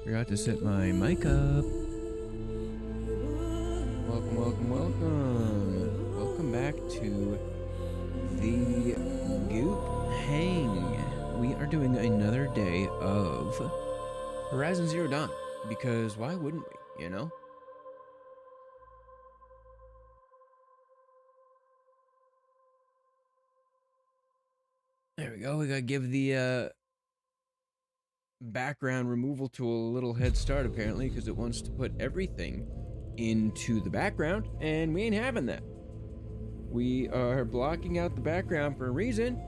Forgot to set my mic up. Welcome, welcome, welcome. Welcome back to the Goop Hang. We are doing another day of Horizon Zero Dawn, because why wouldn't we, you know? There we go. We gotta give the background removal tool a little head start, apparently, because it wants to put everything into the background, and we ain't having that. We are blocking out the background for a reason,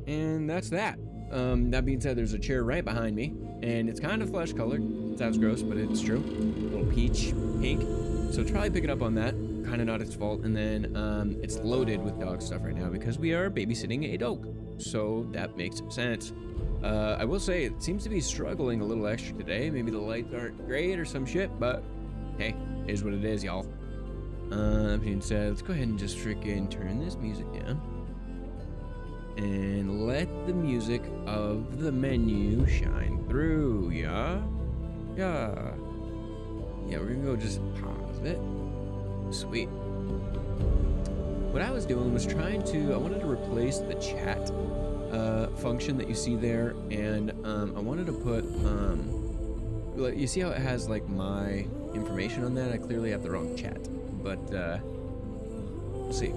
and that's that. That being said, there's a chair right behind me, and it's kind of flesh colored. It sounds gross, but it's true. A little peach pink. So probably pick it up on that. Kind of not its fault. And then it's loaded with dog stuff right now because we are babysitting a dog. So that makes sense. I will say it seems to be struggling a little extra today. Maybe the lights aren't great or some shit, but hey, it is what it is, y'all. That being said, let's go ahead and just freaking turn this music down. And let the music of the menu shine through, yeah? Yeah. Yeah, we're gonna go just pause it. Sweet. What I was doing was I wanted to replace the chat function that you see there, and I wanted to put, like, you see how it has, like, my information on that? I clearly have the wrong chat, but, we'll see.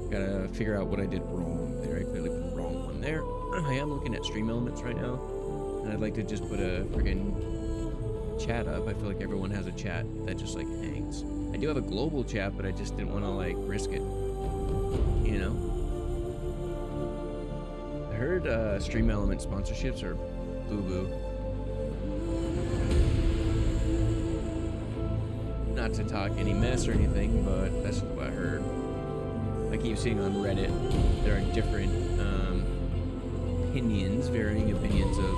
Gotta figure out what I did wrong there. I clearly put the wrong one there. I am looking at stream elements right now, and I'd like to just put a friggin' chat up. I feel like everyone has a chat that just like hangs. I do have a global chat, but I just didn't want to like risk it, you know? I heard stream element sponsorships are boo-boo. Not to talk any mess or anything, but that's just what I heard. I keep seeing on Reddit there are different opinions, varying opinions of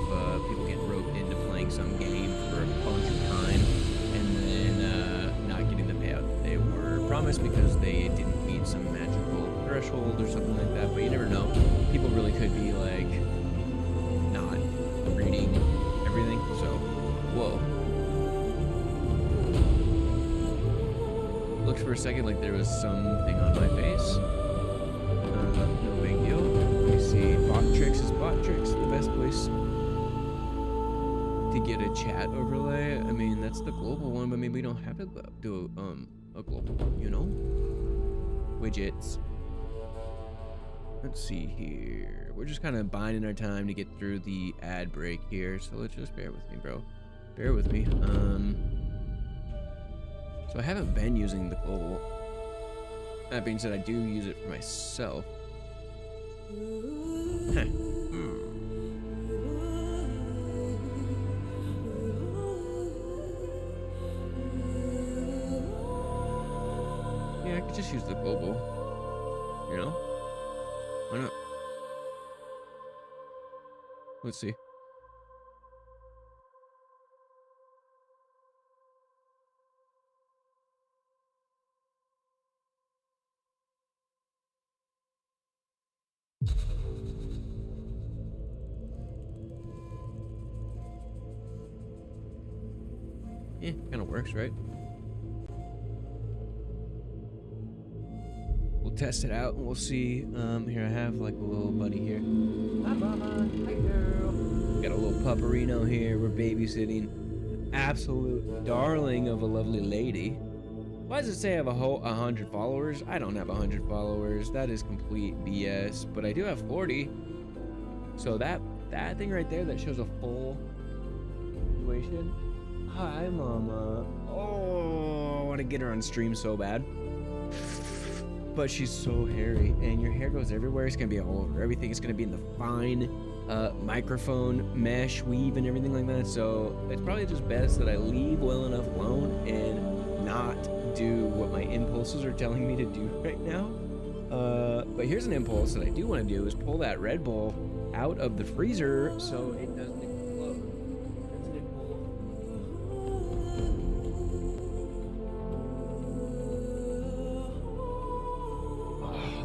people getting roped into playing some game for a bunch of time and then not getting the payout that they were promised because they didn't meet some magical threshold or something like that. But you never know. People really could be like not reading everything. So, whoa. Looked for a second like there was something on my face. No big deal. Let me see. Bot Tricks, the best place to get a chat overlay. I mean, that's the global one, but maybe we don't have to do a global one, you know? Widgets. Let's see here. We're just kind of biding our time to get through the ad break here, so let's just bear with me, bro. Bear with me. So I haven't been using the global. That being said, I do use it for myself. Huh. Yeah, I could just use the global. You know? Why not? Let's see. Yeah, kind of works, right? We'll test it out and we'll see. Here I have like a little buddy here. Hi, mama. Hi, girl. Got a little pupperino here. We're babysitting. Absolute darling of a lovely lady. Why does it say I have 100 followers? I don't have 100 followers. That is complete BS. But I do have 40. So that thing right there that shows a full situation. Hi, mama. Oh, I want to get her on stream so bad. But she's so hairy, and your hair goes everywhere. It's going to be all over everything. It's going to be in the fine microphone mesh weave and everything like that. So it's probably just best that I leave well enough alone and not do what my impulses are telling me to do right now. But here's an impulse that I do want to do is pull that Red Bull out of the freezer so it doesn't explode. That's an impulse.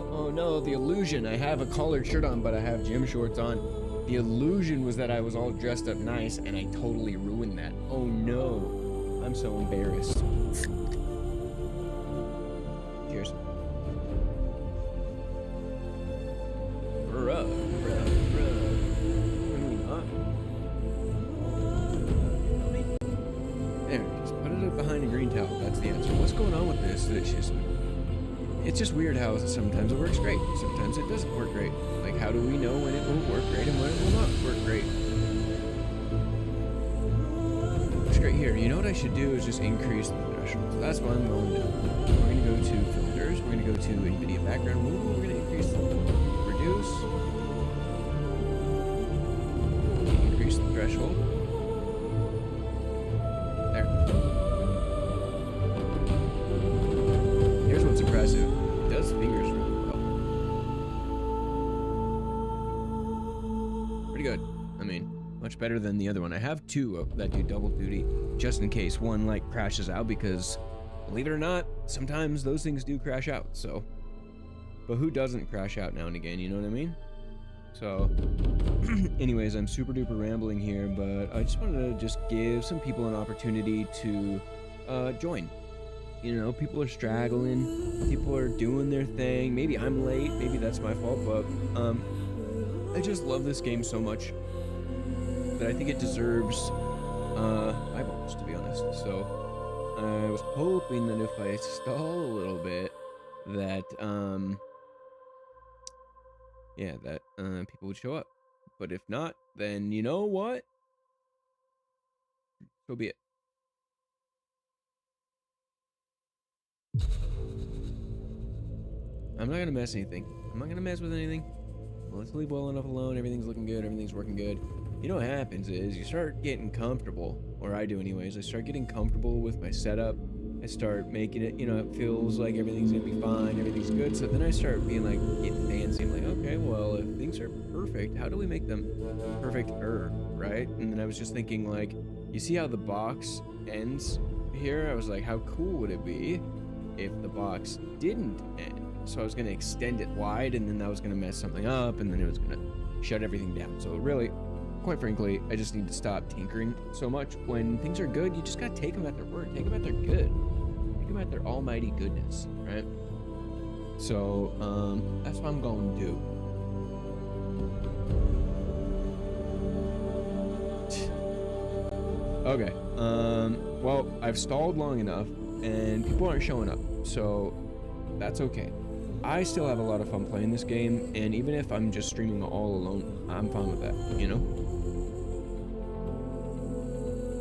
Oh no, the illusion. I have a collared shirt on, but I have gym shorts on. The illusion was that I was all dressed up nice, and I totally ruined that. Oh no, I'm so embarrassed. Cheers. Bruh. Can we not? There, just put it behind a green towel. That's the answer. What's going on with this? It's just weird how sometimes it works great, sometimes it doesn't work great. Like, how do we know when it will work great and when it will not work great? It's great here. You know what I should do is just increase the threshold. So that's what I'm going to do. We're going to go to filters. We're going to go to NVIDIA background. We're going to increase, reduce, increase the threshold. There. Here's what's impressive. It does fingers really well. Pretty good. I mean, much better than the other one. I have two that do double duty, just in case one like crashes out, because believe it or not, sometimes those things do crash out. So, but who doesn't crash out now and again? You know what I mean? So, anyways, I'm super duper rambling here, but I just wanted to just give some people an opportunity to join. You know, people are straggling, people are doing their thing. Maybe I'm late, maybe that's my fault, but I just love this game so much that I think it deserves eyeballs, to be honest. So I was hoping that if I stall a little bit, that yeah, that people would show up. But if not, then you know what? So be it. I'm not gonna mess anything. I'm not gonna mess with anything. Let's leave well enough alone. Everything's looking good. Everything's working good. You know what happens is you start getting comfortable, or I do anyways. I start getting comfortable with my setup. I start making it, you know, it feels like everything's gonna be fine, everything's good. So then I start being like, getting fancy. I'm like, okay, well, if things are perfect, how do we make them perfect-er, right? And then I was just thinking, like, you see how the box ends here? I was like, how cool would it be if the box didn't end? So I was gonna extend it wide, and then that was gonna mess something up, and then it was gonna shut everything down. So really, quite frankly, I just need to stop tinkering so much. When things are good, you just gotta take them at their word. Take them at their good. Take them at their almighty goodness, right? So, that's what I'm going to do. Okay, well, I've stalled long enough, and people aren't showing up, so that's okay. I still have a lot of fun playing this game, and even if I'm just streaming all alone, I'm fine with that, you know?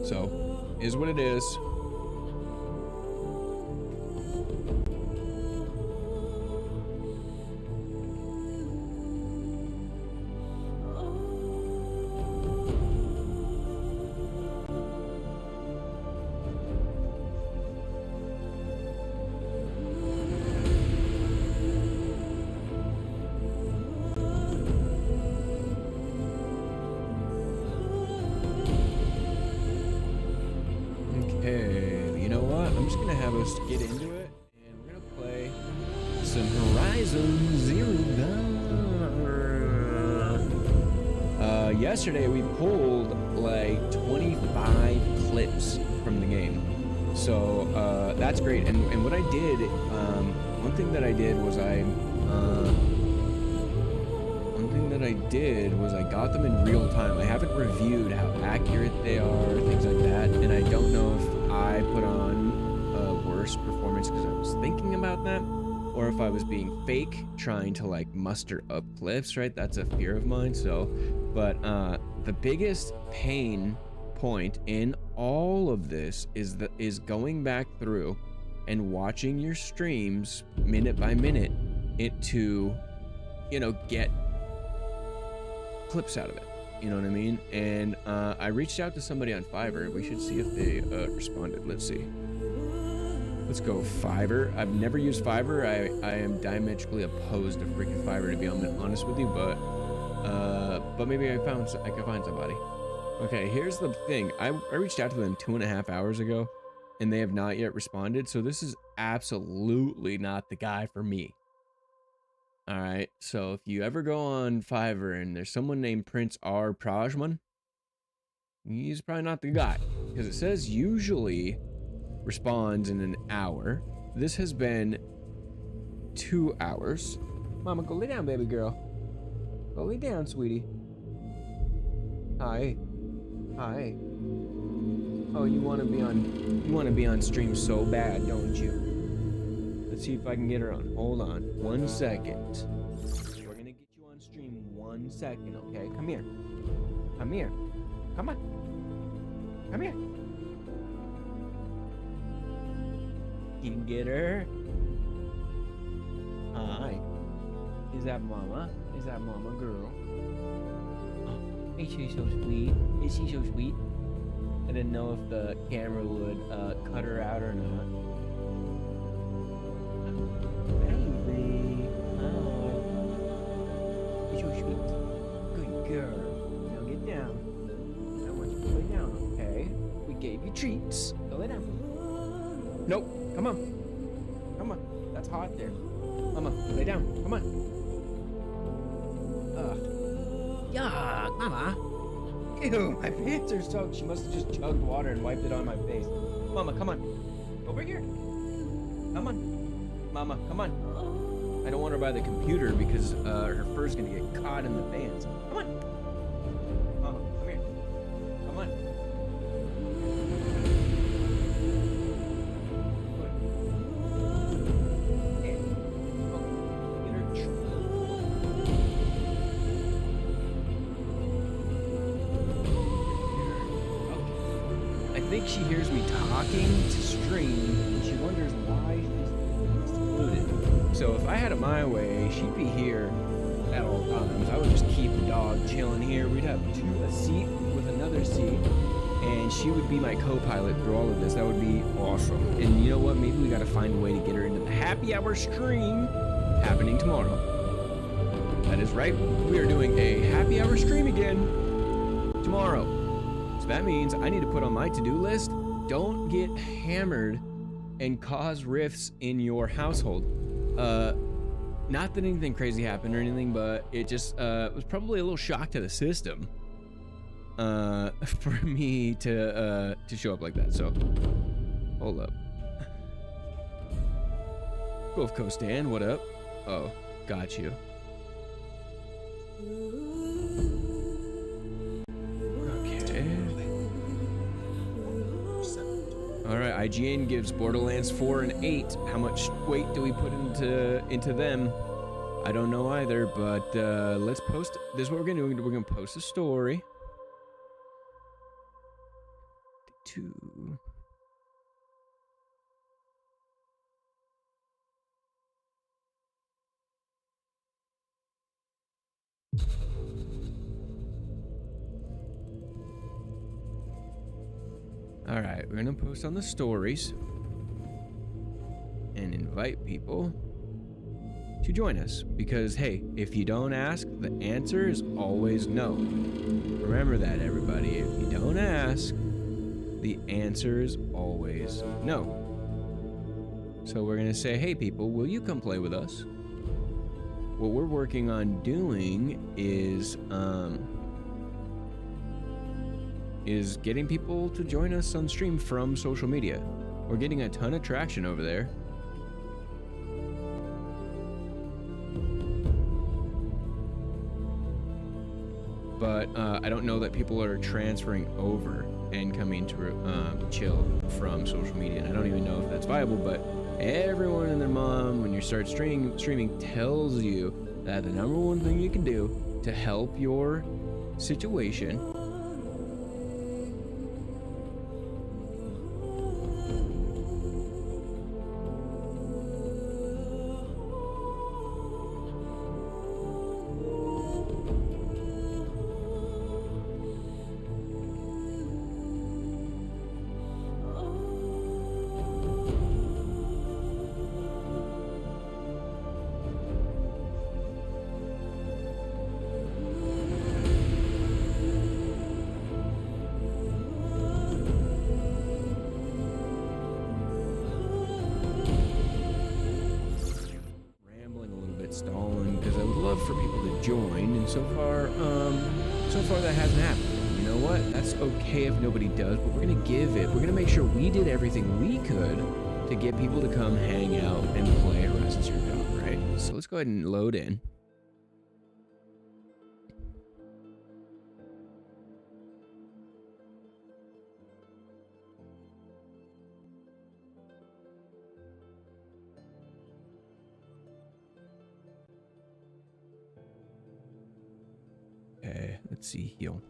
So, is what it is. Get into it, and we're gonna play some Horizon Zero Dawn. Yesterday we pulled like 25 clips from the game, so that's great. And what I did, one thing that I did was I got them in real time. I haven't reviewed how accurate they are, things like that, and I don't know if I put on worse performance because I was thinking about that, or if I was being fake trying to like muster up clips, right? That's a fear of mine. So, but the biggest pain point in all of this is going back through and watching your streams minute by minute to, you know, get clips out of it. You know what I mean? And I reached out to somebody on Fiverr. We should see if they responded. Let's see. Let's go Fiverr. I've never used Fiverr. I am diametrically opposed to freaking Fiverr, to be honest with you, but maybe I can find somebody. Okay, here's the thing. I reached out to them 2.5 hours ago, and they have not yet responded. So this is absolutely not the guy for me. All right. So if you ever go on Fiverr and there's someone named Prince R. Prajman, he's probably not the guy, because it says usually responds in an hour. This has been 2 hours. Mama, go lay down, baby girl. Go lay down, sweetie. Hi. Hi. Oh, you want to be on stream so bad, don't you? Let's see if I can get her on. Hold on. 1 second. We're gonna get you on stream 1 second, okay? Come here. Come here. Come on. Come here. Can you get her? Hi. Is that mama? Is that mama girl? Oh, is she so sweet? Is she so sweet? I didn't know if the camera would cut her out or not. Baby. Oh. You're so sweet. Good girl. Now get down. I want you to lay down, okay? We gave you treats. Go lay down. Nope. Come on. Come on. That's hot there. Mama, lay down. Come on. Ugh. Yuck, Mama. Ew, my pants are soaked. She must have just chugged water and wiped it on my face. Mama, come on. Over here. Come on. Mama, come on. I don't want her by the computer because her fur's gonna get caught in the fans. Come on. Mama, come here. Come on. I think she hears me talking to stream, and she wonders why she's excluded. So if I had it my way, she'd be here at all times. I would just keep the dog chilling here. We'd have a seat with another seat, and she would be my co-pilot through all of this. That would be awesome. And you know what? Maybe we got to find a way to get her into the happy hour stream happening tomorrow. That is right. We are doing a happy hour stream again tomorrow. So that means I need to put on my to-do list, don't get hammered and cause rifts in your household. Not that anything crazy happened or anything, but it just was probably a little shock to the system for me to show up like that. So hold up. Gulf Coast Dan, what up? Oh, got you. All right, IGN gives Borderlands 4 an 8. How much weight do we put into them? I don't know either, but let's post. This is what we're gonna do. We're gonna post a story. Two. All right, we're gonna post on the stories and invite people to join us because, hey, if you don't ask, the answer is always no. Remember that, everybody. If you don't ask, the answer is always no. So we're gonna say, hey, people, will you come play with us? What we're working on doing is getting people to join us on stream from social media. We're getting a ton of traction over there. But I don't know that people are transferring over and coming to chill from social media. And I don't even know if that's viable, but everyone and their mom, when you start streaming tells you that the number one thing you can do to help your situation joined, and so far that hasn't happened. You know what? That's okay if nobody does, but we're gonna give it. We're gonna make sure we did everything we could to get people to come hang out and play Horizon Zero Dawn, right? So let's go ahead and load in. Okay, let's see heal.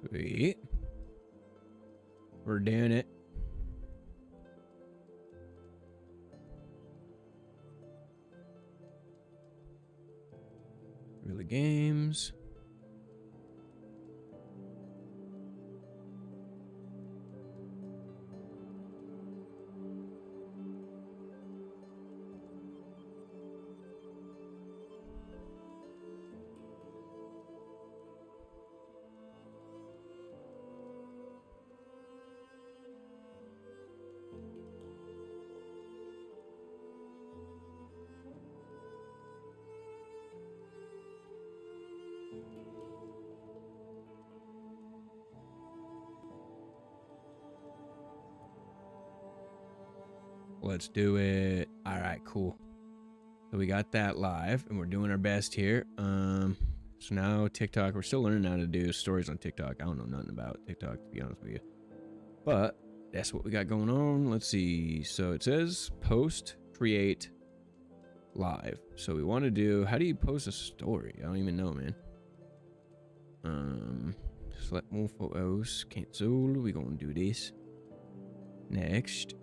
Sweet. We're doing it. Really games. Let's do it. All right, cool. So we got that live and we're doing our best here. So now TikTok, we're still learning how to do stories on TikTok. I don't know nothing about TikTok, to be honest with you. But that's what we got going on. Let's see. So it says post, create, live. So we want to do, how do you post a story? I don't even know, man. Select more photos, cancel. We gonna do this. Next,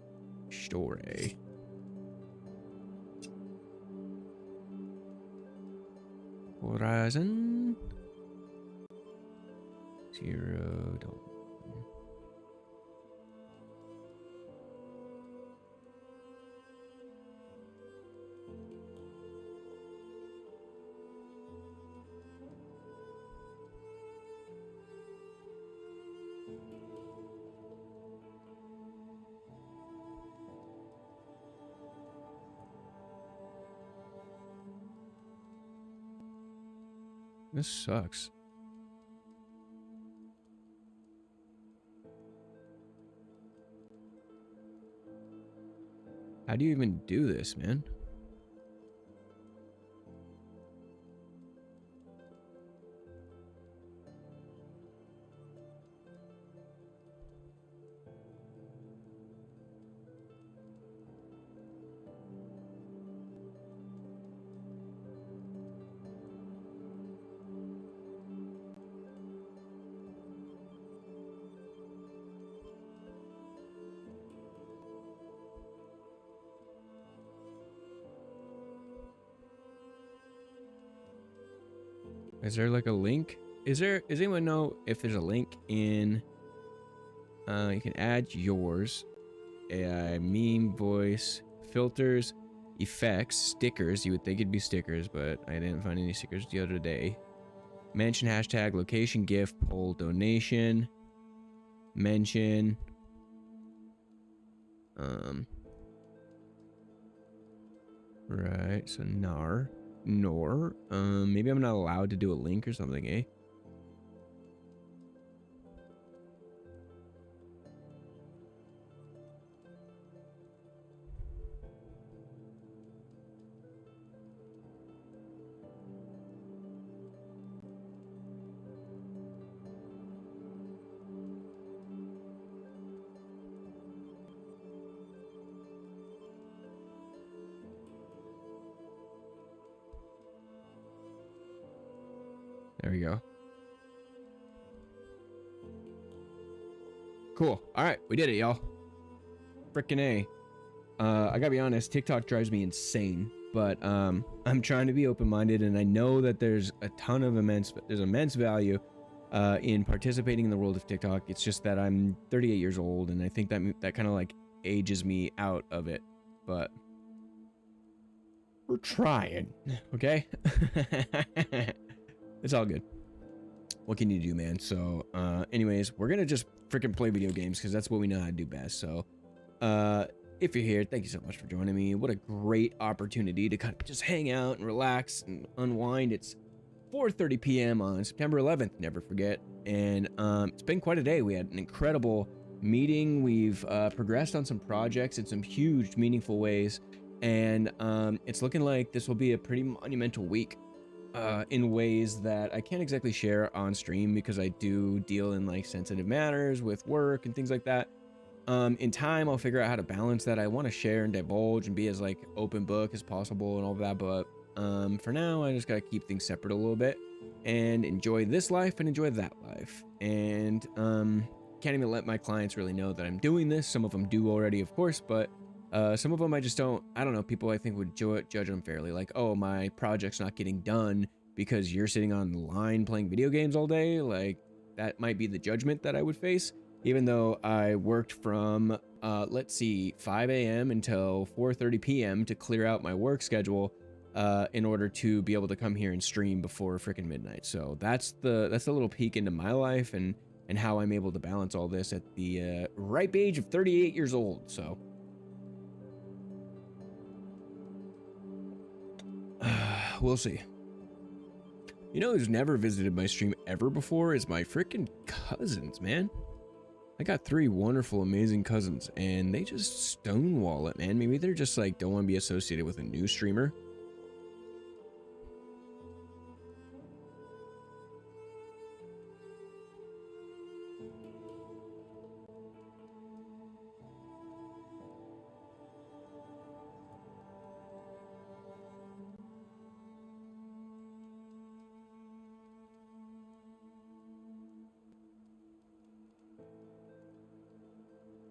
story. Horizon Zero Dawn. This sucks. How do you even do this, man? Is there like a link? Does anyone know if there's a link in, you can add yours, AI, meme, voice, filters, effects, stickers. You would think it'd be stickers, but I didn't find any stickers the other day. Mention, hashtag, location, gift, poll, donation, mention, right, so nor, maybe I'm not allowed to do a link or something, eh? There we go. Cool. All right, we did it, y'all. Frickin' A. I gotta be honest, TikTok drives me insane, but I'm trying to be open-minded, and I know that there's a ton of immense value in participating in the world of TikTok. It's just that I'm 38 years old, and I think that kind of like ages me out of it, but we're trying, okay? It's all good. What can you do, man? So anyways, we're gonna just freaking play video games because that's what we know how to do best. So if you're here, thank you so much for joining me. What a great opportunity to kind of just hang out and relax and unwind. It's 4:30 p.m. on September 11th, never forget. And it's been quite a day. We had an incredible meeting. We've progressed on some projects in some huge, meaningful ways. And it's looking like this will be a pretty monumental week in ways that I can't exactly share on stream because I do deal in like sensitive matters with work and things like that. In time, I'll figure out how to balance that. I want to share and divulge and be as like open book as possible and all that, but for now, I just gotta keep things separate a little bit and enjoy this life and enjoy that life. And can't even let my clients really know that I'm doing this. Some of them do already, of course, but some of them I just don't. I don't know. People I think would judge unfairly, like, oh, my project's not getting done because you're sitting on the line playing video games all day. Like that might be the judgment that I would face. Even though I worked from, let's see, 5 a.m. until 4:30 p.m. to clear out my work schedule in order to be able to come here and stream before freaking midnight. So that's a little peek into my life and how I'm able to balance all this at the ripe age of 38 years old. So we'll see. You know who's never visited my stream ever before is my freaking cousins, man. I got 3 wonderful, amazing cousins, and they just stonewall it, man. Maybe they're just like, don't want to be associated with a new streamer.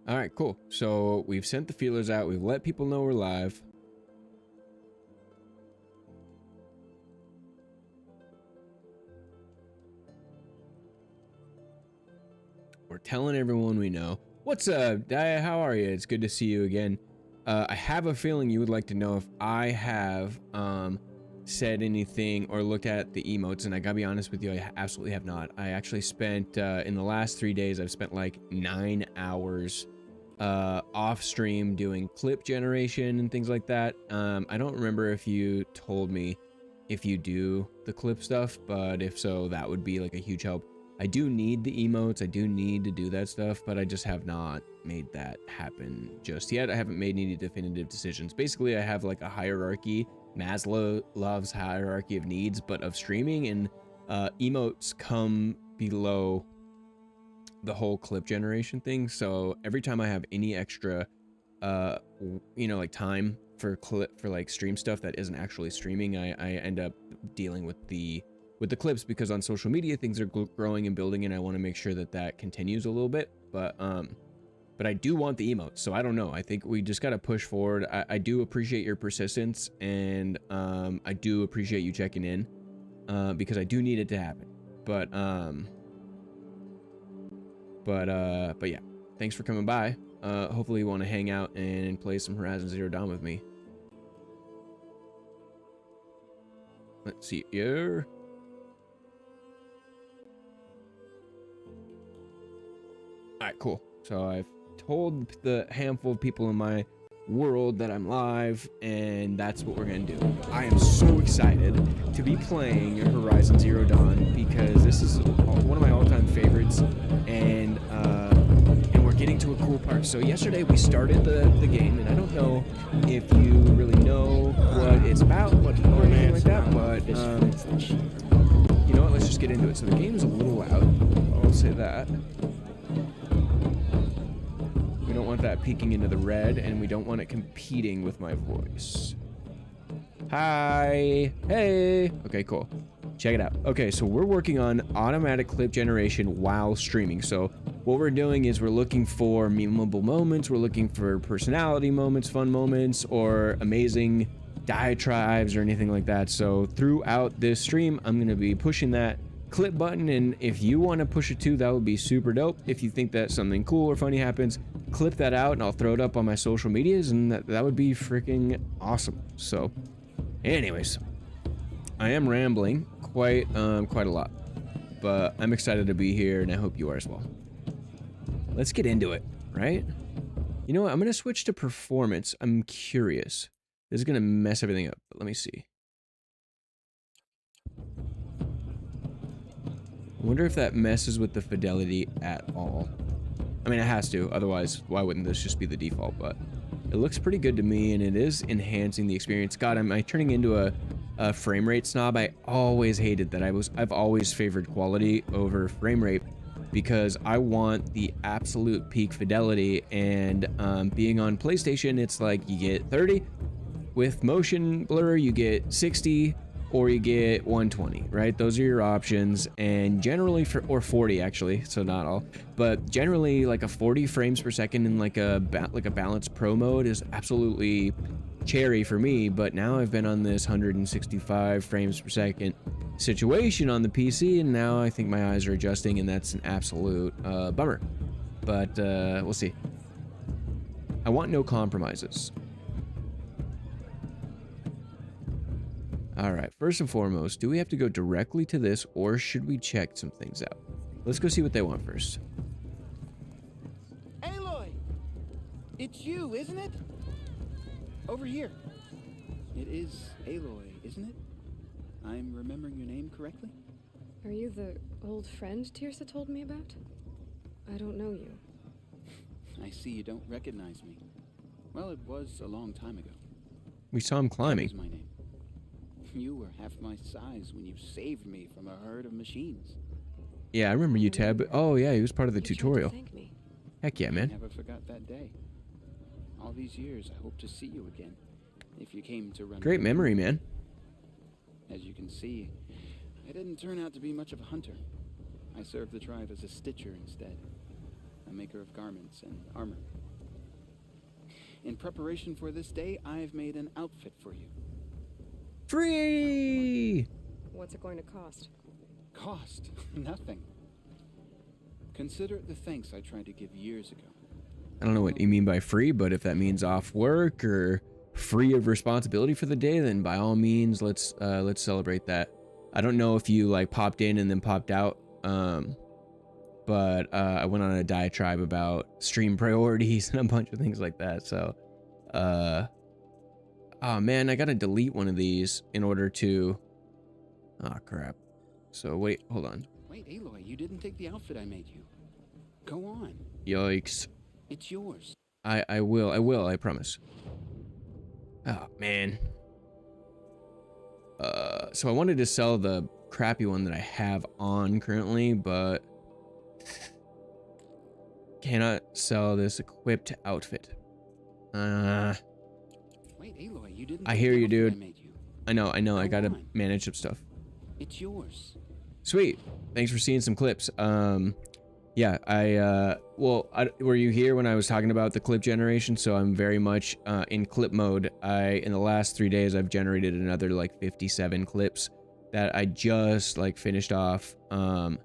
All right, cool. So we've sent the feelers out. We've let people know we're live. We're telling everyone we know. What's up, Dia? How are you? It's good to see you again. I have a feeling you would like to know if I have said anything or looked at the emotes, and I gotta be honest with you, I absolutely have not. I actually spent in the last 3 days, I've spent like 9 hours off stream doing clip generation and things like that. I don't remember if you told me if you do the clip stuff, but if so, that would be like a huge help. I do need the emotes, I do need to do that stuff, but I just have not made that happen just yet. I haven't made any definitive decisions. Basically, I have like a hierarchy, Maslow's hierarchy of needs, but of streaming, and emotes come below the whole clip generation thing. So every time I have any extra you know, like time for like stream stuff that isn't actually streaming, I end up dealing with the clips, because on social media things are growing and building, and I want to make sure that that continues a little bit. But I do want the emotes, so I don't know. I think we just got to push forward. I do appreciate your persistence, and I do appreciate you checking in, because I do need it to happen. But yeah, thanks for coming by. Hopefully you want to hang out and play some Horizon Zero Dawn with me. Let's see here. All right, cool. So I've told the handful of people in my world that I'm live, and that's what we're gonna do. I am so excited to be playing Horizon Zero Dawn because this is one of my all-time favorites, and we're getting to a cool part. So yesterday we started the game, and I don't know if you really know what it's about, or anything like that, but you know what? Let's just get into it. So the game is a little loud. I'll say that. We don't want that peeking into the red, and we don't want it competing with my voice. Hi. Hey. Okay, cool. Check it out. Okay, so we're working on automatic clip generation while streaming. So what we're doing is we're looking for memeable moments, we're looking for personality moments, fun moments, or amazing diatribes or anything like that. So throughout this stream, I'm going to be pushing that clip button, and if you want to push it too, that would be super dope. If you think that something cool or funny happens, clip that out and I'll throw it up on my social medias, and that would be freaking awesome. So anyways, I am rambling quite a lot, but I'm excited to be here, and I hope you are as well. Let's get into it, right? You know what? I'm gonna switch to performance. I'm curious. This is gonna mess everything up, but let me see. I wonder if that messes with the fidelity at all. I mean, it has to, otherwise why wouldn't this just be the default? But it looks pretty good to me, and it is enhancing the experience. God, am I turning into a frame rate snob? I always hated that. I've always favored quality over frame rate because I want the absolute peak fidelity, and being on PlayStation, it's like you get 30 with motion blur, you get 60, or you get 120, right? Those are your options, and generally or 40 actually, so not all, but generally like a 40 frames per second in like a balanced pro mode is absolutely cherry for me. But now I've been on this 165 frames per second situation on the PC, and now I think my eyes are adjusting, and that's an absolute bummer. But we'll see. I want no compromises. All right, first and foremost, do we have to go directly to this, or should we check some things out? Let's go see what they want first. Aloy! It's you, isn't it? Over here. It is Aloy, isn't it? I'm remembering your name correctly? Are you the old friend Tirsa told me about? I don't know you. I see you don't recognize me. Well, it was a long time ago. We saw him climbing. That was my name. You were half my size when you saved me from a herd of machines. Yeah, I remember you, Tab. Oh yeah, he was part of the You tried to tutorial. thank me. Heck yeah, I man. never forgot that day. All these years, I hope to see you again. If you came to run. Great memory, man. As you can see, I didn't turn out to be much of a hunter. I served the tribe as a stitcher instead, a maker of garments and armor. In preparation for this day, I've made an outfit for you. Free! What's it going to cost? Cost? Nothing. Consider it the thanks I tried to give years ago. I don't know what you mean by free, but if that means off work or free of responsibility for the day, then by all means, let's celebrate that. I don't know if you like popped in and then popped out, but I went on a diatribe about stream priorities and a bunch of things like that. So, oh man, I gotta delete one of these in order to. Oh crap. So wait, hold on. Wait, Aloy, you didn't take the outfit I made you. Go on. Yikes. It's yours. I will, I promise. Oh man. So I wanted to sell the crappy one that I have on currently, but cannot sell this equipped outfit. Wait, Aloy, you didn't I take hear the you, outfit dude. I made you. I know, I Go gotta on. manage some stuff. It's yours. Sweet. Thanks for seeing some clips. Yeah, were you here when I was talking about the clip generation? So I'm very much in clip mode. In the last 3 days, I've generated another like 57 clips that I just like finished off. I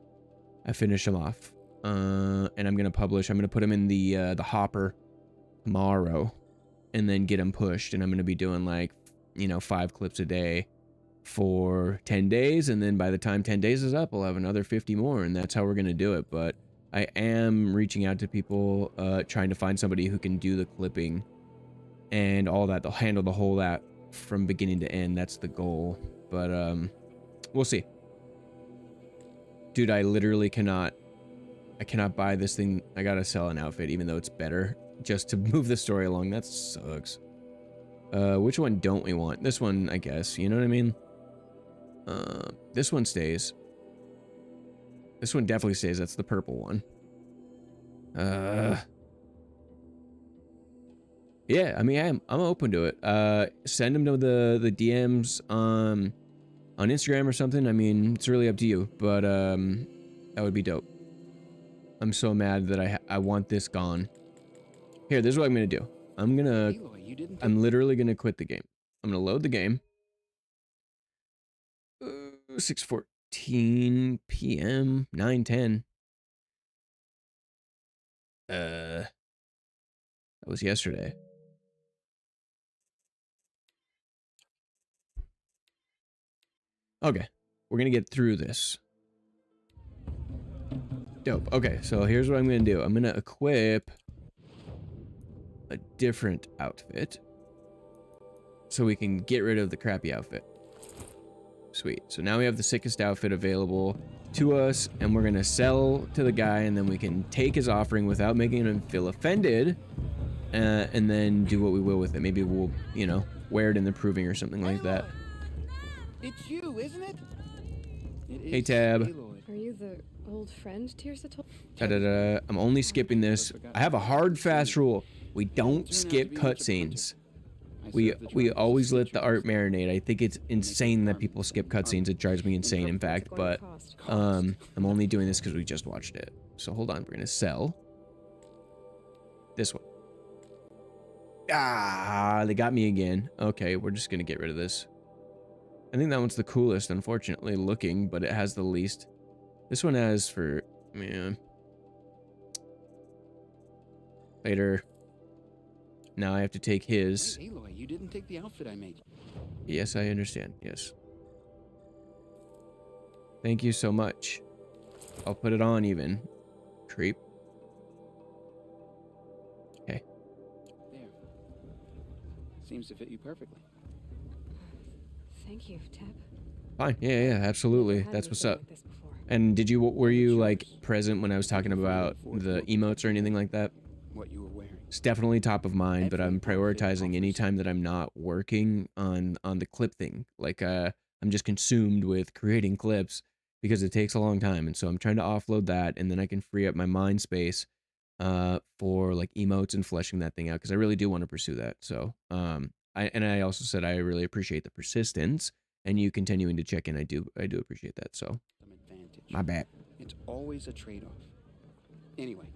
finished them off, and I'm gonna publish. I'm gonna put them in the hopper tomorrow, and then get them pushed. And I'm gonna be doing like 5 clips a day for 10 days, and then by the time 10 days is up, we'll have another 50 more, and that's how we're gonna do it. But I am reaching out to people, trying to find somebody who can do the clipping and all that. They'll handle the whole that from beginning to end. That's the goal. But we'll see. Dude, I literally cannot buy this thing. I gotta sell an outfit, even though it's better, just to move the story along. That sucks. Which one don't we want? This one, I guess. You know what I mean? This one stays. This one definitely stays. That's the purple one. Yeah, I mean, I'm open to it. Send them to the DMs. on Instagram or something. I mean, it's really up to you, but that would be dope. I'm so mad that I want this gone. Here, this is what I'm gonna do. I'm literally gonna quit the game. I'm gonna load the game. 6:14 p.m. 9:10. That was yesterday. Okay, we're gonna get through this. Dope. Okay, so here's what I'm gonna do. I'm gonna equip a different outfit so we can get rid of the crappy outfit. Sweet. So now we have the sickest outfit available to us, and we're gonna sell to the guy, and then we can take his offering without making him feel offended, and then do what we will with it. Maybe we'll, you know, wear it in the proving or something like that. It's you, isn't it? Hey, Tab. Are you the old friend Tirsa told? I'm only skipping this. I have a hard, fast rule. We don't skip cutscenes. We always let the art marinate. I think it's insane that people skip cutscenes. It drives me insane, in fact. But I'm only doing this because we just watched it. So hold on. We're gonna sell this one. Ah, they got me again. Okay, we're just gonna get rid of this. I think that one's the coolest, unfortunately, looking, but it has the least. This one has for, man. Later. Now I have to take his. Wait, Aloy, you didn't take the outfit I made. Yes, I understand. Yes. Thank you so much. I'll put it on even. Creep. Okay. There. Seems to fit you perfectly. Thank you, Tab. Fine. Yeah, absolutely. That's what's up. And were you like present when I was talking about the emotes or anything like that? What you were wearing. It's definitely top of mind, but I'm prioritizing any time that I'm not working on the clip thing. Like I'm just consumed with creating clips because it takes a long time, and so I'm trying to offload that, and then I can free up my mind space for like emotes and fleshing that thing out, because I really do want to pursue that. So I also said I really appreciate the persistence and you continuing to check in. I do appreciate that. So my bad. It's always a trade-off. Anyway,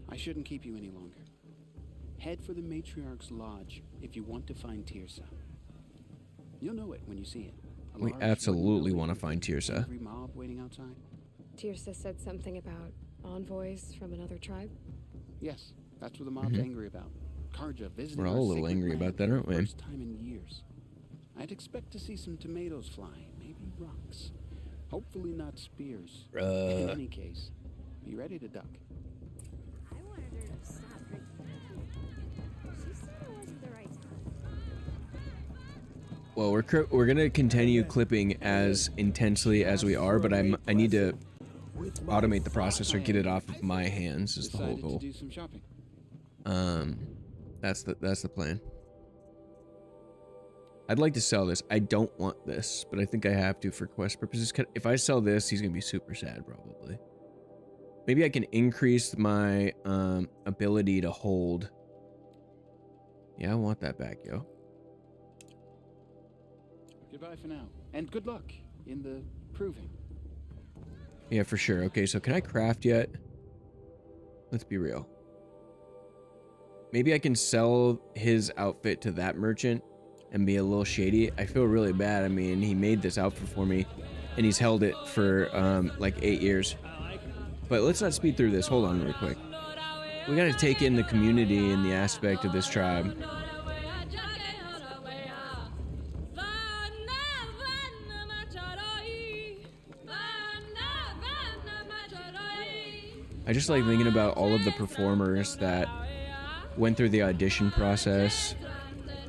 I shouldn't keep you any longer. Head for the Matriarch's Lodge if you want to find Tirsa. You'll know it when you see it. We absolutely want to find Tirsa. Every mob waiting outside. Tirsa said something about envoys from another tribe. Yes, that's what the mob's angry about. Karja visiting. We're all a little angry about that, aren't we? First time in years. I'd expect to see some tomatoes fly, maybe rocks. Hopefully not spears. In any case, be ready to duck. I wanted her to stop drinking. She said it wasn't the right time. Well, we're gonna continue clipping as intensely as we are, but I need to automate the process or get it off of my hands. Is the whole goal. To do some shopping. That's the plan. I'd like to sell this. I don't want this, but I think I have to for quest purposes. If I sell this, he's gonna be super sad, probably. Maybe I can increase my ability to hold. Yeah, I want that back, yo. Goodbye for now, and good luck in the proving. Yeah, for sure. Okay, so can I craft yet? Let's be real. Maybe I can sell his outfit to that merchant and be a little shady. I feel really bad. I mean, he made this outfit for me and he's held it for like 8 years. But let's not speed through this. Hold on real quick. We gotta take in the community and the aspect of this tribe. I just like thinking about all of the performers that went through the audition process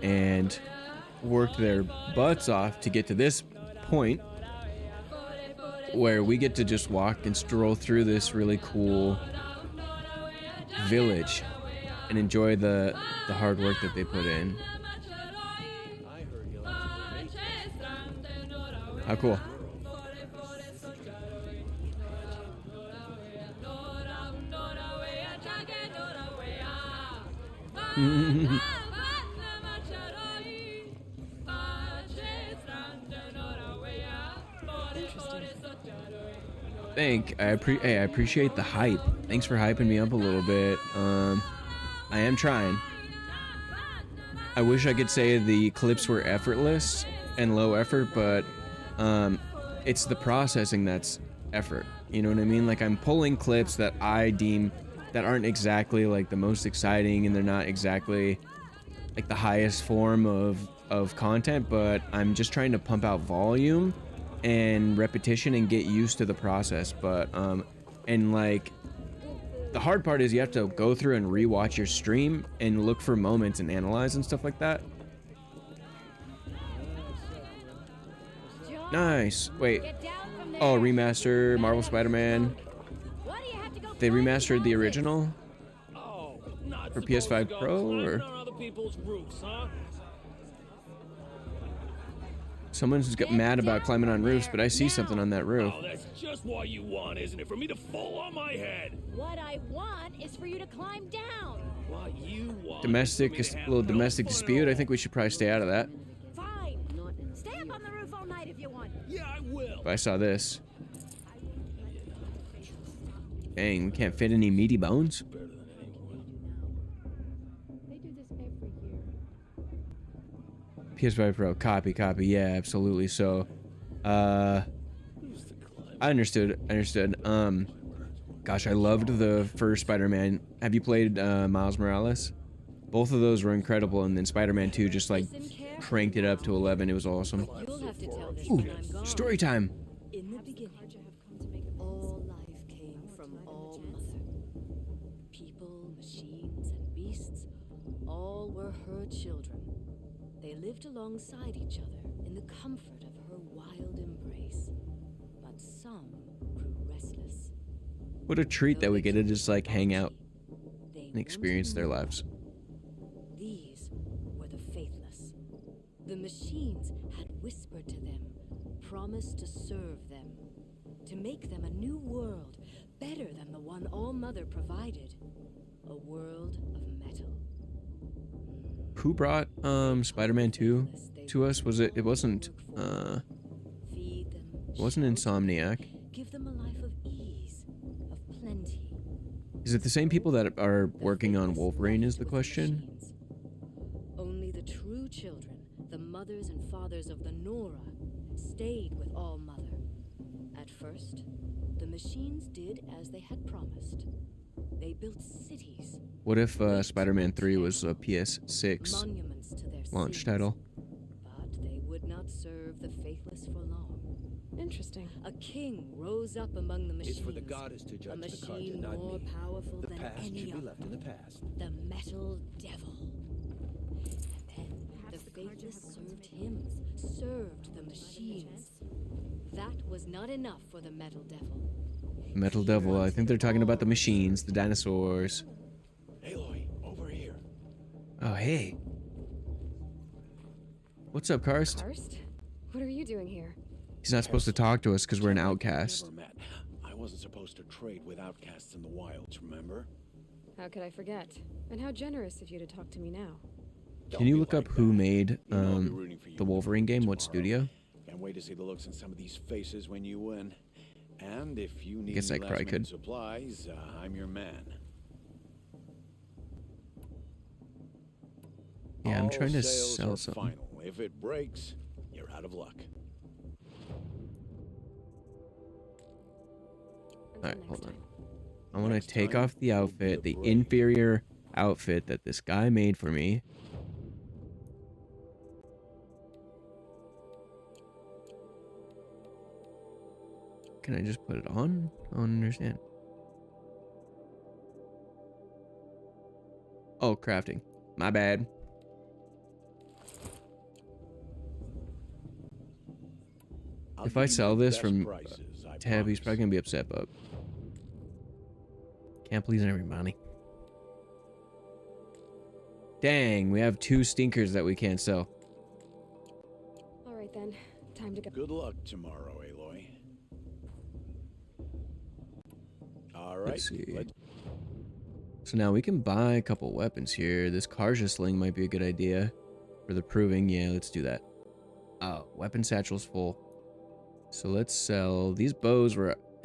and worked their butts off to get to this point where we get to just walk and stroll through this really cool village and enjoy the hard work that they put in. How cool. Hey, I appreciate the hype. Thanks for hyping me up a little bit. I am trying. I wish I could say the clips were effortless and low effort, but it's the processing that's effort. You know what I mean? Like, I'm pulling clips that I deem that aren't exactly like the most exciting, and they're not exactly like the highest form of content, but I'm just trying to pump out volume and repetition and get used to the process. But and like, the hard part is you have to go through and rewatch your stream and look for moments and analyze and stuff like that. Nice. Wait. Oh, remaster Marvel Spider-Man. They remastered the original for PS5 Pro, or someone's got mad about climbing on roofs, but I see something on that roof. Oh, that's just what you want, isn't it? For me to fall on my head. What I want is for you to climb down. What you want? Little domestic dispute. I think we should probably stay out of that. Fine. Stay up on the roof all night if you want. Yeah, I will. If I saw this. Dang, we can't fit any meaty bones. They do this every year. PS5 Pro, copy. Yeah, absolutely. So, I understood. Gosh, I loved the first Spider-Man. Have you played Miles Morales? Both of those were incredible, and then Spider-Man 2 just like cranked it up to 11. It was awesome. You'll have to tell this Ooh, when I'm gone. story time. In the beginning, all life came from all mother. People, machines, and beasts, all were her children. They lived alongside each other in the comfort of her wild embrace. But some grew restless. What a treat that we get to just like hang out They and experience their wanted more. lives. These were the faithless. The machines had whispered to them, promised to serve them, to make them a new world, better than the one All-Mother provided. A world of metal. Who brought Spider-Man 2 to us? Was it? It wasn't. Feed them, It wasn't Insomniac. give them a life of ease, of plenty. Is it the same people that are working on Wolverine? Is the question. Machines. Only the true children, the mothers and fathers of the Nora, stayed with All-Mother. At first, the machines did as they had promised. They built cities, What if Spider-Man 3 was a PS6 monuments to their launch sins. title? But they would not serve the faithless for long. Interesting. A king rose up among the machines. It's for the goddess to A judge the machine content, not more me. powerful The than past any should be other. left in the past. The Metal Devil. And then Perhaps the the cards you faithless have served cultivated hymns, served the machines. That was not enough for the Metal Devil. Metal Devil. I think they're talking about the machines, the dinosaurs. Aloy, over here. Oh, hey. What's up, Karst? Karst? What are you doing here? He's not supposed to talk to us because we're an outcast. Never met. I wasn't supposed to trade with outcasts in the wilds, remember? How could I forget? And how generous of you to talk to me now. Can you look up who made You know I'll be rooting for you the Wolverine game? What tomorrow. studio? Can't wait to see the looks in some of these faces when you win. And if you need guess I any probably last-minute could. supplies, I'm your man. Yeah, I'm All trying to sales sell are something. final. If it breaks, you're out of luck. Until Alright, next hold on. time. I want to Next take time, off the you'll be outfit, the brave. inferior outfit that this guy made for me. Can I just put it on? I don't understand. Oh, crafting. My bad. I'll If give I you sell my this best from prices, I Tab, he's promise. probably gonna be upset, but can't please everybody. Dang, we have two stinkers that we can't sell. All right then. Time to go. Good luck tomorrow, Aloy. All right. Let's see. let's- So now we can buy a couple weapons here. This Karja sling might be a good idea for the proving. Yeah, let's do that. Weapon satchel's full. So let's sell these bows.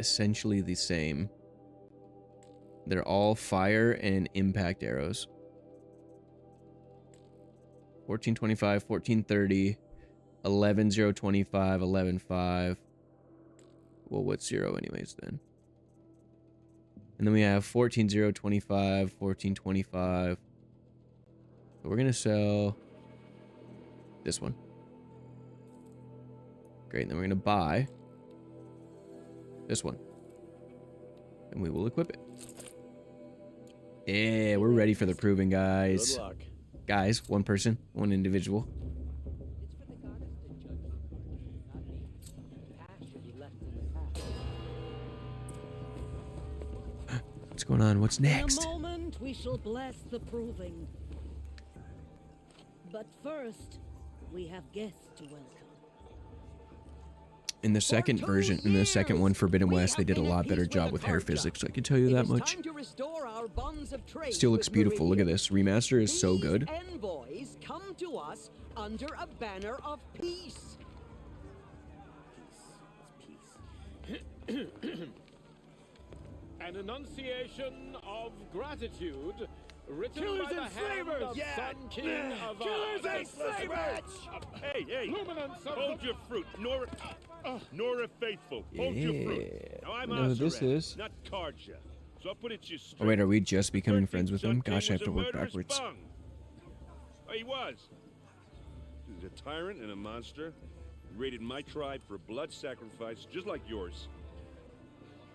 essentially the same. They're all fire and impact arrows. 1425, 1430, 11025, 115. Well, what's 0 anyways then? And then we have 14025, 1425. So we're gonna sell this one. Great, and then we're gonna buy this one. And we will equip it. Yeah, we're ready for the proving, guys. Good luck. Guys, one person, one individual. It's for the goddess to judge you, not me. The past should be left in the past. What's going on? What's In a next? moment, we shall bless the proving. But first, we have guests to welcome. In the second version, in the second one, Forbidden West, they did a lot better job with hair physics. I can tell you that much. Still looks beautiful. Look at this. Remaster is so good. Envoys come to us under a banner of peace. An enunciation of gratitude written Killers by the and hand slavers! of Yeah. Sun King of Killers and slavers! Hey, Luminance of hold your fruit, Nora Faithful. Hold your fruit. Yeah. Now I'm I know who this Azareth, is. not Karja. So I'll put it to you straight. Oh wait, are we just becoming 13th friends with Sun him? King Gosh, I have was to a work murderous backwards. bung. Oh, he was. He's a tyrant and a monster. He raided my tribe for blood sacrifice, just like yours.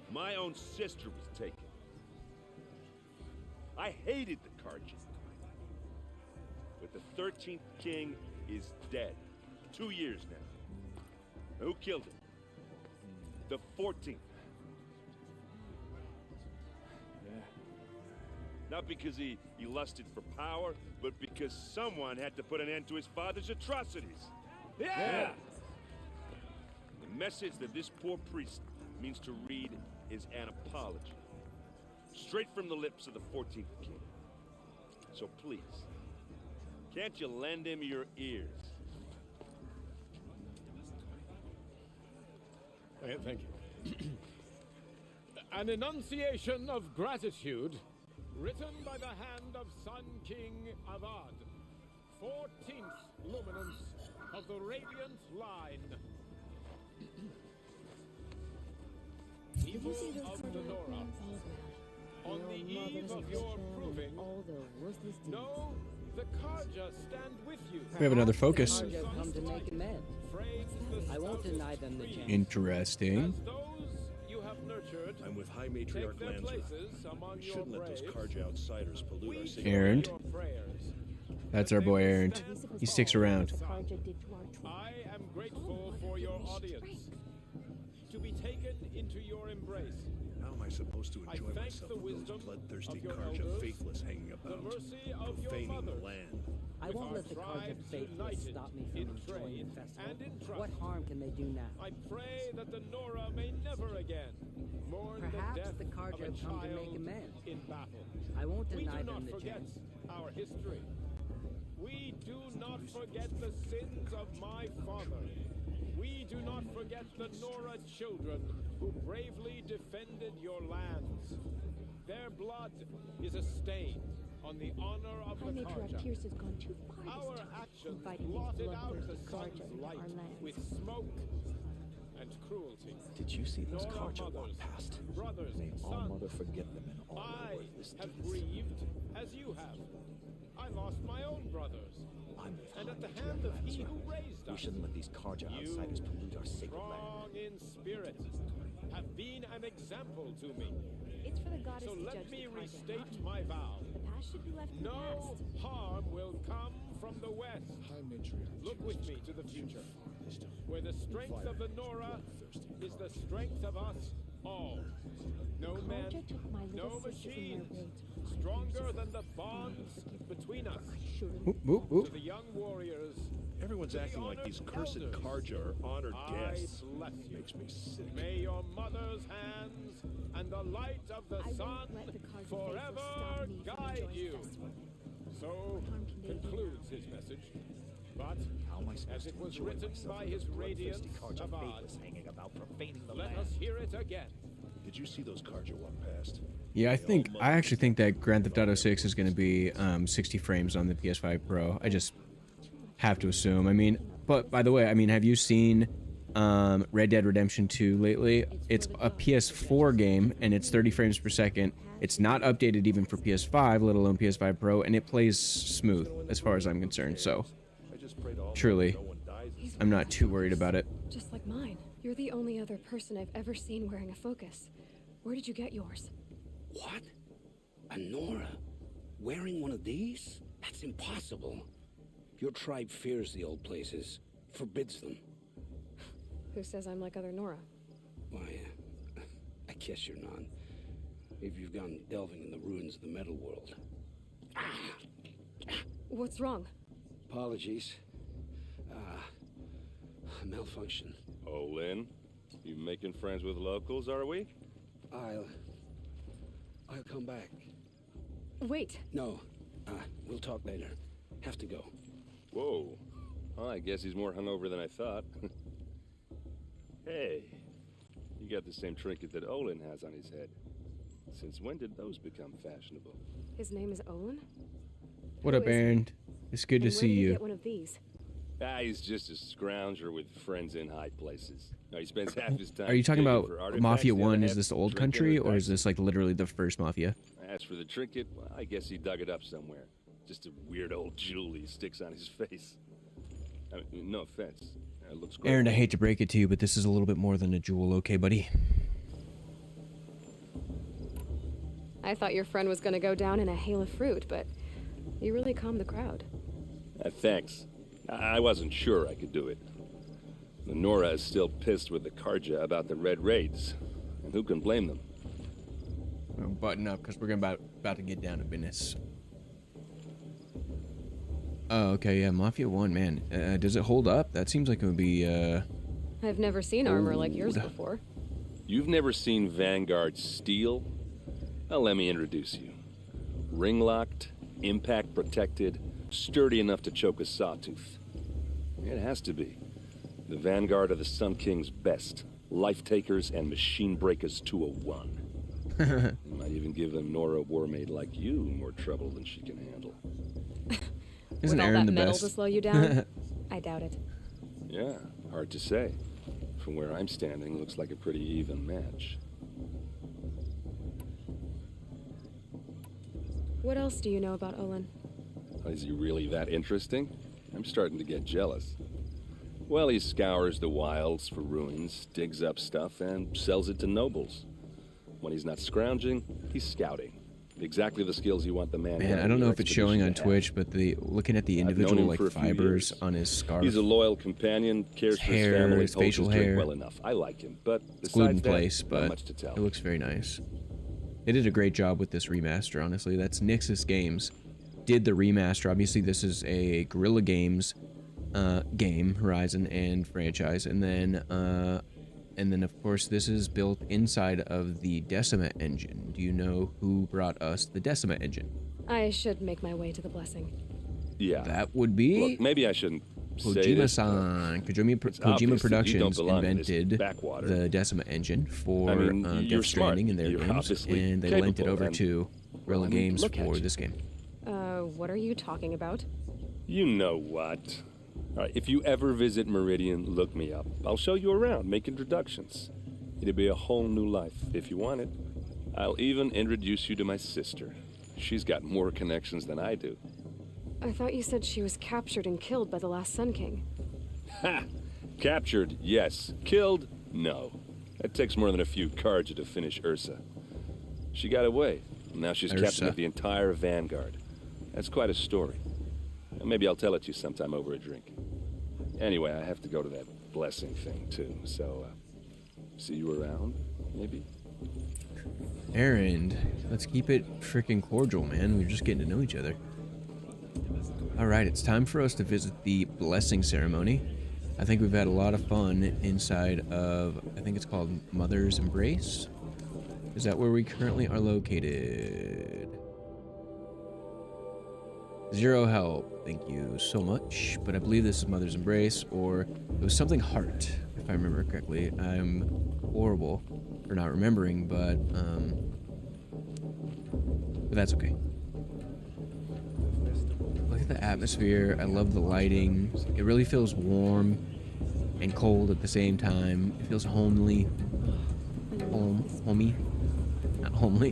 My own sister was taken. I hated the Karja. But the 13th king is dead. 2 years now. Who killed him? The 14th. Not because he lusted for power, but because someone had to put an end to his father's atrocities. Yeah! The message that this poor priest means to read is an apology. Straight from the lips of the 14th king. So please, can't you lend him your ears? Thank you. An enunciation of gratitude written by the hand of Sun King Avad, 14th luminance of the Radiant Line. Evil of the Nora. On the eve of your proving, know the Karja stand with you. We have another focus. The Karja come to make amends. I won't deny them the chance. Interesting. As those you have nurtured, I'm with High take Matriarch their Lancer. places among We your shouldn't let those braves. Karja outsiders pollute our We city. Aaron. your prayers. That's our boy Aaron. He sticks around. I am grateful for your audience. To be taken into your embrace. How am I supposed to I enjoy thank myself the with those wisdom bloodthirsty of your Karja elders, faithless hanging The about, mercy of your profaning the mothers. land? I With won't our let the Karja tribes faithless united stop me in from enjoying trade the festival. and in trust. What harm can they do now? I pray that the Nora may never again mourn Perhaps the death the Karja of a have come to make child amends. in battle. I won't We deny do not them the forget chance. our history. We do not forget the sins of my father. We do not forget the Nora children who bravely defended your lands. Their blood is a stain on the honor of the Karja. Pierce has gone too far Our this time, actions inviting his blotted out the bloodthirsty sun's Karja into light our lands. with smoke and cruelty. Did you see those Nora Karja walk mothers, past? brothers, May and all sons, mother forget them and all I their worthless have deeds. grieved as you have. I lost my own brothers. I'm with And High at the Matriarch hand of he Lancer. who raised We us, shouldn't let these Karja outsiders pollute our sacred land. strong in spirit, have been an example to me. It's for the goddess So to let judge me the Karja, restate not me. my vow. The past should be left in the No past. harm will come from the west. Look with me to the future, where the strength of the Nora is the strength of us all. No man, Karja took my no little sisters in their machine, raids. stronger than the bonds between us. Oop, oop, oop. To the young warriors, Everyone's acting like these cursed Karja are honored I guests. bless you. Makes me sick. May your mother's hands and the light of the I sun won't let the Karja forever faithless stop me from guide enjoying you. the festival. So harm can they do concludes his message. But How am I supposed as it to was enjoy written myself by with his those radiance bloodthirsty Karja Avad, faithless hanging about profaning the let land? us hear it again. Did you see those cards you walked past? Yeah, I actually think that Grand Theft Auto 6 is going to be 60 frames on the PS5 Pro. I just have to assume. I mean, but by the way, I mean, have you seen Red Dead Redemption 2 lately? It's a PS4 game and it's 30 frames per second. It's not updated even for PS5, let alone PS5 Pro, and it plays smooth as far as I'm concerned. So, truly, I'm not too worried about it. Just like mine. You're the only other person I've ever seen wearing a Focus. Where did you get yours? What? A Nora? Wearing one of these? That's impossible. Your tribe fears the old places, forbids them. Who says I'm like other Nora? Why, I guess you're not. If you've gone delving in the ruins of the metal world. What's wrong? Apologies. Malfunction. Oh, Lynn, you making friends with locals, are we? I'll come back. Wait. No, we'll talk later. Have to go. Whoa. Well, I guess he's more hungover than I thought. Hey, you got the same trinket that Olin has on his head. Since when did those become fashionable? His name is Olin? What up, Aaron? It's good to see you. Get one of these? He's just a scrounger with friends in high places. No, he spends half his time. Are you talking digging about for artifacts, Mafia the other 1? Is half this the old drinking country, with or is dice. this like literally the first Mafia? As for the trinket, well, I guess he dug it up somewhere. Just a weird old jewel he sticks on his face. I mean, no offense. It looks great. Aaron, I hate to break it to you, but this is a little bit more than a jewel, okay, buddy? I thought your friend was gonna go down in a hail of fruit, but you really calmed the crowd. Thanks. I wasn't sure I could do it. The Nora is still pissed with the Karja about the Red Raids. And who can blame them? We'll button up, because we're about to get down to business. Oh, okay, yeah, Mafia 1, man. Does it hold up? That seems like it would be, I've never seen armor like yours before. You've never seen Vanguard steel? Well, let me introduce you. Ring-locked, impact-protected, sturdy enough to choke a sawtooth. It has to be. The Vanguard of the Sun King's best. Life-takers and machine breakers to a one. You might even give a Nora warmaid like you more trouble than she can handle. Isn't With all Aaron that the metal best? to slow you down? I doubt it. Yeah, hard to say. From where I'm standing, looks like a pretty even match. What else do you know about Olin? Is he really that interesting? I'm starting to get jealous. Well, he scours the wilds for ruins, digs up stuff, and sells it to nobles. When he's not scrounging, he's scouting. Exactly the skills you want the man. Man, I don't know if it's showing on Twitch, but looking at the individual like fibers on his scarf. He's a loyal companion, cares for his hair, family, his holds facial his drink hair. well enough. I like him, but It's glued in besides that, place, not but much to tell. it looks very nice. They did a great job with this remaster, honestly. That's Nixus Games did the remaster. Obviously, this is a Guerrilla Games game, Horizon and franchise, and then of course this is built inside of the Decima engine. Do you know who brought us the Decima engine? I should make my way to the blessing. Yeah. That would be Look, maybe I shouldn't say this, Kojima-san. Kojima it's obvious that you Productions don't belong in this invented backwater. the Decima engine for I mean, you're Death Stranding smart. in their You're games, obviously and they lent it capable, over and- to Guerrilla well, I mean, Games look at for you. this game. What are you talking about? You know what? All right, if you ever visit Meridian, look me up. I'll show you around, make introductions. It'll be a whole new life, if you want it. I'll even introduce you to my sister. She's got more connections than I do. I thought you said she was captured and killed by the last Sun King. Ha! Captured, yes. Killed, no. That takes more than a few cards to finish Ursa. She got away. Now she's Ursa. captain of the entire Vanguard. That's quite a story. Maybe I'll tell it to you sometime over a drink. Anyway, I have to go to that blessing thing, too. So, see you around, maybe? Aaron, let's keep it freaking cordial, man. We're just getting to know each other. Alright, it's time for us to visit the blessing ceremony. I think we've had a lot of fun inside of, I think it's called Mother's Embrace. Is that where we currently are located? 0 help. Thank you so much. But I believe this is Mother's Embrace, or it was something heart, if I remember correctly. I'm horrible for not remembering, but that's okay. Look at the atmosphere. I love the lighting. It really feels warm and cold at the same time. It feels homely. Homey. Not homely.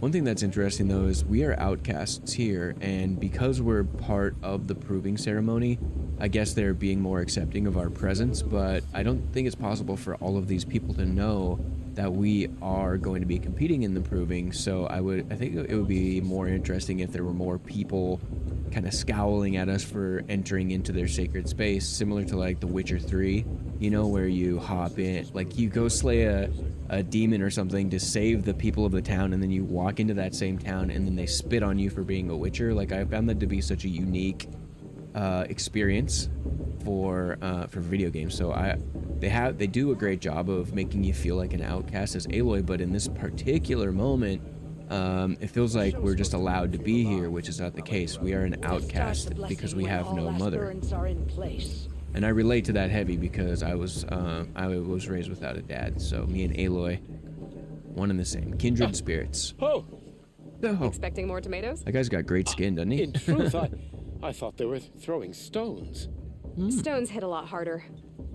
One thing that's interesting though is we are outcasts here, and because we're part of the proving ceremony, I guess they're being more accepting of our presence, but I don't think it's possible for all of these people to know that we are going to be competing in the proving. So I think it would be more interesting if there were more people kind of scowling at us for entering into their sacred space, similar to like The Witcher 3, you know, where you hop in, like you go slay a demon or something to save the people of the town, and then you walk into that same town and then they spit on you for being a witcher. Like, I found that to be such a unique experience for video games. So they do a great job of making you feel like an outcast as Aloy, but in this particular moment, it feels like we're just allowed to be here, which is not the case. We are an outcast because we have no mother. And I relate to that heavy because I was raised without a dad. So me and Aloy, one and the same, kindred spirits. Oh, Expecting more tomatoes? That guy's got great skin, doesn't he? in truth, I thought they were throwing stones. Stones hit a lot harder.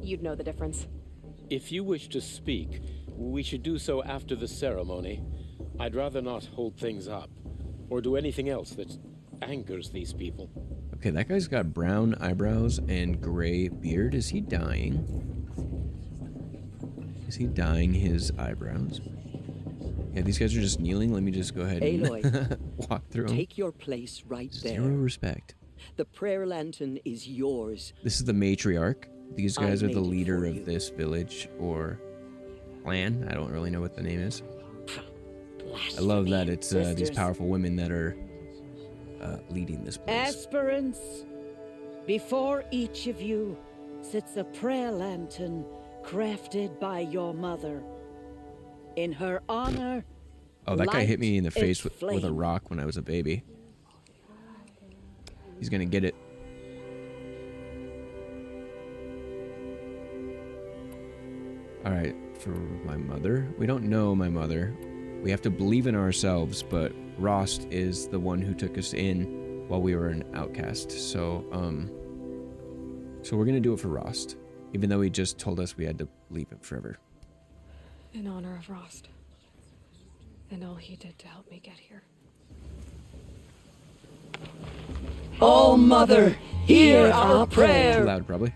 You'd know the difference. If you wish to speak, we should do so after the ceremony. I'd rather not hold things up, or do anything else that angers these people. Okay, that guy's got brown eyebrows and gray beard. Is he dying? Is he dyeing his eyebrows? Yeah, these guys are just kneeling. Let me just go ahead and Aloy, walk through them. take your place right there. Zero respect. The prayer lantern is yours. This is the matriarch. These guys I are the made it leader for of you. this village or clan. I don't really know what the name is. I love that it's these Sisters. powerful women that are leading this place. Esperance, before each of you sits a prayer lantern crafted by your mother. In her honor, Oh, that guy hit me in the light face its with a flame. rock when I was a baby. He's gonna get it. Alright, for my mother? We don't know my mother. We have to believe in ourselves, but Rost is the one who took us in while we were an outcast. So we're gonna do it for Rost, even though he just told us we had to leave him forever. In honor of Rost. And all he did to help me get here. Oh, Mother, hear our Too prayer. loud, probably.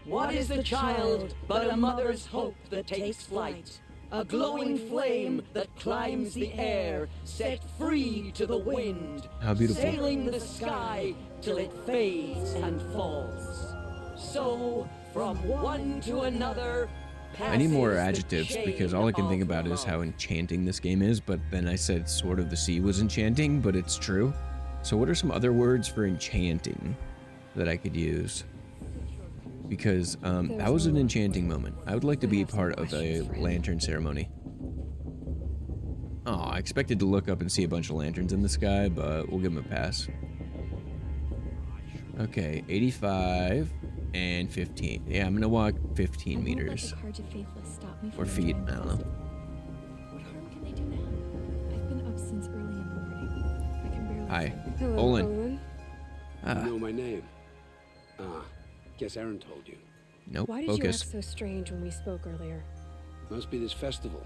What is the child but a mother's hope that takes flight? A glowing flame that climbs the air, set free to the wind. How beautiful. Sailing the sky till it fades and falls. So, from one to another, I need more passes the adjectives because chain all I can think of about is how love. enchanting this game is, but then I said Sword of the Sea was enchanting, but it's true. So what are some other words for enchanting that I could use? Because that was an enchanting moment. I would like to be part of a lantern ceremony. Oh, I expected to look up and see a bunch of lanterns in the sky, but we'll give him a pass. Okay, 85 and 15. Yeah, I'm gonna walk 15 meters. Or feet, I don't know. What harm can they do now? I've been up since early in the morning. I can barely Hi, sleep. Hello, Olin. Olin. You know my name? Guess Aaron told you. Nope, Why did focus. you act so strange when we spoke earlier? Must be this festival.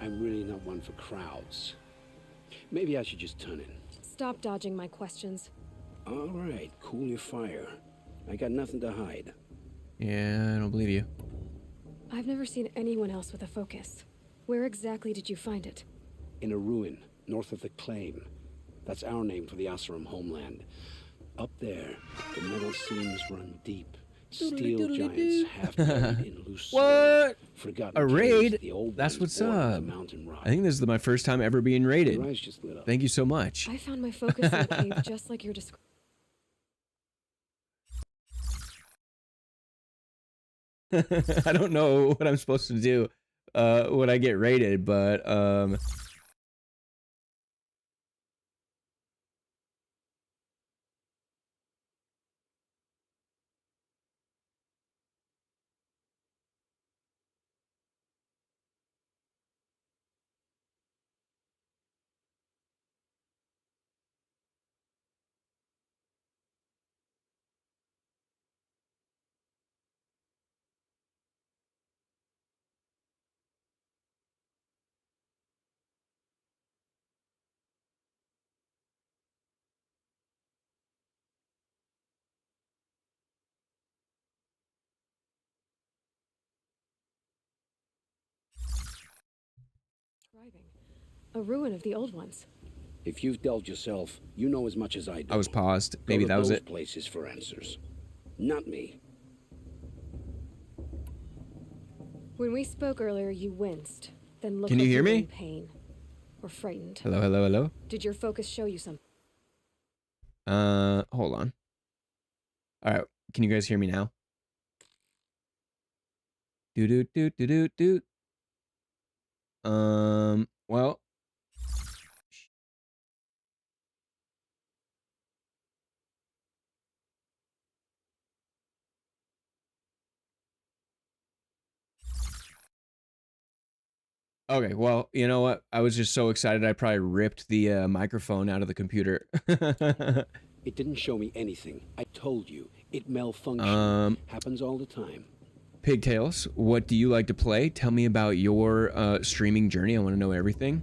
I'm really not one for crowds. Maybe I should just turn in. Stop dodging my questions. All right, cool your fire. I got nothing to hide. Yeah, I don't believe you. I've never seen anyone else with a focus. Where exactly did you find it? In a ruin, north of the Claim. That's our name for the Asuram homeland. Up there, the metal seams run deep. Steel giants half buried in loose soil. What? Forgotten A caves raid? the old That's ones what's born of the up. mountain rock. I think this is my first time ever being raided. Your eyes just lit up. Thank you so much. I found my focus in a cave just like you're describing. I don't know what I'm supposed to do when I get raided, but describing? A ruin of the old ones. If you've delved yourself, you know as much as I do. I was paused. Maybe Go to that was those it. places for answers. Not me. When we spoke earlier, you winced. Then looked Can you like hear were me? in pain. Or frightened. Hello, hello, hello. Did your focus show you something? Hold on. All right, can you guys hear me now? Do do do do do do. Well. Okay, well, you know what? I was just so excited I probably ripped the microphone out of the computer. It didn't show me anything. I told you. It malfunctioned. Happens all the time. Pigtails, what do you like to play? Tell me about your streaming journey. I want to know everything.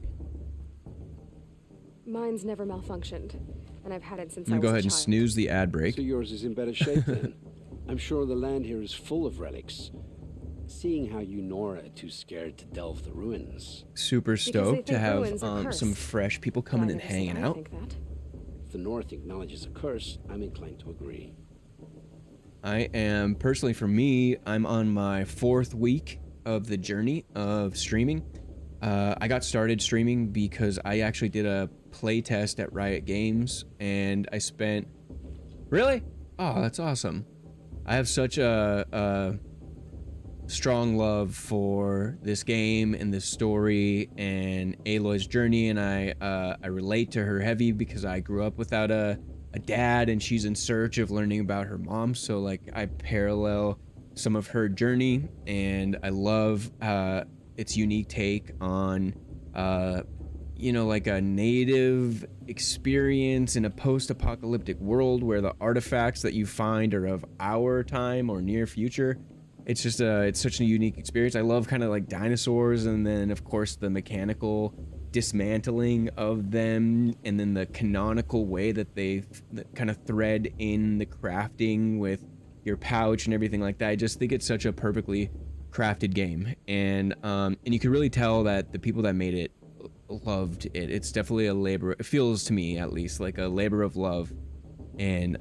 Mine's never malfunctioned, and I've had it since I I'm was gonna go a ahead and child. snooze the ad break. So yours is in better shape then. I'm sure the land here is full of relics. Seeing how you Nora are too scared to delve the ruins. Super stoked to have ruins are some cursed. fresh people coming But I and never said hanging I out. think that. If the North acknowledges a curse, I'm inclined to agree. I am, personally for me, I'm on my 4th week of the journey of streaming. I got started streaming because I actually did a play test at Riot Games, and I spent... Really? Oh, that's awesome. I have such a strong love for this game and this story and Aloy's journey, and I relate to her heavy because I grew up without a dad, and she's in search of learning about her mom, so like I parallel some of her journey, and I love its unique take on you know, like a native experience in a post-apocalyptic world where the artifacts that you find are of our time or near future. It's just it's such a unique experience. I love kind of like dinosaurs, and then of course the mechanical dismantling of them, and then the canonical way that they kind of thread in the crafting with your pouch and everything like that. I just think it's such a perfectly crafted game, and you can really tell that the people that made it loved it. It's definitely a labor. It feels to me, at least, like a labor of love, and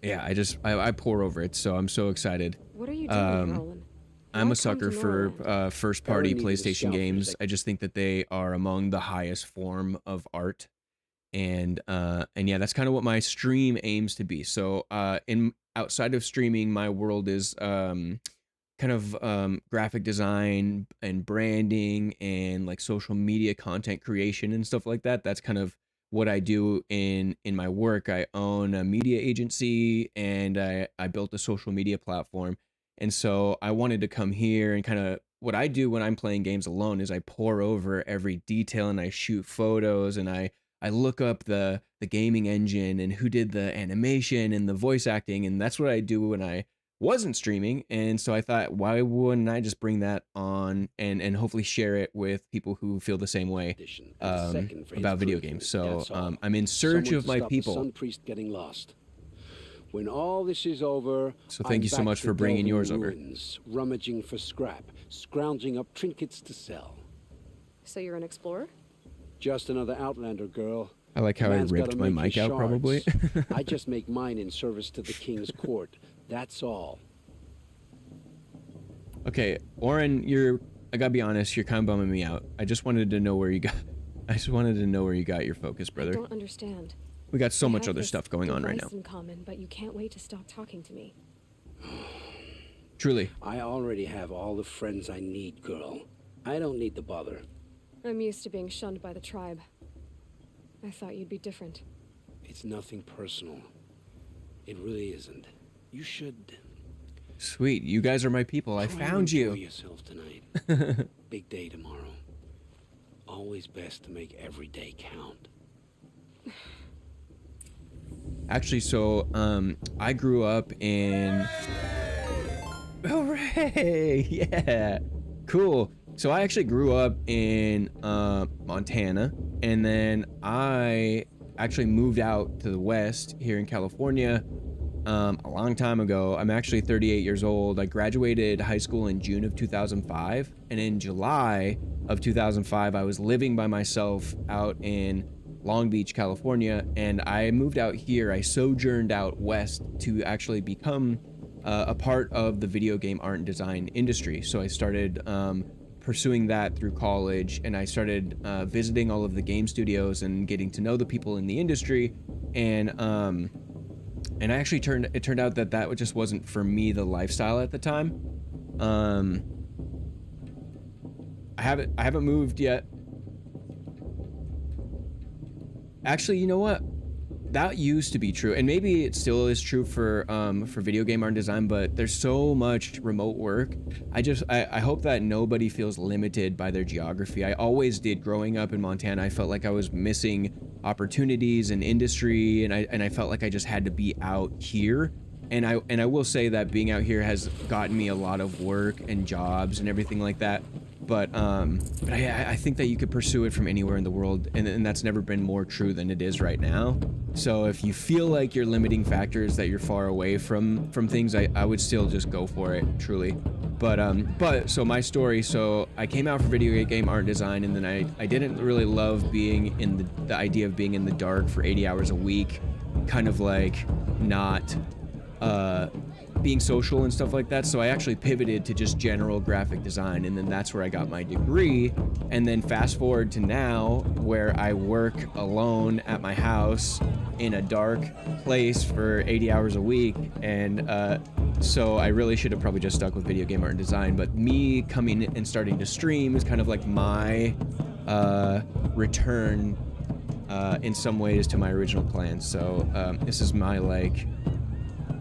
yeah, I pour over it, so I'm so excited. What are you doing, Roland? I'm Why a sucker come to for Norland? first-party Aaron needed a PlayStation scout for games. his- I just think that they are among the highest form of art, and yeah, that's kind of what my stream aims to be. So in outside of streaming, my world is kind of graphic design and branding and like social media content creation and stuff like that. That's kind of what I do in my work. I own a media agency, and I built a social media platform. And so I wanted to come here, and kind of what I do when I'm playing games alone is I pour over every detail, and I shoot photos, and I look up the gaming engine and who did the animation and the voice acting, and that's what I do when I wasn't streaming. And so I thought, why wouldn't I just bring that on and hopefully share it with people who feel the same way about video games. So I'm in search Someone of to my stop the people. Sun Priest getting lost. When all this is over, So thank I'm you so back much to for bringing delving yours over. ruins, rummaging for scrap, scrounging up trinkets to sell. So you're an explorer? Just another Outlander girl. I like how I Man's ripped gotta my make his mic out, probably. shards. I just make mine in service to the king's court. That's all. Okay, Oren, I gotta be honest, you're kind of bumming me out. I just wanted to know where you got your focus, I brother. don't understand. We got so We much have other this stuff going on right now. device in common, but you can't wait to stop talking to me. Truly. I already have all the friends I need, girl. I don't need the bother. I'm used to being shunned by the tribe. I thought you'd be different. It's nothing personal. It really isn't. You should Sweet, you guys are my people. I try and found enjoy you. yourself tonight. Big day tomorrow. Always best to make every day count. Actually, so I grew up in Hooray! Yeah. Cool. So I actually grew up in Montana, and then I actually moved out to the west here in California a long time ago. I'm actually 38 years old. I graduated high school in June of 2005, and in July of 2005, I was living by myself out in Long Beach, California, and I moved out here. I sojourned out west to actually become a part of the video game art and design industry. So I started pursuing that through college, and I started visiting all of the game studios and getting to know the people in the industry, and I actually it turned out that just wasn't for me, the lifestyle at the time. I haven't moved yet. Actually, you know what? That used to be true, and maybe it still is true for video game art and design, but there's so much remote work. I hope that nobody feels limited by their geography. I always did growing up in Montana. I felt like I was missing opportunities in industry, and I felt like I just had to be out here. And I will say that being out here has gotten me a lot of work and jobs and everything like that. But I think that you could pursue it from anywhere in the world, and that's never been more true than it is right now. So if you feel like your limiting factor is that you're far away from things, I would still just go for it, truly. But so my story, so I came out for video game art and design, and then I didn't really love being in the idea of being in the dark for 80 hours a week, kind of like not being social and stuff like that. So I actually pivoted to just general graphic design, and then that's where I got my degree. And then fast forward to now, where I work alone at my house in a dark place for 80 hours a week. And so I really should have probably just stuck with video game art and design, but me coming and starting to stream is kind of like my return in some ways to my original plan. So this is my like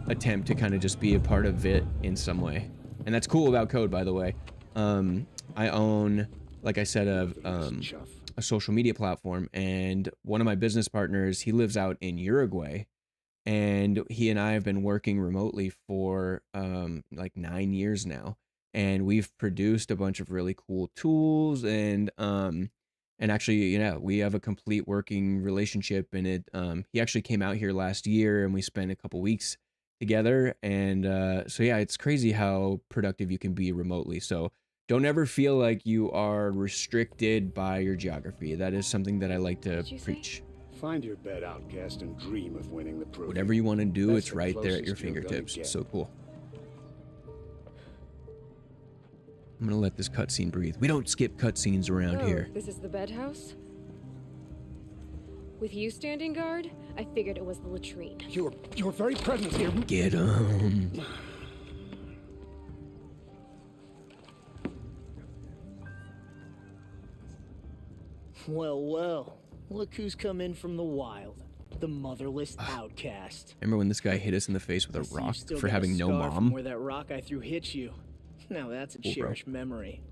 attempt to kind of just be a part of it in some way, and that's cool about Code, by the way. I own, like I said, a social media platform, and one of my business partners, he lives out in Uruguay, and he and I have been working remotely for like 9 years now, and we've produced a bunch of really cool tools, and actually, you know, we have a complete working relationship. And it he actually came out here last year, and we spent a couple weeks together. And so yeah, it's crazy how productive you can be remotely. So don't ever feel like you are restricted by your geography. That is something that I like to preach. Find your bed, outcast, and dream of winning the proving. Whatever you want to do, That's it's the right there at closest your you're gonna fingertips. get. So cool. I'm gonna let this cutscene breathe. We don't skip cutscenes around here. This is the bed house? With you standing guard, I figured it was the latrine. Your very presence here. Get him. Well, well. Look who's come in from the wild. The motherless outcast. Remember when this guy hit us in the face with a You've rock still for got a having no scar from mom? where that rock I threw hit you. Now that's a Cool, bro. cherished memory.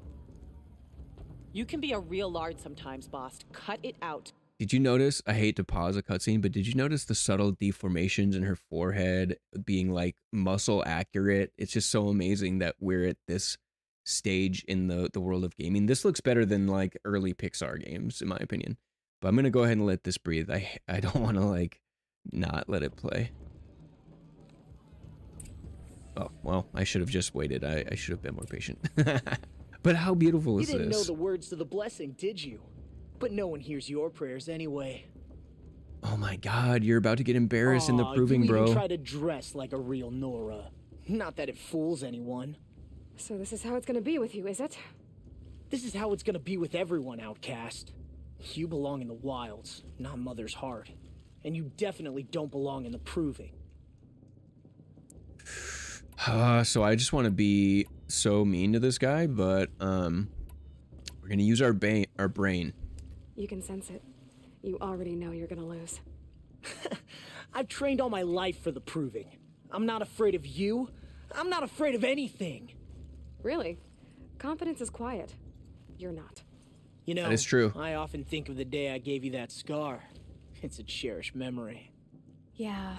You can be a real lard sometimes, boss. Cut it out. Did you notice, I hate to pause a cutscene, but did you notice the subtle deformations in her forehead being like muscle accurate? It's just so amazing that we're at this stage in the world of gaming. This looks better than like early Pixar games, in my opinion. But I'm gonna go ahead and let this breathe. I don't want to like not let it play. Oh, well, I should have just waited. I should have been more patient. But how beautiful is You didn't know this? the words to the blessing, did you? But no one hears your prayers anyway. Oh my god, you're about to get embarrassed in the proving, you bro. even try to dress like a real Nora. Not that it fools anyone. So this is how it's gonna be with you, is it? This is how it's gonna be with everyone, outcast. You belong in the wilds, not Mother's heart. And you definitely don't belong in the proving. So I just want to be so mean to this guy, but we're gonna use our brain. You can sense it. You already know you're gonna lose. I've trained all my life for the proving. I'm not afraid of you. I'm not afraid of anything. Really? Confidence is quiet. You're not. You know, That is true. I often think of the day I gave you that scar. It's a cherished memory. Yeah.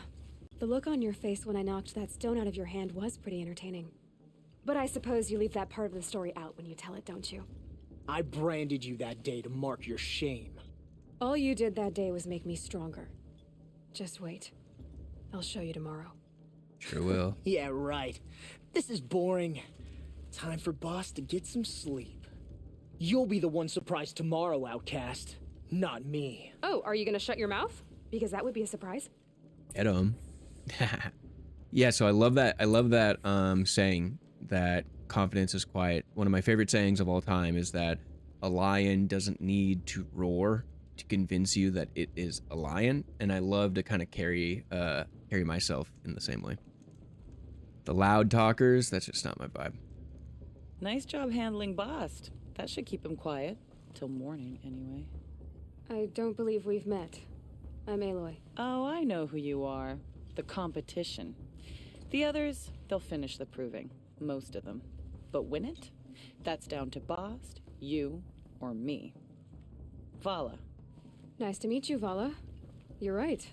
The look on your face when I knocked that stone out of your hand was pretty entertaining. But I suppose you leave that part of the story out when you tell it, don't you? I branded you that day to mark your shame. All you did that day was make me stronger. Just wait. I'll show you tomorrow. Sure will. Yeah, right. This is boring. Time for Boss to get some sleep. You'll be the one surprised tomorrow, Outcast. Not me. Oh, are you gonna shut your mouth? Because that would be a surprise. Get 'em. Yeah, so I love that. I love that saying that confidence is quiet. One of my favorite sayings of all time is that a lion doesn't need to roar to convince you that it is a lion, and I love to kind of carry myself in the same way. The loud talkers, that's just not my vibe. Nice job handling Bast. That should keep him quiet. Till morning, anyway. I don't believe we've met. I'm Aloy. Oh, I know who you are. The competition. The others, they'll finish the proving. Most of them. But win it? That's down to Bast, you, or me. Vala. Nice to meet you, Vala. You're right.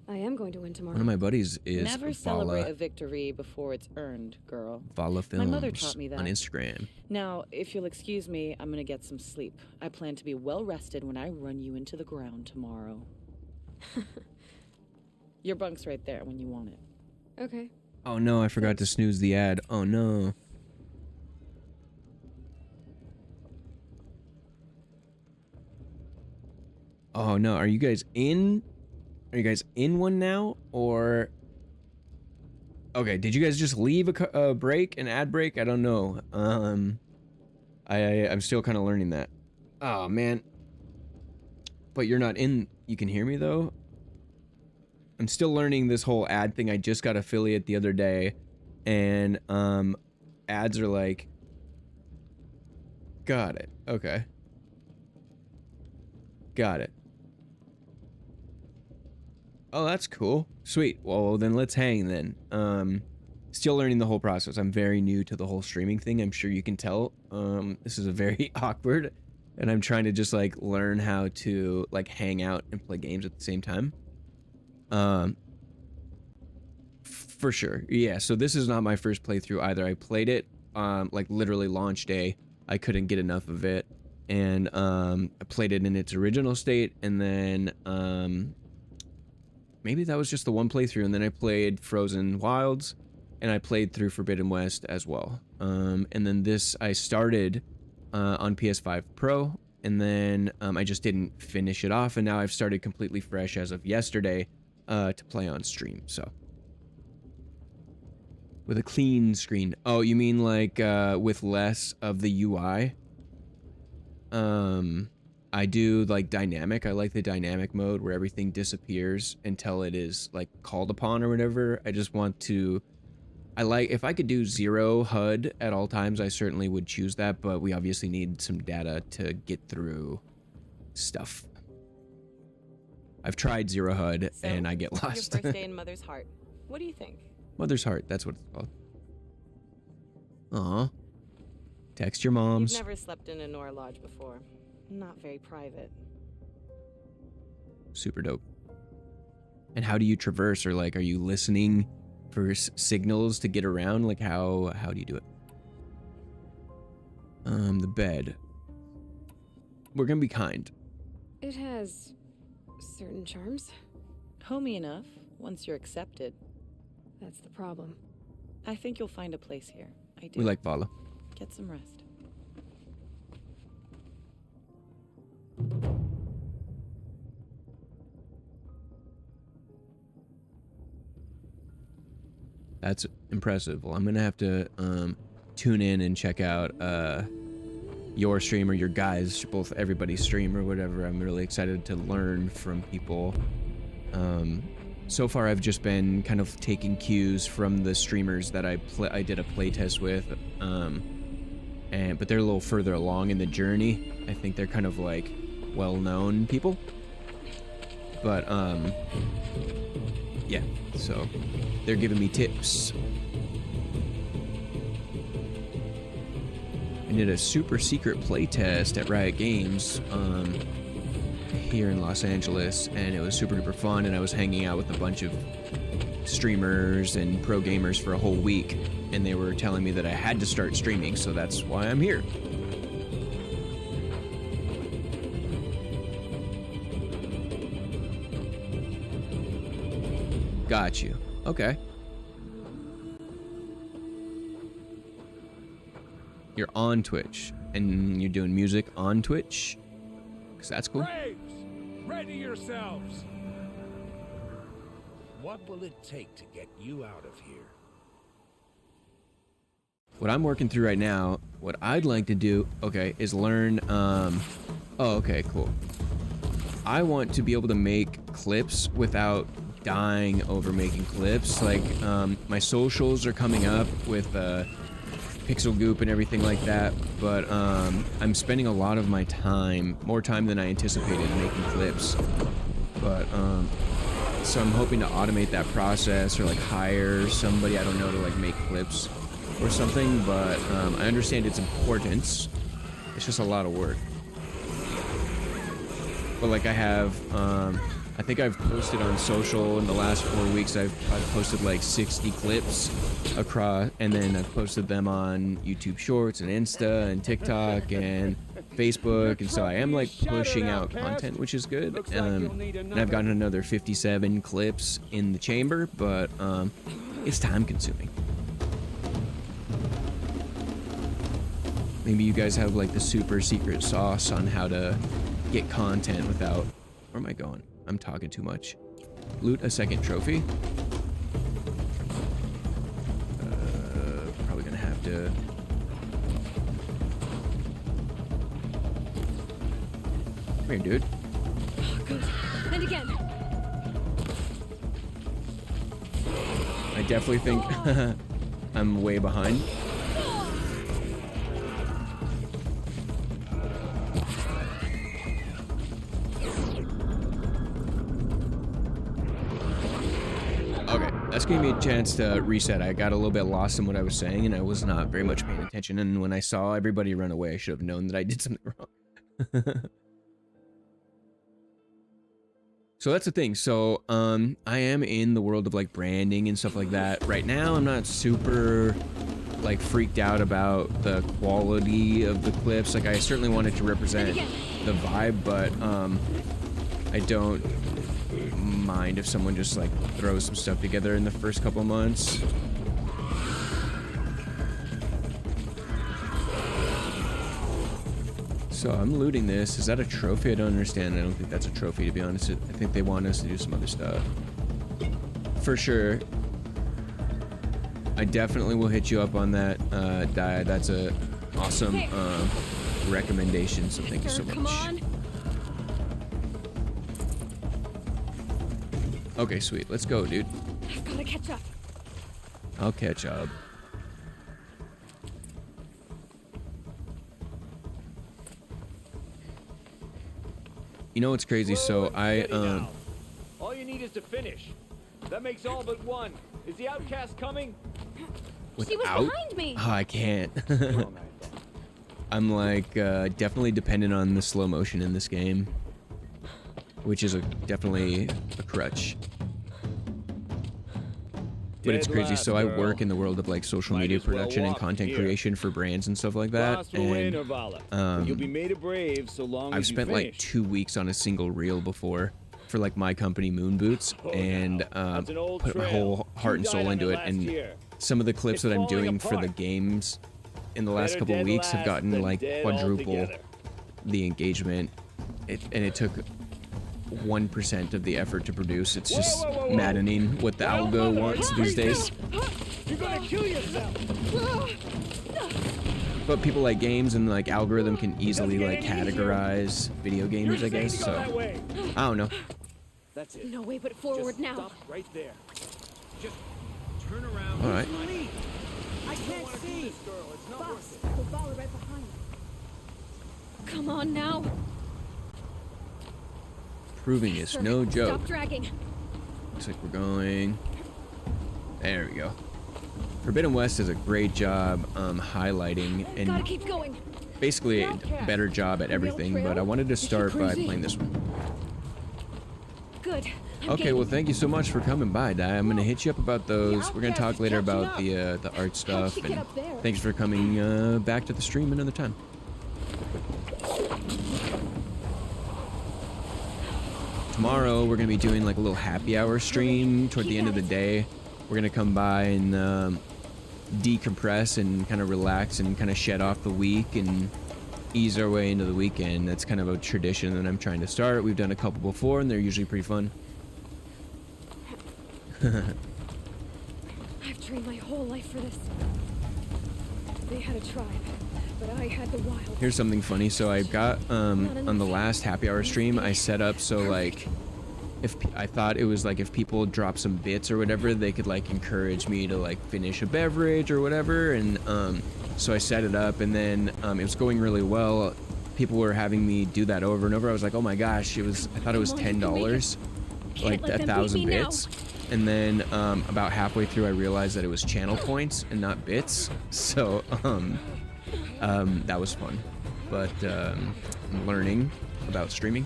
I am going to win tomorrow. One of my buddies is Never celebrate a victory before it's earned, girl. Vala Films. My mother taught me that. On Instagram. Now, if you'll excuse me, I'm gonna get some sleep. I plan to be well rested when I run you into the ground tomorrow. Your bunk's right there when you want it. Okay. Oh no, I forgot to snooze the ad. Oh no. Oh no, are you guys in? Are you guys in one now, or? Okay, did you guys just leave a break, an ad break? I don't know. I'm still kind of learning that. Oh man. But you're not in. You can hear me though. I'm still learning this whole ad thing. I just got affiliate the other day, and ads are like. Got it. Okay. Got it. Oh, that's cool. Sweet. Well, then let's hang then. Still learning the whole process. I'm very new to the whole streaming thing. I'm sure you can tell. This is a very awkward, and I'm trying to just like learn how to like hang out and play games at the same time. For sure. Yeah, so this is not my first playthrough either. I played it like literally launch day. I couldn't get enough of it, and I played it in its original state, and then maybe that was just the one playthrough, and then I played Frozen Wilds, and I played through Forbidden West as well. And then this I started on Ps5 Pro, and then I just didn't finish it off, and now I've started completely fresh as of yesterday to play on stream. So with a clean screen. Oh, you mean like with less of the UI? I do like dynamic. I like the dynamic mode where everything disappears until it is like called upon or whatever. I just want to, I like, if I could do 0 HUD at all times, I certainly would choose that, but we obviously need some data to get through stuff. I've tried 0 HUD and I get lost. Your first day in Mother's Heart. What do you think? Mother's Heart, that's what it's called. Aw. Text your moms. You've never slept in a Nora Lodge before. Not very private. Super dope. And how do you traverse, or like, are you listening for signals to get around? Like, how do you do it? The bed. We're gonna be kind. It has certain charms. Homey enough, once you're accepted. That's the problem. I think you'll find a place here. I do. We like Vala. Get some rest. That's impressive. Well, I'm gonna have to tune in and check out your stream or your guys, both everybody's stream or whatever. I'm really excited to learn from people. So far, I've just been kind of taking cues from the streamers that I did a playtest with, but they're a little further along in the journey. I think they're kind of like well-known people, but yeah. So they're giving me tips. I did a super secret playtest at Riot Games here in Los Angeles, and it was super duper fun, and I was hanging out with a bunch of streamers and pro gamers for a whole week, and they were telling me that I had to start streaming, so that's why I'm here. Got you. Okay. you're on Twitch and you're doing music on Twitch, because that's cool. Braves, ready yourselves. What will it take to get you out of here? What I'm working through right now, what I'd like to do, okay, is learn, oh, okay, cool. I want to be able to make clips without dying over making clips. Like, my socials are coming up with, Pixel Goop and everything like that, but, I'm spending a lot of my time, more time than I anticipated, making clips. But, so I'm hoping to automate that process, or like hire somebody, I don't know, to like make clips or something, but I understand its importance. It's just a lot of work. But like I have, I think I've posted on social in the last 4 weeks, I've posted like 60 clips across, and then I've posted them on YouTube Shorts and Insta and TikTok and Facebook, and so I am like pushing out content, which is good. And I've gotten another 57 clips in the chamber, but it's time consuming. Maybe you guys have like the super secret sauce on how to get content without... Where am I going? I'm talking too much. Loot a second trophy. Probably gonna have to... Come here, dude. Good. And again. I definitely think I'm way behind. That's giving me a chance to reset. I got a little bit lost in what I was saying, and I was not very much paying attention. And when I saw everybody run away, I should have known that I did something wrong. So that's the thing. So I am in the world of like branding and stuff like that. Right now, I'm not super like freaked out about the quality of the clips. Like I certainly wanted to represent the vibe, but I don't mind if someone just like throws some stuff together in the first couple months. So I'm looting this. Is that a trophy? I don't understand. I don't think that's a trophy, to be honest. I think they want us to do some other stuff. For sure. I definitely will hit you up on that, Dia. That's a awesome recommendation, so thank you so much. Come on. Okay, sweet. Let's go, dude. I've gotta catch up. I'll catch up. You know what's crazy? So All you need is to finish. That makes all but one. Is the outcast coming? She was behind me. Oh, I can't. I'm like definitely dependent on the slow motion in this game, which is definitely a crutch. But it's crazy. So I work in the world of like social media production and content creation for brands and stuff like that. And you'll be made a brave so long I've spent like 2 weeks on a single reel before for like my company Moon Boots, and put my whole heart and soul into it. And some of the clips that I'm doing for the games in the last couple of weeks have gotten like quadruple the engagement. And it took 1% of the effort to produce. It's just maddening what the algo wants these days. You're gonna kill yourself. But people like games, and like algorithm can easily like categorize video games, I guess. So I don't know. That's it. No way but forward now. Stop right there. Just turn around. All right. I can't see. Boss, the ball right behind. Come on now. Proving is no joke. Stop dragging. Looks like we're going. There we go. Forbidden West does a great job highlighting and Gotta keep going. basically a better job at everything, but I wanted to start by playing this one. Good. Okay, well, thank you so much for coming by, Di. I'm gonna hit you up about those. We're gonna talk later about the art stuff, and thanks for coming back to the stream another time. Tomorrow we're gonna be doing like a little happy hour stream toward the end of the day. We're gonna come by and decompress and kind of relax and kind of shed off the week and ease our way into the weekend. That's kind of a tradition that I'm trying to start. We've done a couple before, and they're usually pretty fun. I've trained my whole life for this. They had a tribe, but I had the wild. Here's something funny. So I got on the last happy hour stream, I set up so like if I thought it was like if people drop some bits or whatever, they could like encourage me to like finish a beverage or whatever. And so I set it up, and then it was going really well. People were having me do that over and over. I was like, oh my gosh, I thought it was $10, like 1,000 bits. And then about halfway through, I realized that it was channel points and not bits. So that was fun. But I'm learning about streaming.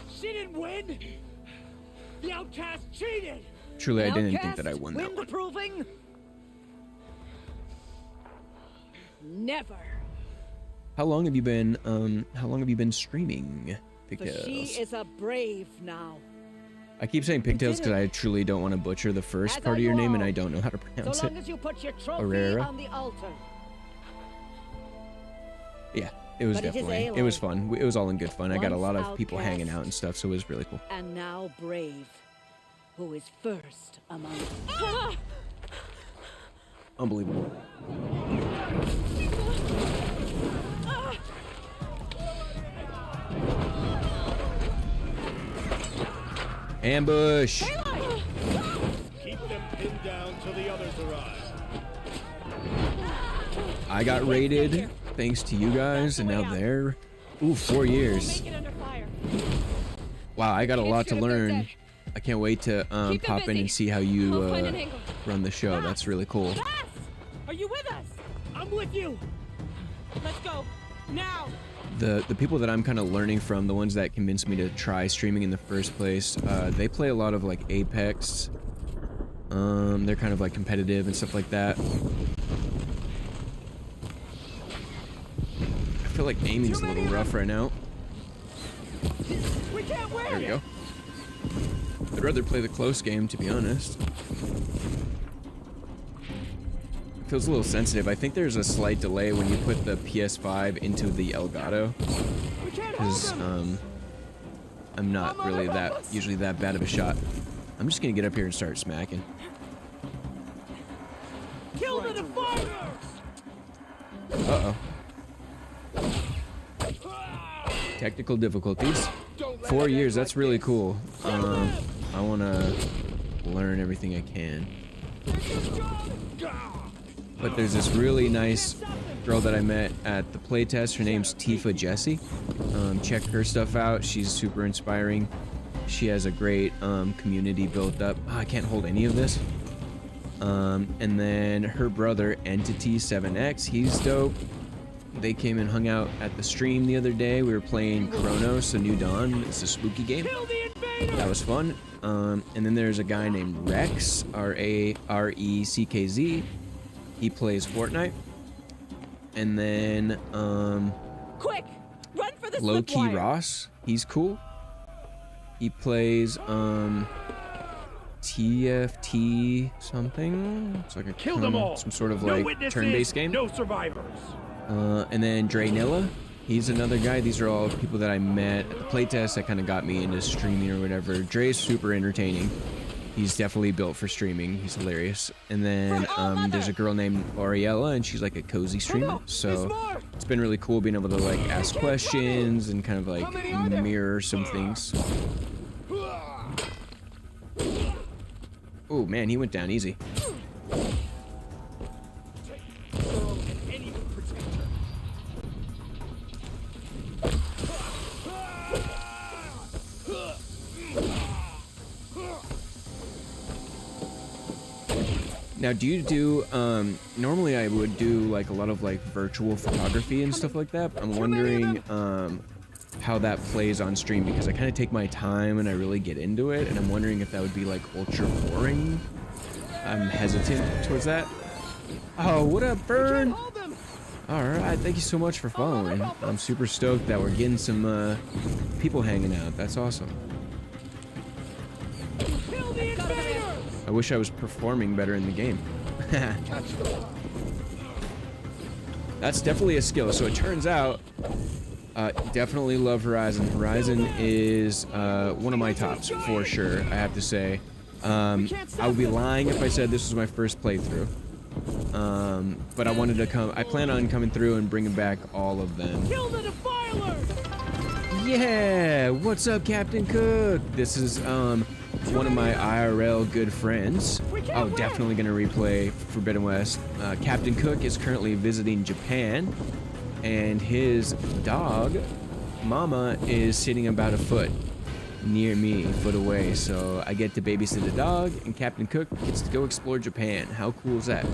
She didn't win. The outcast cheated. Truly, I didn't think that I won that Win one. the proving? Never. How long have you been streaming? For Pigtails. she is a brave now. I keep saying pigtails because I truly don't want to butcher the first As part are of your you name, and all. I don't know how to pronounce So it. long as you put your trophy Herrera? on the altar. Yeah, it was But it is definitely, it was fun. It was all in good fun. I got a Once lot of people outcast. hanging out and stuff, so it was really cool. And now brave. Who is first among us? Unbelievable. Ambush! Keep them pinned down till the others arrive. I got raided thanks to you guys, and now they're... Ooh, 4 years. Wow, I got a lot to learn. I can't wait to pop in and see how you run the show. That's really cool. Are you with us? I'm with you. Let's go now. The people that I'm kind of learning from, the ones that convinced me to try streaming in the first place, they play a lot of like Apex. They're kind of like competitive and stuff like that. I feel like aiming's a little rough right now. We can't win. There we go. I'd rather play the close game, to be honest. It feels a little sensitive. I think there's a slight delay when you put the PS5 into the Elgato. Because, I'm not really usually that bad of a shot. I'm just gonna get up here and start smacking. Kill the fighters. Uh-oh. Technical difficulties. 4 years, that's really cool. I wanna learn everything I can. But there's this really nice girl that I met at the playtest. Her name's Tifa Jessie. Check her stuff out. She's super inspiring. She has a great community built up. Oh, I can't hold any of this. And then her brother, Entity 7X, he's dope. They came and hung out at the stream the other day. We were playing Chronos, A New Dawn. It's a spooky game. That was fun. And then there's a guy named Rex, R-A-R-E-C-K-Z. He plays Fortnite. And then, Quick, run for the Low Key Ross. He's cool. He plays, TFT something. It's like a Kill them all. some sort of No like witnesses, turn-based game. No survivors. And then Draynilla, he's another guy. These are all people that I met at the playtest that kind of got me into streaming or whatever. Dre's super entertaining. He's definitely built for streaming. He's hilarious. And then there's a girl named Ariella, and she's like a cozy streamer. So it's been really cool being able to like ask questions and kind of like mirror some things. Oh man, he went down easy. Now, do you do, normally I would do like a lot of like virtual photography and stuff like that. I'm wondering how that plays on stream because I kind of take my time and I really get into it, and I'm wondering if that would be like ultra boring. I'm hesitant towards that. Oh, what up, Burn? Alright, thank you so much for following. I'm super stoked that we're getting some people hanging out. That's awesome. Kill I wish I was performing better in the game. That's definitely a skill. So it turns out, definitely love Horizon. Horizon is one of my tops for sure, I have to say. I would be lying if I said this was my first playthrough. But I wanted to come. I plan on coming through and bringing back all of them. Kill the defiler! Yeah, what's up, Captain Cook? This is one of my IRL good friends. Oh, definitely gonna replay Forbidden West. Captain Cook is currently visiting Japan, and his dog, Mama, is sitting about a foot near me, a foot away. So I get to babysit the dog, and Captain Cook gets to go explore Japan. How cool is that?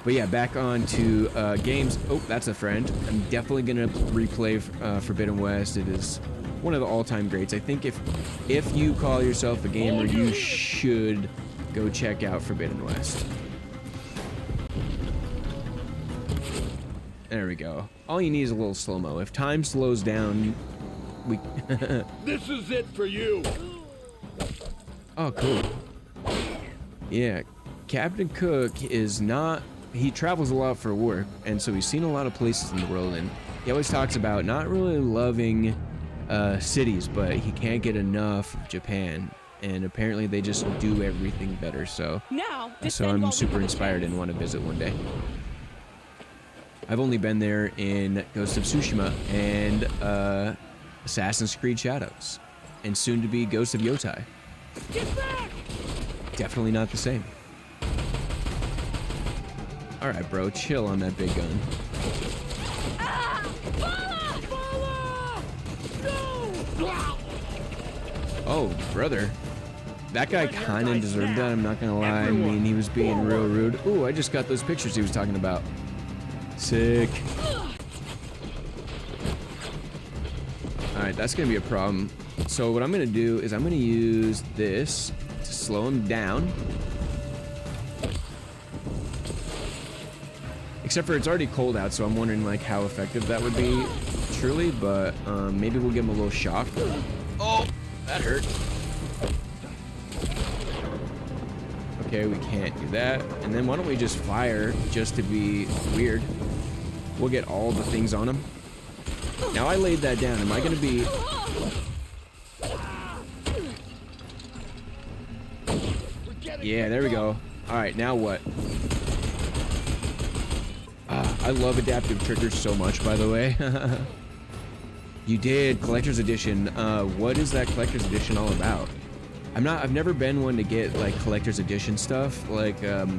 But yeah, back on to games. Oh, that's a friend. I'm definitely gonna replay Forbidden West. It is one of the all-time greats. I think if you call yourself a gamer, you should go check out Forbidden West. There we go. All you need is a little slow-mo. If time slows down, we... This is it for you! Oh, cool. Yeah, Captain Cook is not... He travels a lot for work, and so he's seen a lot of places in the world, and he always talks about not really loving cities, but he can't get enough of Japan, and apparently they just do everything better, so I'm super inspired and want to visit one day. I've only been there in Ghost of Tsushima and Assassin's Creed Shadows, and soon to be Ghost of Yotai. Get back! Definitely not the same. Alright, bro, chill on that big gun. Oh, brother. That guy kind of deserved that, I'm not gonna lie. I mean, he was being real rude. Ooh, I just got those pictures he was talking about. Sick. Alright, that's gonna be a problem. So what I'm gonna do is I'm gonna use this to slow him down. Except for it's already cold out, so I'm wondering like how effective that would be truly, but maybe we'll give him a little shock. Oh, that hurt. Okay, we can't do that. And then why don't we just fire just to be weird? We'll get all the things on him. Now I laid that down. Am I gonna be... Yeah, there we go. Alright, now what? I love adaptive triggers so much, by the way. You did collector's edition. What is that collector's edition all about? I've never been one to get like collector's edition stuff, like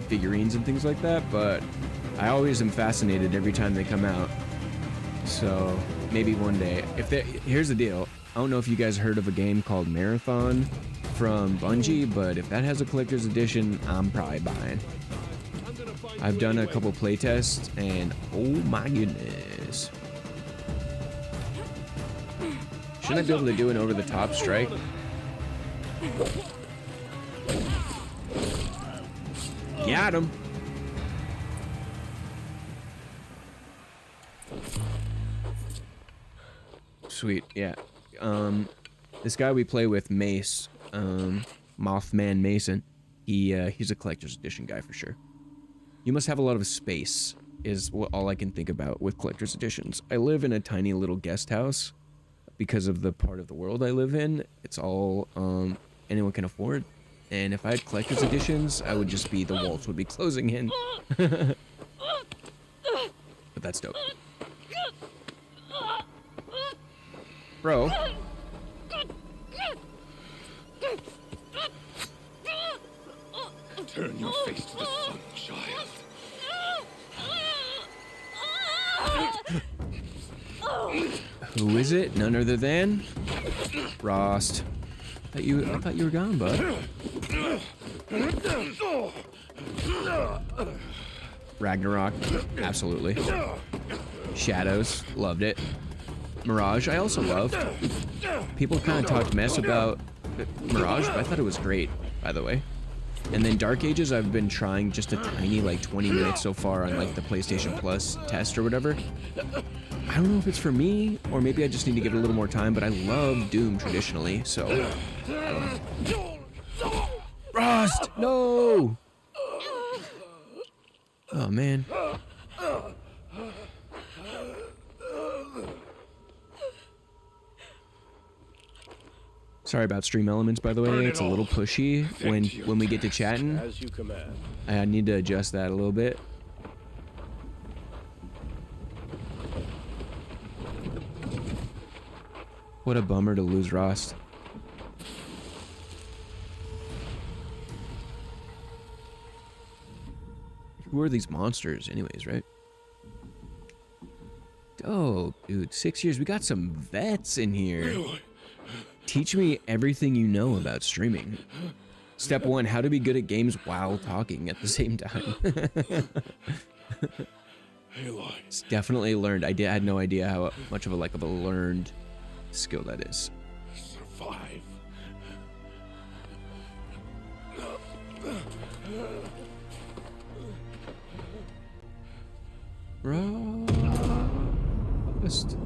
figurines and things like that, but I always am fascinated every time they come out. So maybe one day. Here's the deal. I don't know if you guys heard of a game called Marathon from Bungie, but if that has a collector's edition, I'm probably buying. I've done a couple playtests, and oh my goodness. Shouldn't I be able to do an over-the-top strike? Got him. Sweet, yeah. This guy we play with, Mace, Mothman Mason, he's a collector's edition guy for sure. You must have a lot of space, is all I can think about with collector's editions. I live in a tiny little guest house because of the part of the world I live in. It's all anyone can afford. And if I had collector's editions, I would just be, the walls would be closing in. But that's dope. Bro. Turn your face to the sun, child. Who is it? None other than Rost. I thought you were gone, bud. Ragnarok, absolutely. Shadows, loved it. Mirage, I also loved. People kind of talked mess about Mirage, but I thought it was great, by the way. And then Dark Ages, I've been trying just a tiny, like 20 minutes so far on like the PlayStation Plus test or whatever. I don't know if it's for me, or maybe I just need to give it a little more time, but I love Doom traditionally, so I don't know. Rust! No! Oh, man. Sorry about stream elements, by the way. It's a little pushy when we get to chatting. As you command. I need to adjust that a little bit. What a bummer to lose Rost. Who are these monsters anyways, right? Oh, dude, 6 years. We got some vets in here. Teach me everything you know about streaming. Step 1, how to be good at games while talking at the same time. It's definitely learned. I had no idea how much of a learned skill that is. Survive. Rust.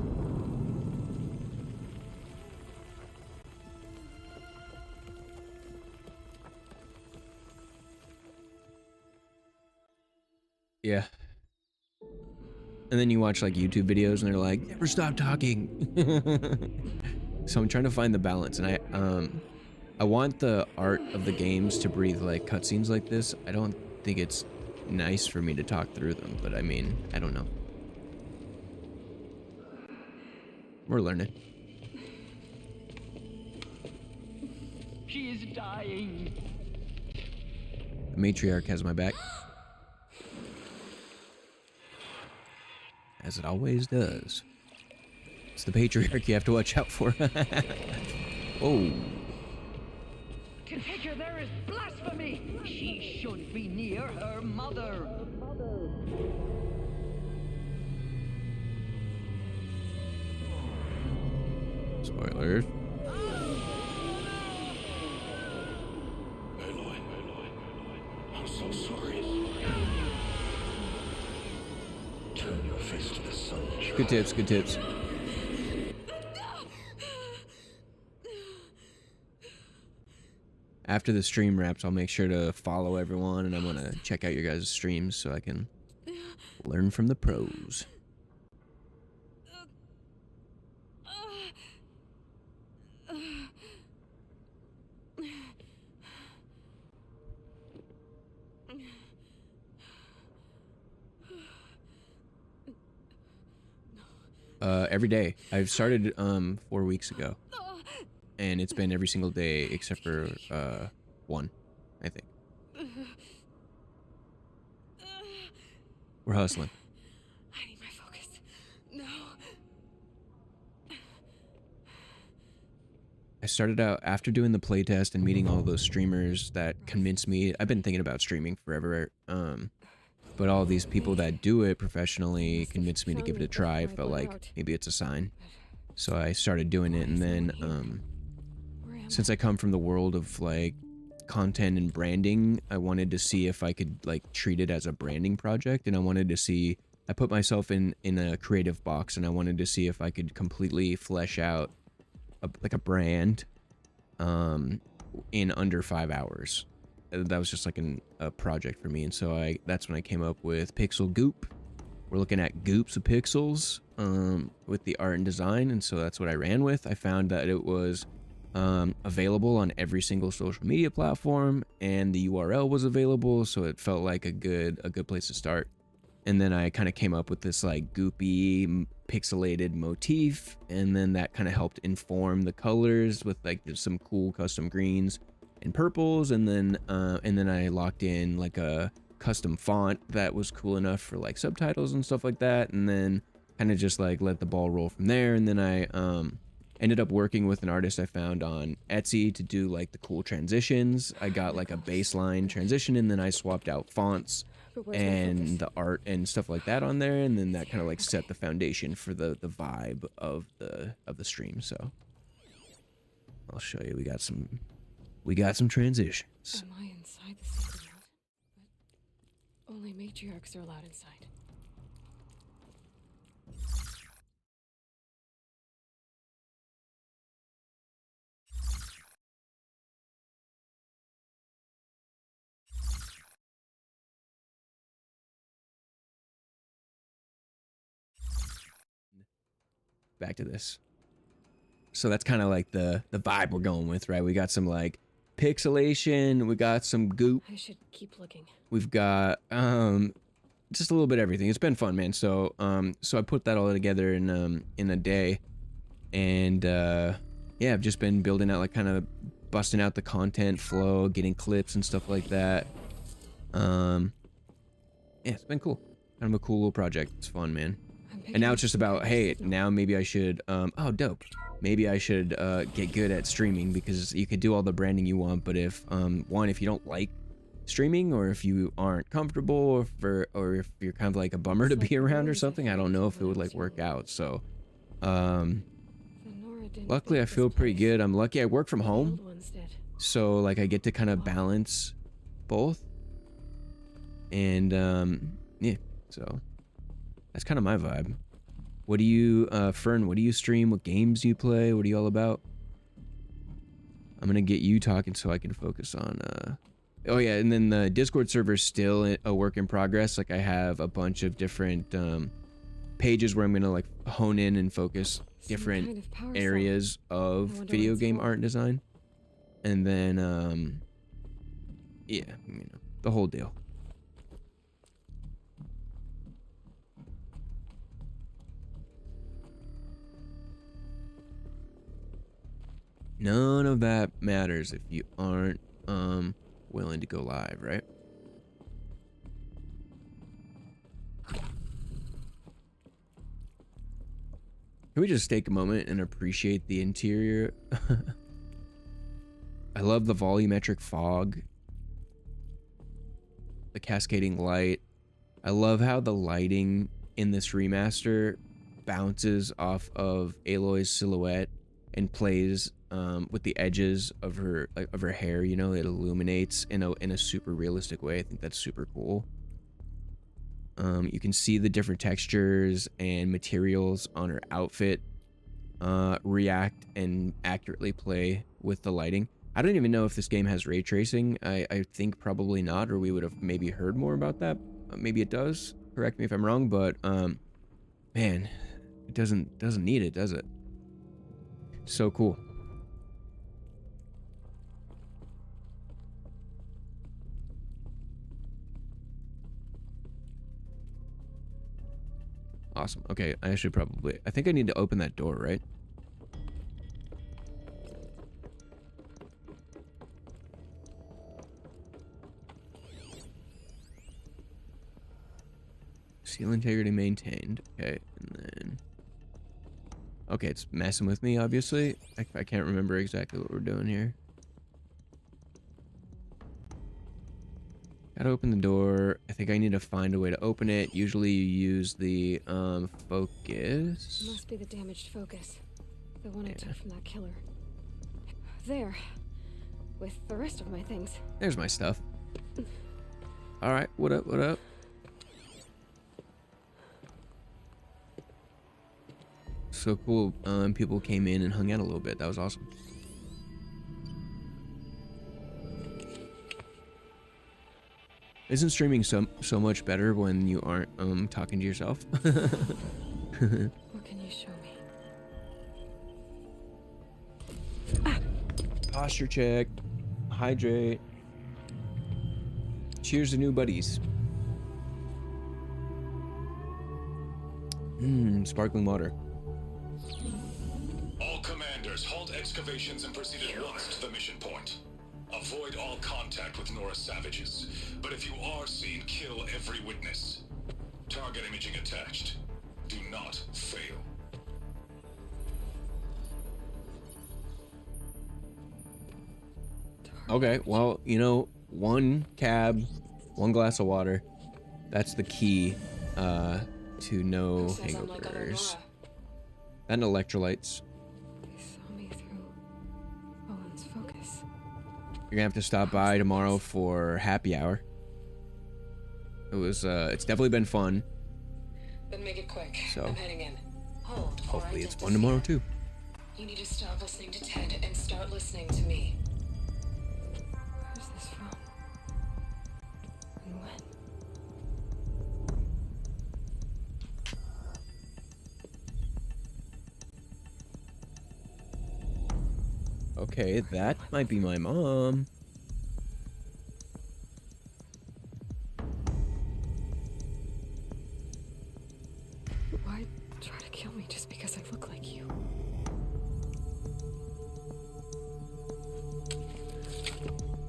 Yeah. And then you watch like YouTube videos and they're like, never stop talking. So I'm trying to find the balance, and I want the art of the games to breathe like cutscenes like this. I don't think it's nice for me to talk through them, but I mean, I don't know. We're learning. She is dying. The matriarch has my back. As it always does. It's the patriarch you have to watch out for. Oh. Configure, there is blasphemy! She should be near her mother. Spoilers. Aloy, I'm so sorry. Turn your face to the sun. Good tips, good tips. After the stream wraps, I'll make sure to follow everyone, and I'm gonna check out your guys' streams so I can learn from the pros. Every day. I've started 4 weeks ago. And it's been every single day except for one, I think. We're hustling. I need my focus. No. I started out after doing the playtest and meeting all those streamers that convinced me. I've been thinking about streaming forever. But all these people that do it professionally convinced me to give it a try. I felt like maybe it's a sign. So I started doing it, and then since I come from the world of like content and branding, I wanted to see if I could like treat it as a branding project, and I wanted to see, I put myself in a creative box, and I wanted to see if I could completely flesh out like a brand in under 5 hours. That was just like a project for me, and so that's when I came up with Pixel Goop. We're looking at goops of pixels with the art and design, and so that's what I ran with. I found that it was available on every single social media platform, and the URL was available, so it felt like a good place to start. And then I kind of came up with this like goopy pixelated motif, and then that kind of helped inform the colors with like some cool custom greens and purples, and then I locked in like a custom font that was cool enough for like subtitles and stuff like that, and then kind of just like let the ball roll from there. And then I ended up working with an artist I found on Etsy to do like the cool transitions. I got like a baseline transition, and then I swapped out fonts and the art and stuff like that on there, and then that kind of like set the foundation for the vibe of the stream. So I'll show you. We got some transitions. Am I inside the secret world? But only matriarchs are allowed inside. back to this. So that's kind of like the vibe we're going with, right? We got some like pixelation, we got some goop. I should keep looking. We've got just a little bit of everything. It's been fun, man. So so I put that all together in a day, and yeah, I've just been building out, like, kind of busting out the content flow, getting clips and stuff like that. Yeah, it's been cool. Kind of a cool little project. It's fun, man. And now it's just about, hey, now maybe I should oh, dope. Maybe I should get good at streaming, because you could do all the branding you want, but if one, if you don't like streaming, or if you aren't comfortable, or if you're kind of like a bummer to be around or something, I don't know if it would like work out. So luckily I feel pretty good. I'm lucky I work from home, so like I get to kind of balance both. And yeah, so that's kind of my vibe. What do you Fern, what do you stream? What games do you play? What are you all about? I'm gonna get you talking so I can focus on oh yeah, and then the Discord server is still a work in progress. Like, I have a bunch of different pages where I'm gonna like hone in and focus different areas of video game art and design. And then yeah, you know, the whole deal. None of that matters if you aren't willing to go live, right? Can we just take a moment and appreciate the interior? I love the volumetric fog, the cascading light. I love how the lighting in this remaster bounces off of Aloy's silhouette and plays with the edges of her hair. You know, it illuminates in a super realistic way. I think that's super cool. You can see the different textures and materials on her outfit react and accurately play with the lighting. I don't even know if this game has ray tracing. I think probably not, or we would have maybe heard more about that. Maybe it does. Correct me if I'm wrong, but man, it doesn't need it, does it? So cool. Awesome. Okay, I should probably... I think I need to open that door, right? Seal integrity maintained. Okay, and then... Okay, it's messing with me, obviously. I can't remember exactly what we're doing here. Gotta open the door. I think I need to find a way to open it. Usually you use the focus. Must be the damaged focus. The one I took from that killer. There. With the rest of my things. There's my stuff. Alright, what up, what up? So cool. People came in and hung out a little bit. That was awesome. Isn't streaming so much better when you aren't talking to yourself? What can you show me? Posture check. Hydrate. Cheers to new buddies. Sparkling water. All commanders, halt excavations and proceed at once to the mission point. Avoid all contact with Nora savages, but if you are seen, kill every witness. Target imaging attached. Do not fail. Okay, well, you know, one cab, one glass of water. That's the key to no hangovers. And electrolytes. You're gonna have to stop by tomorrow for happy hour. It was, it's definitely been fun. Then make it quick. So, I'm heading in. Hold. hopefully it's fun tomorrow too. You need to stop listening to Ted and start listening to me. Where's this from? And when? Okay, that might be my mom. Why try to kill me just because I look like you?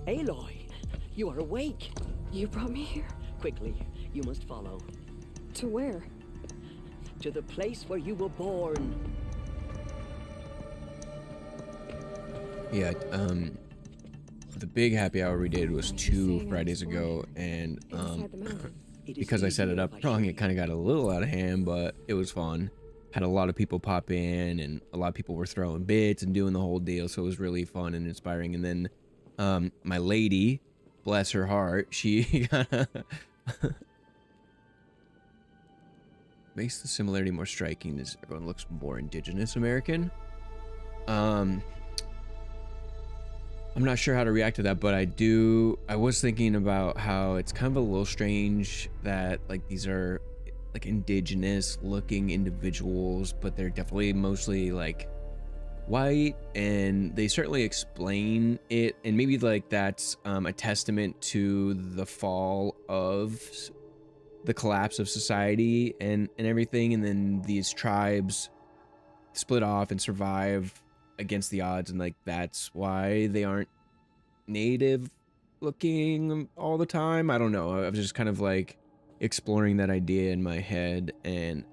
Aloy, you are awake. You brought me here? Quickly, you must follow. To where? To the place where you were born. Yeah, the big happy hour we did was 2 Fridays ago, and because I set it up wrong, it kind of got a little out of hand, but it was fun. Had a lot of people pop in, and a lot of people were throwing bits and doing the whole deal, so it was really fun and inspiring. And then my lady, bless her heart, she makes the similarity more striking as everyone looks more indigenous American. I'm not sure how to react to that, but I was thinking about how it's kind of a little strange that like these are like indigenous looking individuals, but they're definitely mostly like white, and they certainly explain it, and maybe like that's a testament to the fall of the collapse of society and everything, and then these tribes split off and survive against the odds, and like that's why they aren't native looking all the time. I don't know. I was just kind of like exploring that idea in my head, and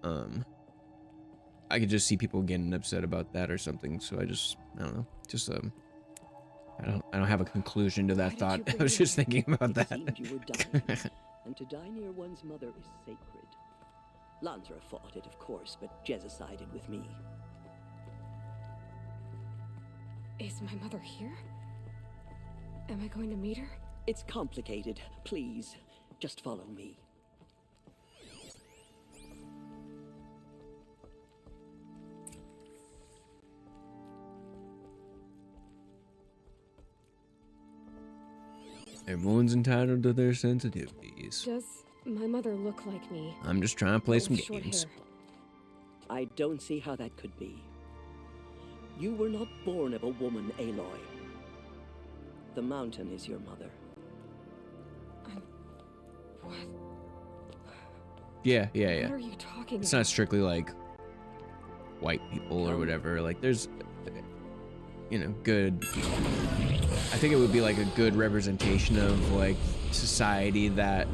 I could just see people getting upset about that or something, so I don't know, just I don't have a conclusion to that thought. I was just thinking about that. It seemed you were dying, and to die near one's mother is sacred. Lansra fought it, of course, but Jezza sided with me. Is my mother here? Am I going to meet her? It's complicated. Please, just follow me. Everyone's entitled to their sensitivities. Does my mother look like me? I'm just trying to play some With short games. hair. I don't see how that could be. You were not born of a woman, Aloy. The mountain is your mother. What? Yeah. What are you talking It's about? not strictly like white people or whatever. Like there's, good. I think it would be like a good representation of like society that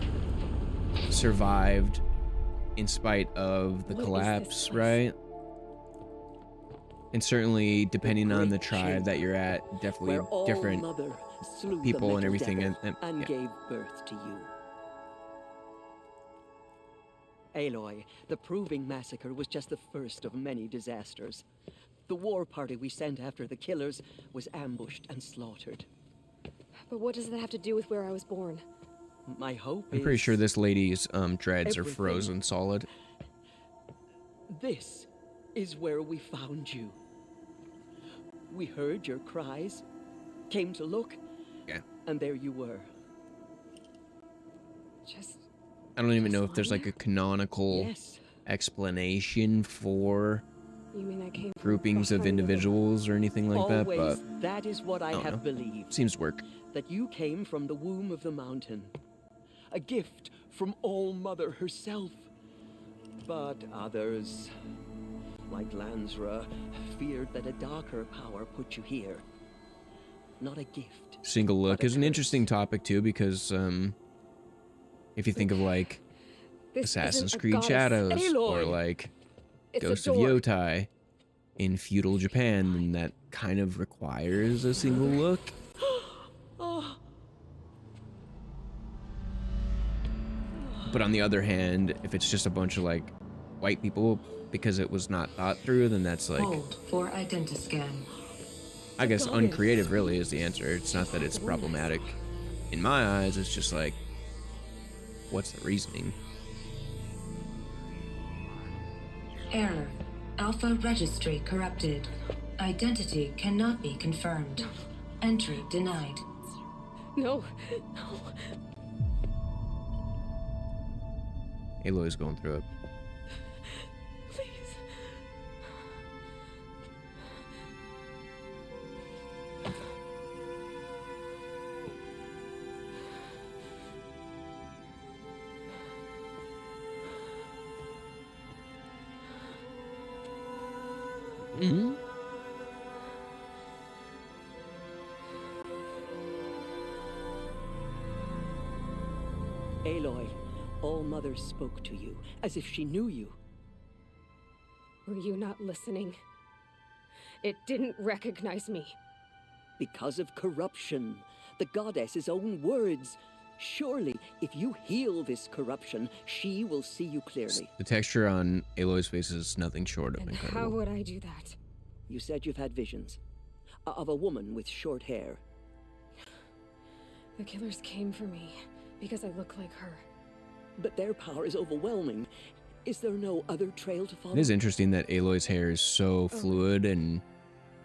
survived in spite of the collapse, right? And certainly depending on the tribe that you're at, definitely different people and everything, and yeah. Gave birth to you. Aloy, the Proving Massacre was just the first of many disasters. The war party we sent after the killers was ambushed and slaughtered. But what does that have to do with where I was born? My hope I'm pretty is sure this lady's dreads are everything. frozen solid. This is where we found you. We heard your cries, came to look, and there you were. I don't even know if there's like a canonical explanation for You mean I came from groupings of behind the individuals or anything like that, Always, but that is what I don't have know. believed. Seems to work. That you came from the womb of the mountain. A gift from All Mother herself. But others, like Lansra, feared that a darker power put you here. Not a gift. Single look is an interesting topic too, because if you think of like This Assassin's isn't a Creed goddess. Shadows Aloy! or like It's a Ghost of door. Yotai in feudal Japan, then that kind of requires a single look. But on the other hand, if it's just a bunch of like white people because it was not thought through, then that's like, Hold for identiscan. I guess uncreative really is the answer. It's not that it's problematic. In my eyes, it's just like, what's the reasoning? Error. Alpha registry corrupted. Identity cannot be confirmed. Entry denied. No. Aloy's going through it. Please. Mm-hmm. Aloy, All Mother spoke to you, as if she knew you. Were you not listening? It didn't recognize me. Because of corruption, the goddess's own words. Surely, if you heal this corruption, she will see you clearly. The texture on Aloy's face is nothing short of And incredible. how would I do that? You said you've had visions of a woman with short hair. The killers came for me because I look like her. But their power is overwhelming. Is there no other trail to follow? It is interesting that Aloy's hair is so fluid and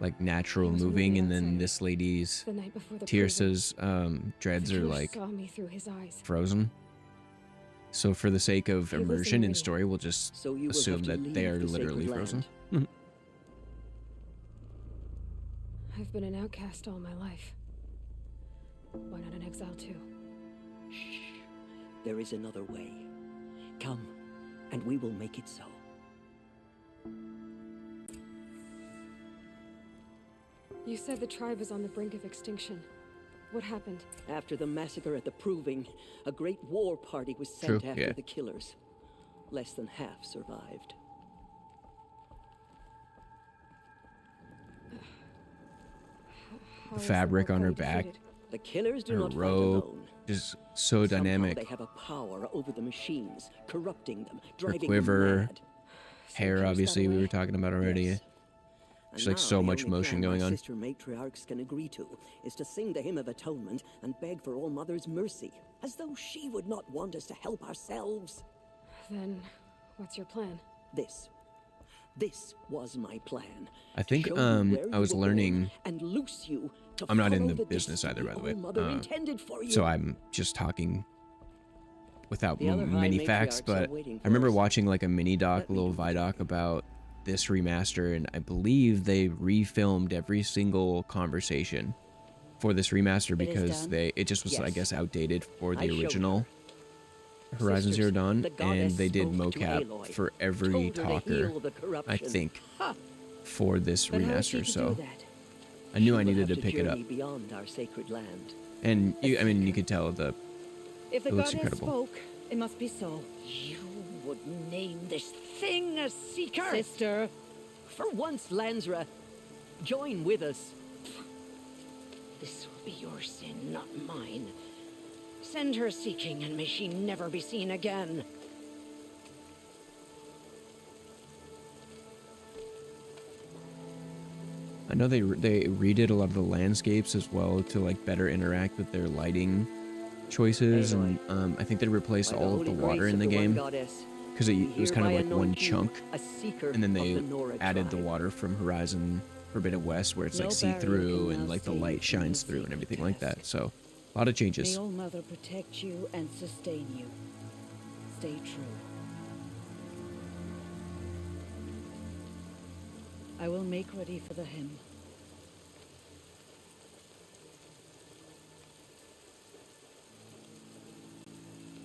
like natural moving, and then this lady's The night before the Tirsa's dreads the are killer like saw me through his eyes. frozen. So for the sake of He lives in immersion the in city. story, we'll just So you will assume have to that they leave are the literally sacred frozen. land. I've been an outcast all my life. Why not an exile too? Shh. There is another way. Come, and we will make it so. You said the tribe is on the brink of extinction. What happened? After the massacre at the Proving, a great war party was True, sent after yeah. the killers. Less than half survived. How The is fabric war on her party back, defeated? The killers do her not fight robe, alone. is so Somehow dynamic. they have a power over the machines, corrupting them, Her driving them quiver, mad. hair, keeps obviously, that we away. were talking about already. Yes. There's And like now so the much only motion plan going my on. sister matriarchs can agree to is to sing the hymn of atonement and beg for All Mother's mercy, as though she would not want us to help ourselves. Then, what's your plan? This was my plan. I think Show you where I you was were learning. born and loose you to I'm not in follow the business either, by the way. All Mother intended for you. So I'm just talking without The other many high facts, matriarchs but are waiting I remember for us. watching like a mini doc, a little Vidoc about this remaster, and I believe they refilmed every single conversation for this remaster It is because done? it just was, I Yes. guess, outdated for I the showed original Horizon Sisters, Zero Dawn, the and goddess they did spoke to mocap Aloy, for every told her to talker, heal the I corruption. think, Ha! for this But how is she remaster. to So do that? I knew She I will needed have to pick it up, journey beyond our sacred land. and you can tell the If the it looks goddess incredible. spoke, it must be so. You would name this thing a seeker? Sister, For once, Lansra, join with us. This will be your sin, not mine. Send her seeking, and may she never be seen again. I know they redid a lot of the landscapes as well to like better interact with their lighting choices, and I think they replaced By all of the holy water grace in the of one game goddess, because it was kind of hereby like one anoint you chunk, a seeker and then of they the Nora added the tribe. water from Horizon Forbidden West where it's No like see barrier through can and now like the save you light from shines the through and secret everything like that. task. So a lot of may changes. All Mother protect you and sustain you. Stay true. I will make ready for the hymn.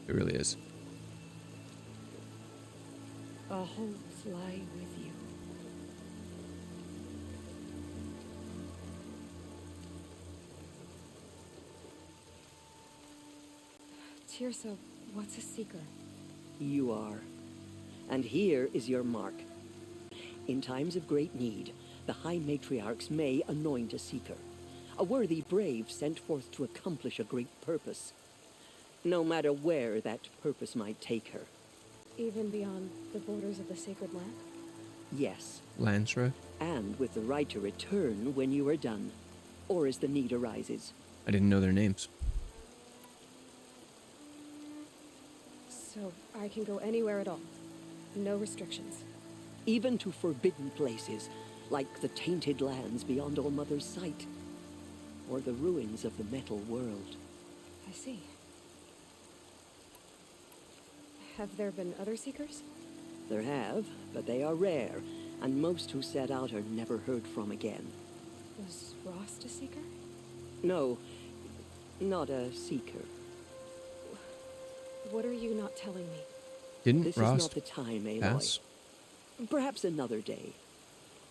It really is. Our hopes lie with you. Tirsa, what's a seeker? You are. And here is your mark. In times of great need, the High Matriarchs may anoint a seeker, a worthy brave sent forth to accomplish a great purpose, no matter where that purpose might take her. Even beyond the borders of the sacred land? Yes, Lansra? and with the right to return when you are done, or as the need arises. I didn't know their names. So I can go anywhere at all. No restrictions. Even to forbidden places, like the tainted lands beyond All Mother's sight, or the ruins of the metal world. I see. Have there been other seekers? There have, but they are rare, and most who set out are never heard from again. Was Rost a seeker? No, not a seeker. What are you not telling me? Didn't This Rost is not the time, Aloy. pass? Perhaps another day.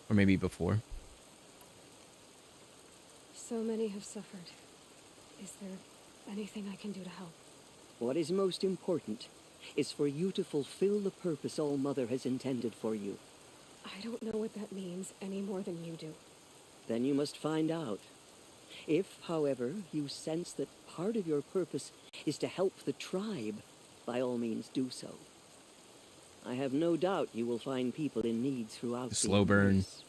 Or maybe before. So many have suffered. Is there anything I can do to help? What is most important is for you to fulfill the purpose All Mother has intended for you. I don't know what that means any more than you do. Then you must find out. If, however, you sense that part of your purpose is to help the tribe, by all means do so. I have no doubt you will find people in need throughout the slow burn. Embrace.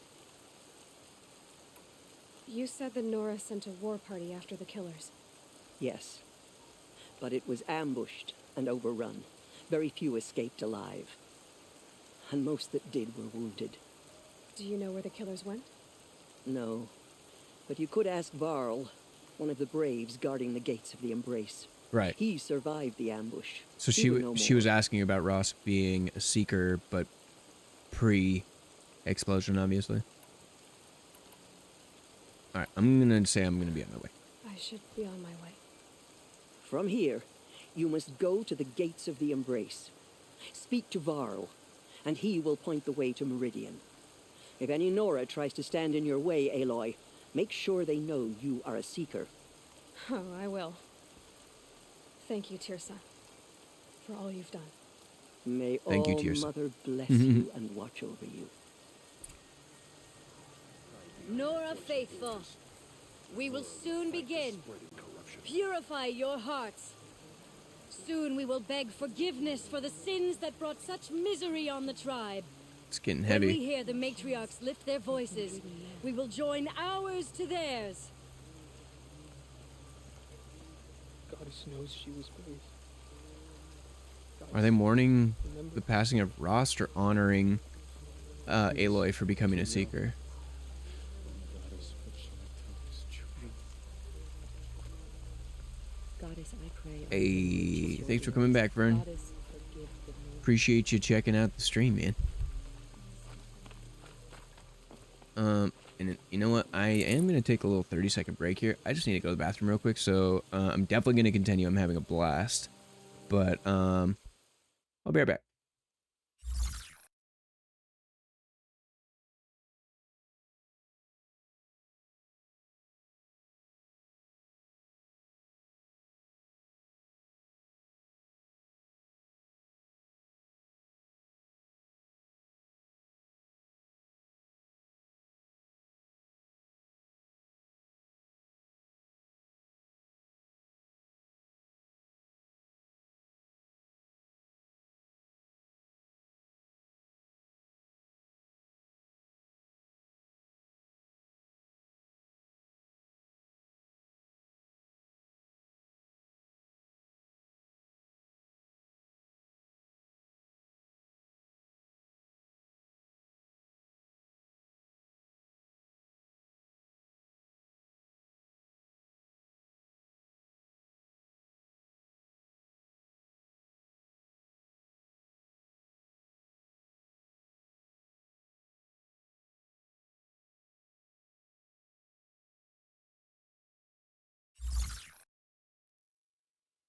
You said the Nora sent a war party after the killers. Yes, but it was ambushed and overrun. Very few escaped alive. And most that did were wounded. Do you know where the killers went? No, but you could ask Varl, one of the braves guarding the gates of the Embrace. Right. He survived the ambush. So He would know she more. was asking about Ross being a seeker, but pre-explosion, obviously. All right, I'm gonna say I'm gonna be on my way. I should be on my way. From here, you must go to the gates of the Embrace. Speak to Varl, and he will point the way to Meridian. If any Nora tries to stand in your way, Aloy, make sure they know you are a seeker. Oh, I will. Thank you, Tirsa, for all you've done. May Thank you, All Tirsa. Mother bless you and watch over you. Nora faithful, we will soon begin. Purify your hearts. Soon we will beg forgiveness for the sins that brought such misery on the tribe. It's getting When we heavy. hear the matriarchs lift their voices, we will join ours to theirs. Goddess knows she was brave. Are they mourning the passing of Rost or honoring Aloy for becoming a seeker? Goddess, I pray. Hey, thanks for coming back, Vern. Appreciate you checking out the stream, man. And you know what? I am gonna take a little 30-second break here. I just need to go to the bathroom real quick, so I'm definitely gonna continue. I'm having a blast, but I'll be right back.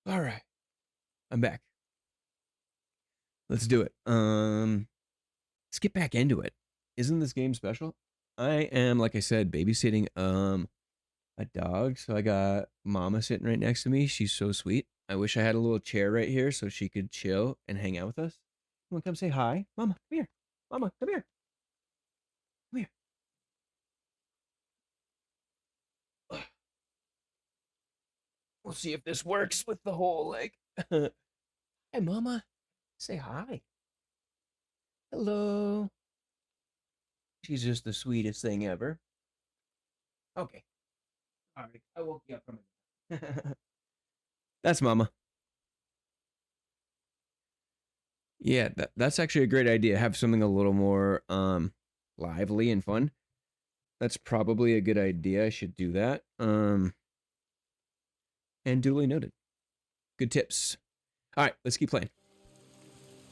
All right, I'm back. Let's do it. Let's get back into it. Isn't this game special? I am, like I said, babysitting a dog. So I got Mama sitting right next to me. She's so sweet. I wish I had a little chair right here so she could chill and hang out with us. Come on, come say hi. Mama, come here. Mama, come here. Come here. We'll see if this works with the whole leg. Hi, Mama. Say hi. Hello. She's just the sweetest thing ever. Okay. All right. I woke you up from it. That's Mama. Yeah, that's actually a great idea. Have something a little more lively and fun. That's probably a good idea. I should do that. And duly noted. Good tips. All right, let's keep playing.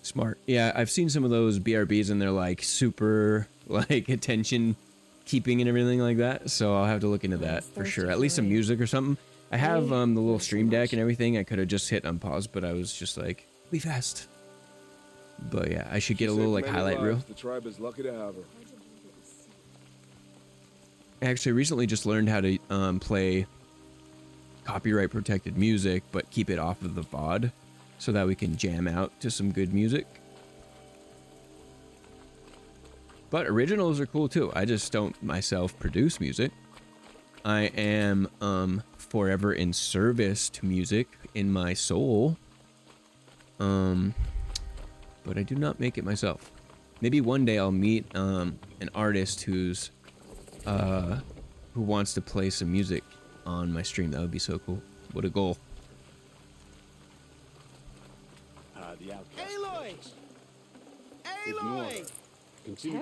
Smart. Yeah, I've seen some of those BRBs and they're like super like attention keeping and everything like that. So I'll have to look into that for sure. At least some music or something. I have the little stream deck and everything. I could have just hit unpause, but I was just like, be fast. But yeah, I should get a little like highlight reel. The tribe is lucky to have her. actually recently just learned how to play copyright protected music, but keep it off of the VOD so that we can jam out to some good music. But originals are cool too. I just don't myself produce music. I am forever in service to music in my soul. But I do not make it myself. Maybe one day I'll meet an artist who wants to play some music on my stream. That would be so cool. What a goal. Aloy! Aloy!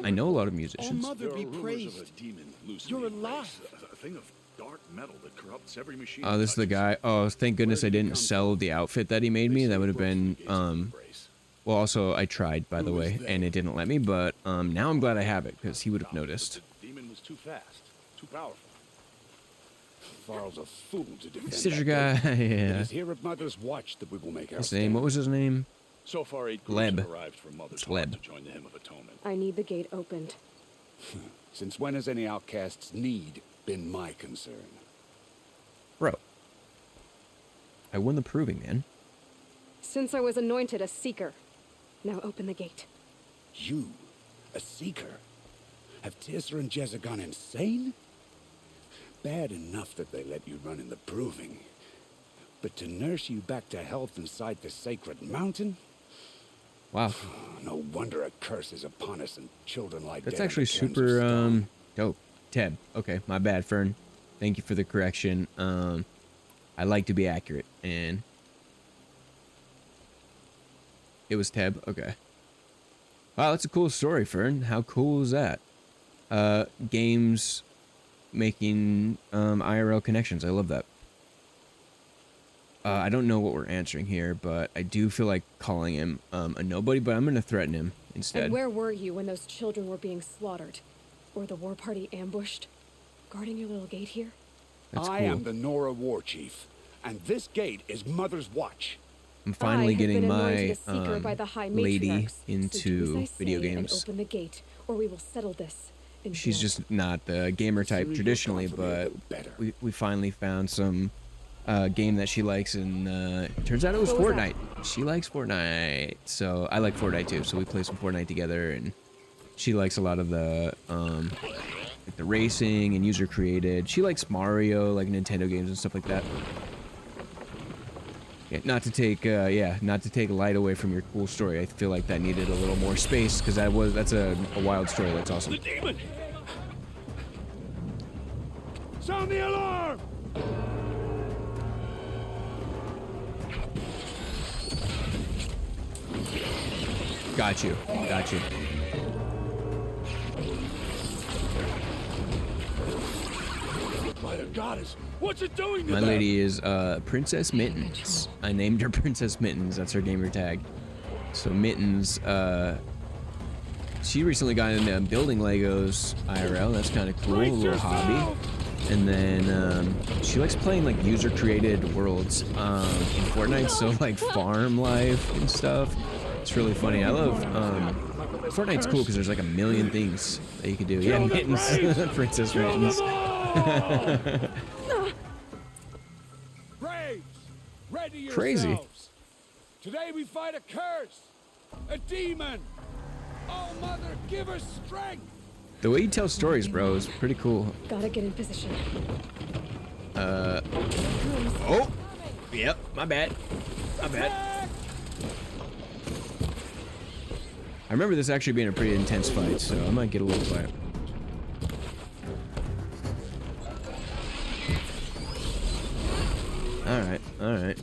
I know a lot of musicians. Oh, Mother be praised. You're alive. A thing of dark metal that corrupts every machine. Oh, this is the guy. Oh, thank goodness I didn't sell the outfit that he made me. That would have been, well, also, I tried, by the way, and it didn't let me, but now I'm glad I have it, because he would have noticed. The demon was too fast, too powerful. Varl's a fool to defend Stitcher that guy, gate. It yeah. is here at Mother's watch that we will make our His name, what was his name? So far, 8 Leb. groups have arrived from Mother's It's Leb. Heart to join the Hymn of Atonement. I need the gate opened. Since when has any outcast's need been my concern? Bro. I won the proving, man. Since I was anointed a seeker. Now open the gate. You, a seeker? Have Tissa and Jezza gone insane? Bad enough that they let you run in the proving. But to nurse you back to health inside the sacred mountain? Wow. No wonder a curse is upon us and children like That's that actually super, dope. Teb. Okay, my bad, Fern. Thank you for the correction. I like to be accurate, and it was Teb. Okay. Wow, that's a cool story, Fern. How cool is that? Games making IRL connections. I love that. I don't know what we're answering here, but I do feel like calling him a nobody, but I'm going to threaten him instead. And where were you when those children were being slaughtered? Or the war party ambushed? Guarding your little gate here? That's I cool. am the Nora war chief, and this gate is Mother's watch. I'm finally getting my by the high lady matriarchs. into So do as I video say and games. open the gate, or we will settle this. In She's blood. just not the gamer type traditionally, but we finally found some game that she likes, and turns out it was What was Fortnite. She likes Fortnite, so I like Fortnite too. So we play some Fortnite together, and she likes a lot of the like the racing and user created. She likes Mario, like Nintendo games and stuff like that. Yeah, not to take light away from your cool story. I feel like that needed a little more space because that's a wild story. That's awesome. The demon! Sound the alarm! Got you. Got you. By the goddess, what's it doing to My them? lady is Princess Mittens. I named her Princess Mittens. That's her gamer tag. So Mittens, she recently got into building Legos IRL. That's kind of cool, a little hobby. And then she likes playing like user-created worlds in Fortnite, so like farm life and stuff. It's really funny. I love Fortnite's cool because there's like a million things that you can do. Yeah, Mittens, Princess Mittens. Braves, ready Crazy. yourselves. Today we fight a curse, a demon. Oh, Mother, give us strength. The way you tell stories, bro, is pretty cool. Gotta get in position. Oh, yep, my bad. My bad. I remember this actually being a pretty intense fight, so I might get a little quiet. Alright, alright.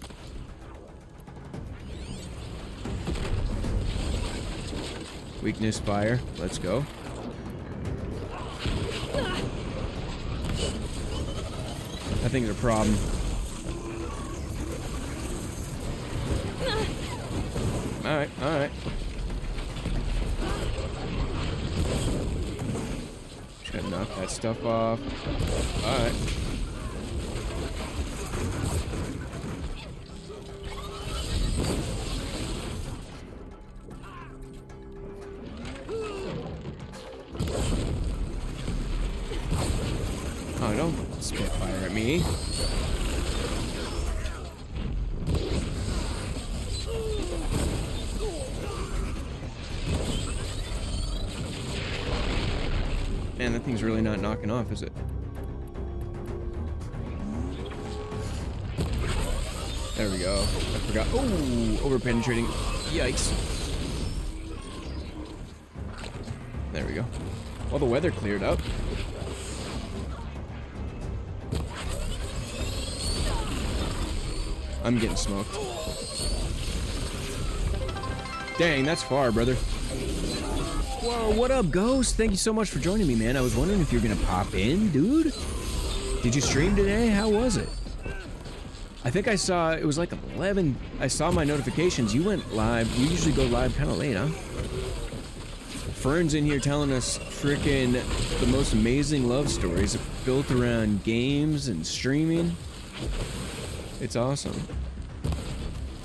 Weakness, fire. Let's go. That thing's a problem. Alright, alright. Just gotta knock that stuff off. Alright. Don't spit fire at me. Man, that thing's really not knocking off, is it? There we go. I forgot. Oh, over-penetrating. Yikes. There we go. Well, the weather cleared up. I'm getting smoked. Dang, that's far, brother. Whoa, what up, Ghost? Thank you so much for joining me, man. I was wondering if you're gonna pop in, dude. Did you stream today? How was it? I think I saw, it was like 11. I saw my notifications. You went live. You usually go live kind of late, huh? Fern's in here telling us freaking the most amazing love stories built around games and streaming. It's awesome.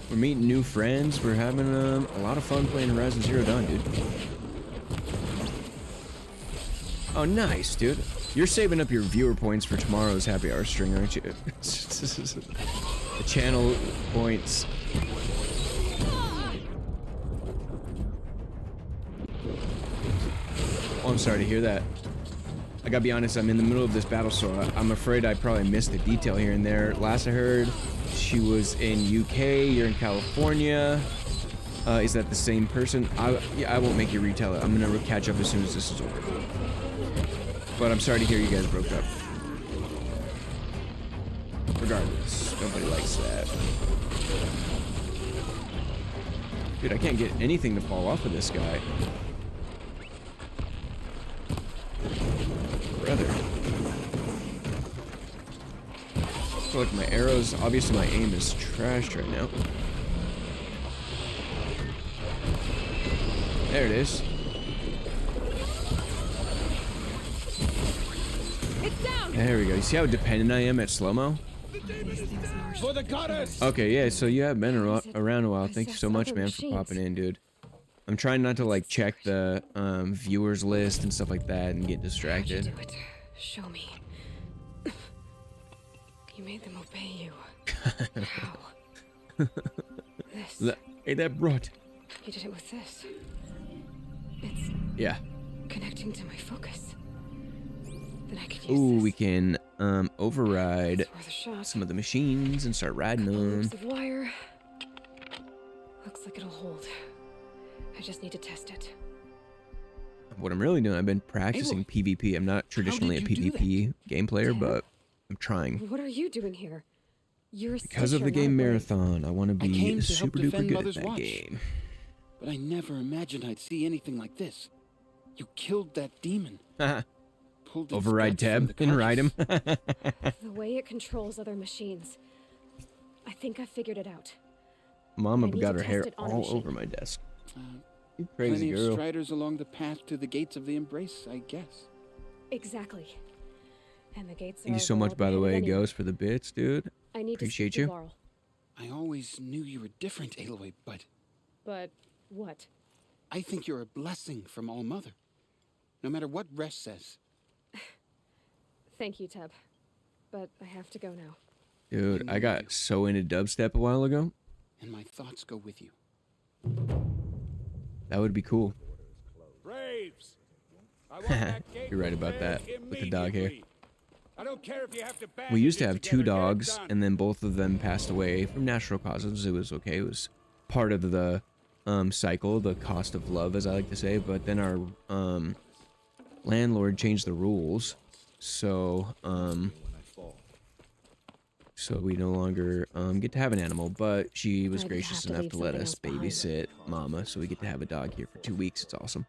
We're meeting new friends. We're having a lot of fun playing Horizon Zero Dawn, dude. Oh, nice, dude. You're saving up your viewer points for tomorrow's happy hour string, aren't you? The channel points. Oh, I'm sorry to hear that. I gotta be honest, I'm in the middle of this battle, so I'm afraid I probably missed a detail here and there. Last I heard, she was in UK, you're in California. Is that the same person? Yeah, I won't make you retell it. I'm gonna catch up as soon as this is over. But I'm sorry to hear you guys broke up. Regardless, nobody likes that. Dude, I can't get anything to fall off of this guy. Brother. I feel like my arrows, obviously my aim is trashed right now. There it is. There we go. You see how dependent I am at slow-mo? For the goddess! Okay, yeah, so you have been around a while. Thank you so much, man, for popping in, dude. I'm trying not to, like, check the viewers list and stuff like that and get distracted. How'd you do it? Show me. You made them obey you. How? This. Hey, that brought. You did it with this. It's... Yeah. connecting to my focus. Then I could use Ooh, this. we can override some of the machines and start riding them. Loops of wire. Looks like it'll hold. I just need to test it. What I'm really doing, I've been practicing PvP. I'm not traditionally a PvP game player, but I'm trying. What are you doing here? You're a Because of the game Marathon, I want to be super duper good Mother's at that watch. game. But I never imagined I'd see anything like this. You killed that demon. Pulled its Override guts from tab the and ride him. The way it controls other machines. I think I figured it out. Mama I need got to her hair test it on a all machine. over my desk. You Plenty crazy of girl. striders along the path to the gates of the Embrace, I guess. Exactly. And the gates Thank are you so much, by the way, anyway. Ghost, for the bits, dude. I need Appreciate to you. speak to Laurel. I always knew you were different, Aloy, but But what? I think you're a blessing from All Mother. No matter what Resh says. Thank you, Teb. But I have to go now. Dude, I got so into dubstep a while ago. And my thoughts go with you. That would be cool. Braves! I want that gate You're right about that with the dog hair. immediately. I don't care if you have to We used to have bandage it two together, get it dogs, done. and then both of them passed away from natural causes. It was okay. It was part of the cycle, the cost of love, as I like to say. But then our landlord changed the rules, so we no longer get to have an animal. But she was I'd gracious have to enough leave to let something us else behind. babysit Mama, so we get to have a dog here for 2 weeks. It's awesome.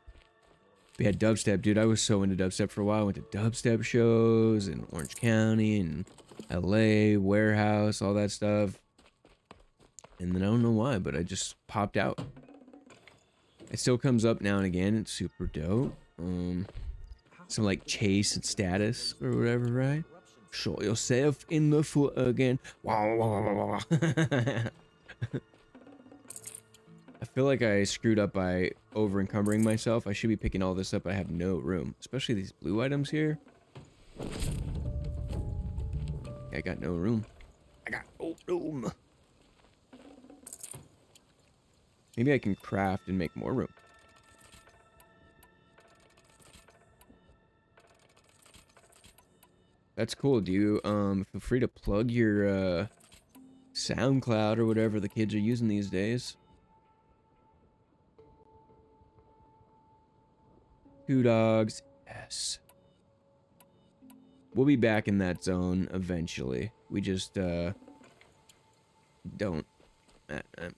We had dubstep, dude. I was so into dubstep for a while. I went to dubstep shows in Orange County and LA, Warehouse, all that stuff. And then I don't know why, but I just popped out. It still comes up now and again. It's super dope. Some like chase and status or whatever, right? Show yourself in the foot again. Wow, wow, wow, wow, wow. I feel like I screwed up by over encumbering myself. I should be picking all this up. I have no room, especially these blue items here. I got no room. I got no room. Maybe I can craft and make more room. That's cool. Do you feel free to plug your SoundCloud or whatever the kids are using these days? 2 dogs. Yes. We'll be back in that zone eventually. We just don't.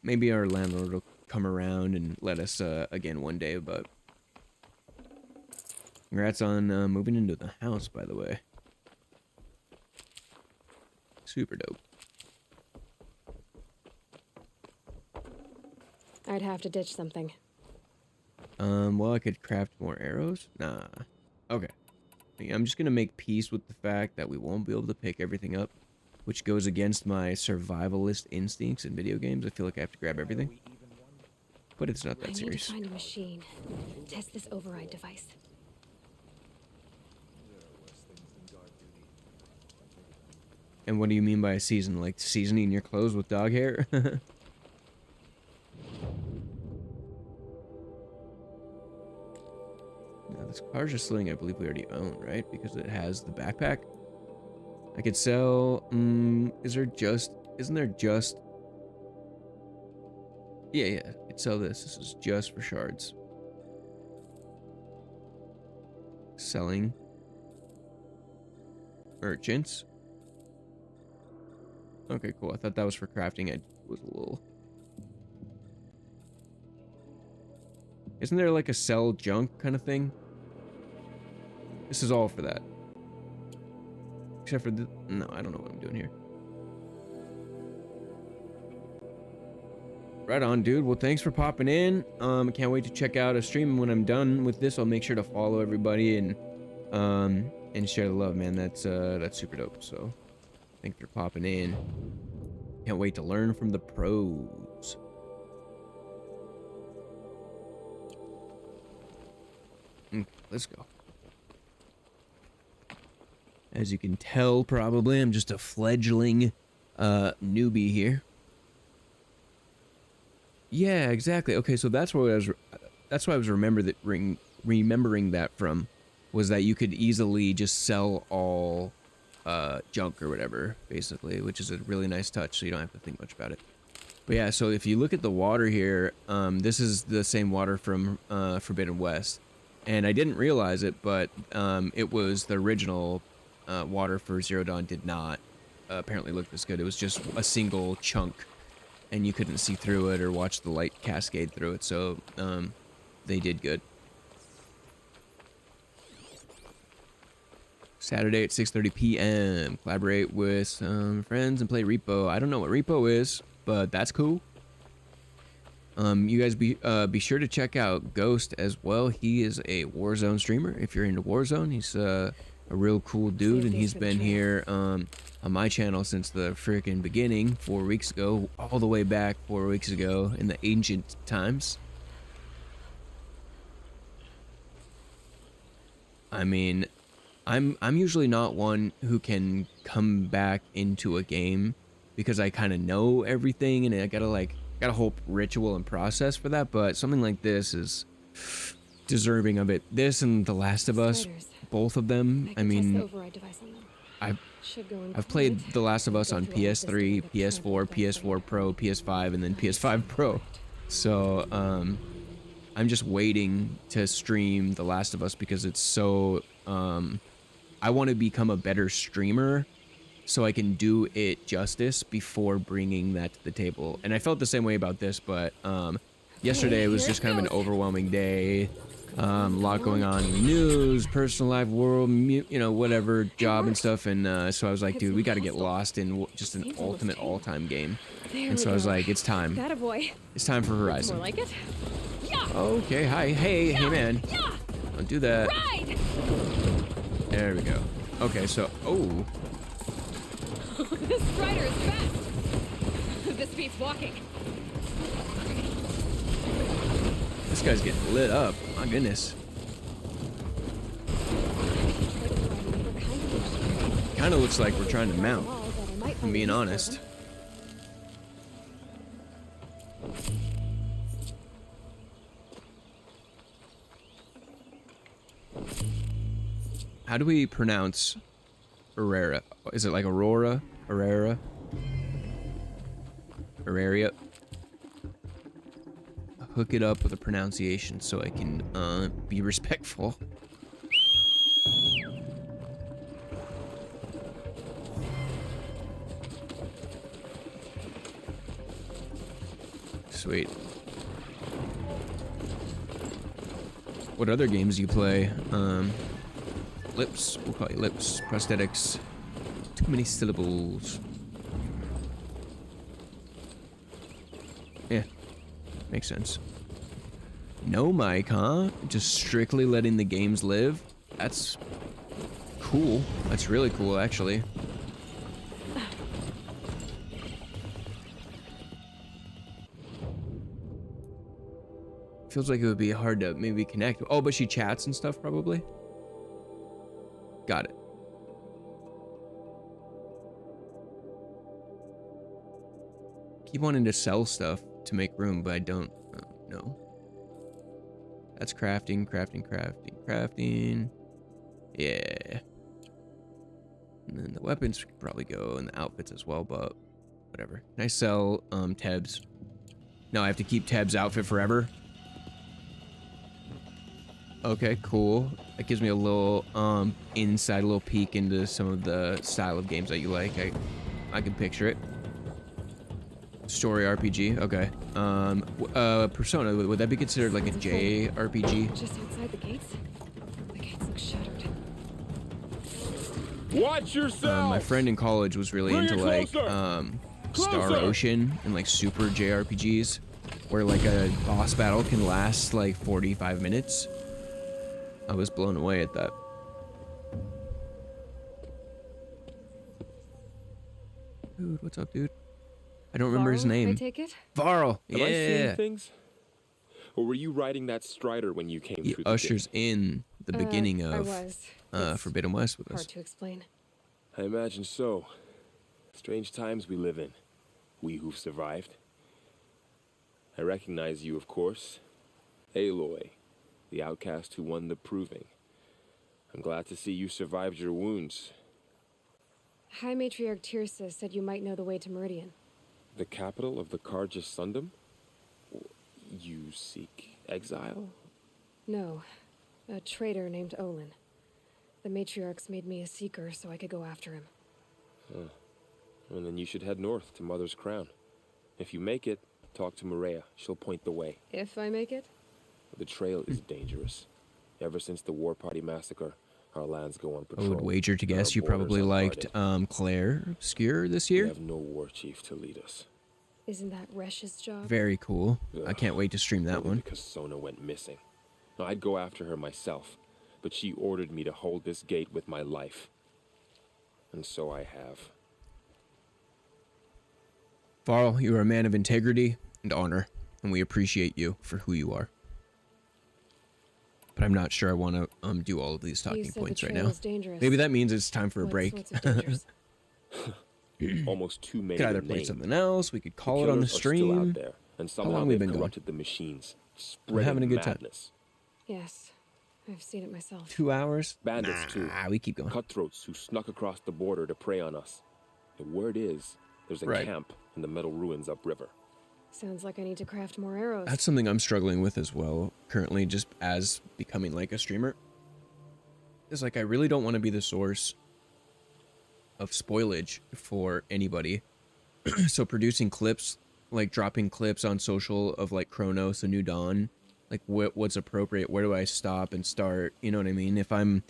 Maybe our landlord will come around and let us again one day, but congrats on moving into the house, by the way. Super dope. I'd have to ditch something. Well, I could craft more arrows? Nah. Okay. I'm just gonna make peace with the fact that we won't be able to pick everything up, which goes against my survivalist instincts in video games. I feel like I have to grab everything. But it's not that serious. I need to find a machine. Test this override device. And what do you mean by a season? Like seasoning your clothes with dog hair? Now, this car's just something I believe we already own, right? Because it has the backpack. I could sell... Isn't there just... Yeah. I could sell this. This is just for shards. Selling. Merchants. Okay, cool. I thought that was for crafting. I was a little... Isn't there like a sell junk kind of thing? This is all for that. Except for the... No, I don't know what I'm doing here. Right on, dude. Well, thanks for popping in. Can't wait to check out a stream. When I'm done with this, I'll make sure to follow everybody and share the love, man. That's super dope. So, thanks for popping in. Can't wait to learn from the pros. Let's go. As you can tell, probably, I'm just a fledgling newbie here. Yeah, exactly. Okay, so that's what I was remembering that from, was that you could easily just sell all junk or whatever, basically, which is a really nice touch, so you don't have to think much about it. But yeah, so if you look at the water here, this is the same water from Forbidden West. And I didn't realize it, but it was the original water for Zero Dawn did not apparently look this good. It was just a single chunk, and you couldn't see through it or watch the light cascade through it, so they did good. Saturday at 6:30 p.m. Collaborate with some friends and play Repo. I don't know what Repo is, but that's cool. You guys be sure to check out Ghost as well. He is a Warzone streamer. If you're into Warzone, he's a real cool dude, and he's been here on my channel since the freaking beginning, 4 weeks ago, all the way back 4 weeks ago in the ancient times. I mean, I'm usually not one who can come back into a game because I kind of know everything, and I got a whole ritual and process for that, but something like this is deserving of it. This and The Last of Us, both of them. I mean, I've played The Last of Us on PS3, PS4, PS4 Pro, PS5, and then Ps5 Pro. So I'm just waiting to stream The Last of Us because it's so... I want to become a better streamer so I can do it justice before bringing that to the table. And I felt the same way about this, but yesterday was just kind of an overwhelming day. A lot going on in the news, personal life, world, you know, whatever, job and stuff. And so I was like, dude, we got to get lost in just an ultimate all-time game. And so I was like, it's time. It's time for Horizon. More like it. Okay, hi, hey, man. Don't do that. There we go. Okay, so, oh. This strider is fast. This beats walking. This guy's getting lit up. My goodness. Kind of looks like we're trying to mount. I'm being honest. How do we pronounce Aurora? Is it like Aurora? Aurora? Auraria? Hook it up with a pronunciation so I can be respectful. Sweet. What other games do you play? Lips. We'll call you lips. Prosthetics. Too many syllables. Yeah. Makes sense. No mic, huh? Just strictly letting the games live? That's cool. That's really cool, actually. Feels like it would be hard to maybe connect. Oh, but she chats and stuff, probably? Got it. Keep wanting to sell stuff to make room, but I don't know. That's crafting, crafting, crafting, crafting. Yeah. And then the weapons could probably go, and the outfits as well, but whatever. Can I sell Teb's? No, I have to keep Teb's outfit forever. Okay, cool. That gives me a little inside, a little peek into some of the style of games that you like. I can picture it. Story RPG, okay. Persona, would that be considered like a JRPG? Just outside the gates? The gates look shuttered. Watch yourself! My friend in college was really into like Star Ocean and like super JRPGs, where like a boss battle can last like 45 minutes. I was blown away at that. Dude, what's up, dude? I don't remember his name. I take it? Varl. Am I seeing Yeah. things? Or were you riding that Strider when you came He through ushers in the beginning I of was. It's Forbidden West with us. hard to explain. I imagine so. Strange times we live in. We who've survived. I recognize you, of course. Aloy, the outcast who won the proving. I'm glad to see you survived your wounds. High Matriarch Tirsa said you might know the way to Meridian. The capital of the Carja Sundom? You seek exile? No, a traitor named Olin. The Matriarchs made me a seeker so I could go after him. Huh. And then you should head north to Mother's Crown. If you make it, talk to Maria. She'll point the way. If I make it? The trail is dangerous. Ever since the War Party massacre, our lands go on I patrol. would wager to guess you probably liked Claire Obscure this We year. have no war chief to lead us. Isn't that Resh's job? Very cool. I can't wait to stream that Only one. because Sona went missing. Now, I'd go after her myself, but she ordered me to hold this gate with my life. And so I have. Varl, you are a man of integrity and honor, and we appreciate you for who you are. But I'm not sure I want to do all of these talking points right now. Maybe that means it's time for a break. Almost too many. Could either play something else. We could call it on the stream. Out there, and How somehow long we they've been going? corrupted the machines, We're having a good madness. Yes, I've seen it myself. 2 hours? Bandits too. We keep going. Cutthroats who snuck across the border to prey on us. The word is, there's a Right. camp in the metal ruins upriver. Sounds like I need to craft more arrows. That's something I'm struggling with as well, currently, just as becoming like a streamer. It's like I really don't want to be the source of spoilage for anybody. So producing clips, like dropping clips on social of like Chronos, A New Dawn, like what's appropriate, where do I stop and start, you know what I mean? If I'm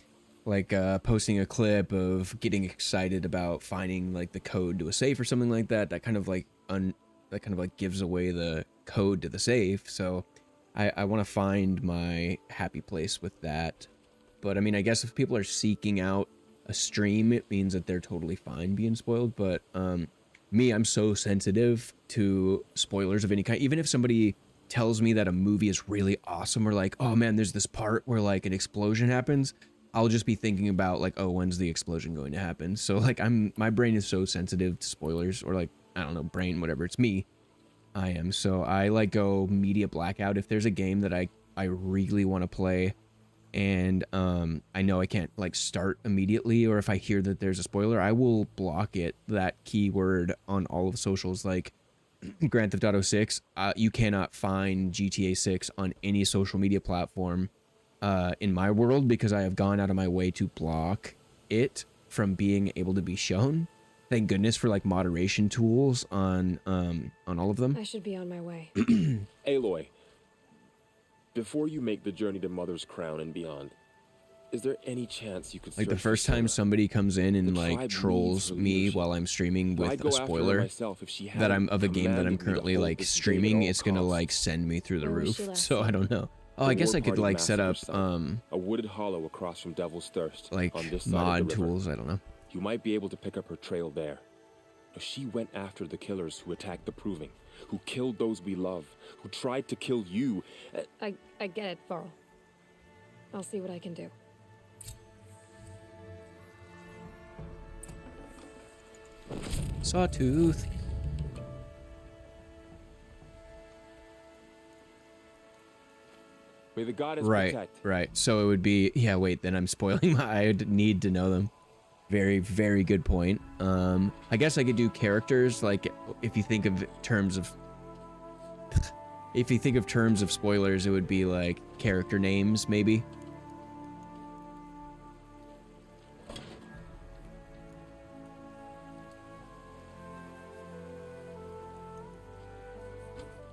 like posting a clip of getting excited about finding like the code to a safe or something like that, that kind of like gives away the code to the safe. So I want to find my happy place with that. But I mean, I guess if people are seeking out a stream, it means that they're totally fine being spoiled. But me, I'm so sensitive to spoilers of any kind. Even if somebody tells me that a movie is really awesome, or like, oh man, there's this part where like an explosion happens, I'll just be thinking about like, oh, when's the explosion going to happen? So like my brain is so sensitive to spoilers, or like, I don't know, brain, whatever. It's me. I am. So I like go media blackout. If there's a game that I really want to play and I know I can't like start immediately, or if I hear that there's a spoiler, I will block that keyword on all of the socials. Like Grand Theft Auto 6, you cannot find GTA 6 on any social media platform in my world, because I have gone out of my way to block it from being able to be shown. Thank goodness for like moderation tools on all of them. I should be on my way. Aloy, before you make the journey to Mother's Crown and beyond, is there any chance you could Like the search for first time Sora? somebody comes in and The like tribe trolls needs me leadership. while I'm streaming I'd with go a after her spoiler myself if she that I'm hadn't of a game that I'm commanded me to currently hold like this debate streaming, at all it's gonna costs. like send me through the Where was she roof. last So I don't know. Oh, I The guess war I could party like set up massacre site, a wooded hollow across from Devil's Thirst, like on this side mod of the river. tools. I don't know. You might be able to pick up her trail there. She went after the killers who attacked the Proving, who killed those we love, who tried to kill you. I get it, Varl. I'll see what I can do. Sawtooth. May the goddess Right, protect. right. So it would be, yeah, wait, then I'm spoiling I'd need to know them. Very, very good point. I guess I could do characters, like if you think of terms of spoilers, it would be like character names, maybe.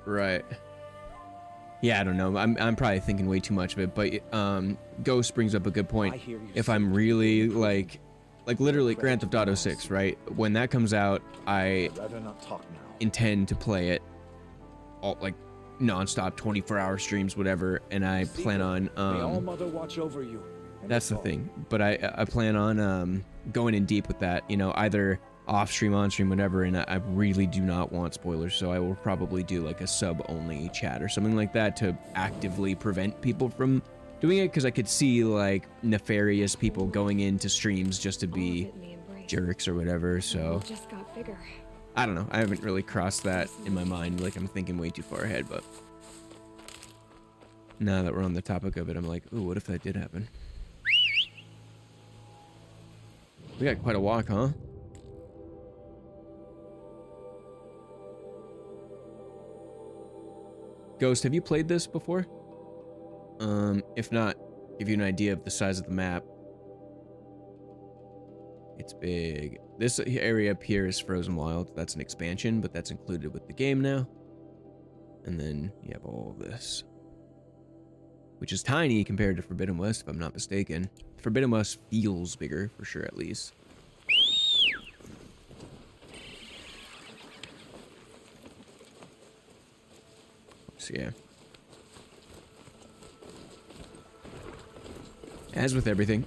Right. Yeah, I don't know. I'm probably thinking way too much of it, but Ghost brings up a good point. If I'm really like literally Grand Theft Auto 6, right? When that comes out, I rather not talk now. intend to play it all like non-stop 24-hour streams, whatever, and I plan on May All Mother watch over you. And that's the all. thing. But I plan on going in deep with that, you know, either off stream, on stream, whatever, and I really do not want spoilers, so I will probably do like a sub-only chat or something like that to actively prevent people from doing it, because I could see like nefarious people going into streams just to be jerks or whatever. So Just got bigger. I don't know. I haven't really crossed that in my mind. Like I'm thinking way too far ahead, but now that we're on the topic of it, I'm like, ooh, what if that did happen? We got quite a walk, huh? Ghost, have you played this before? If not, give you an idea of the size of the map. It's big. This area up here is Frozen Wild. That's an expansion, but that's included with the game now. And then you have all of this, which is tiny compared to Forbidden West, if I'm not mistaken. Forbidden West feels bigger, for sure, at least. So yeah. As with everything.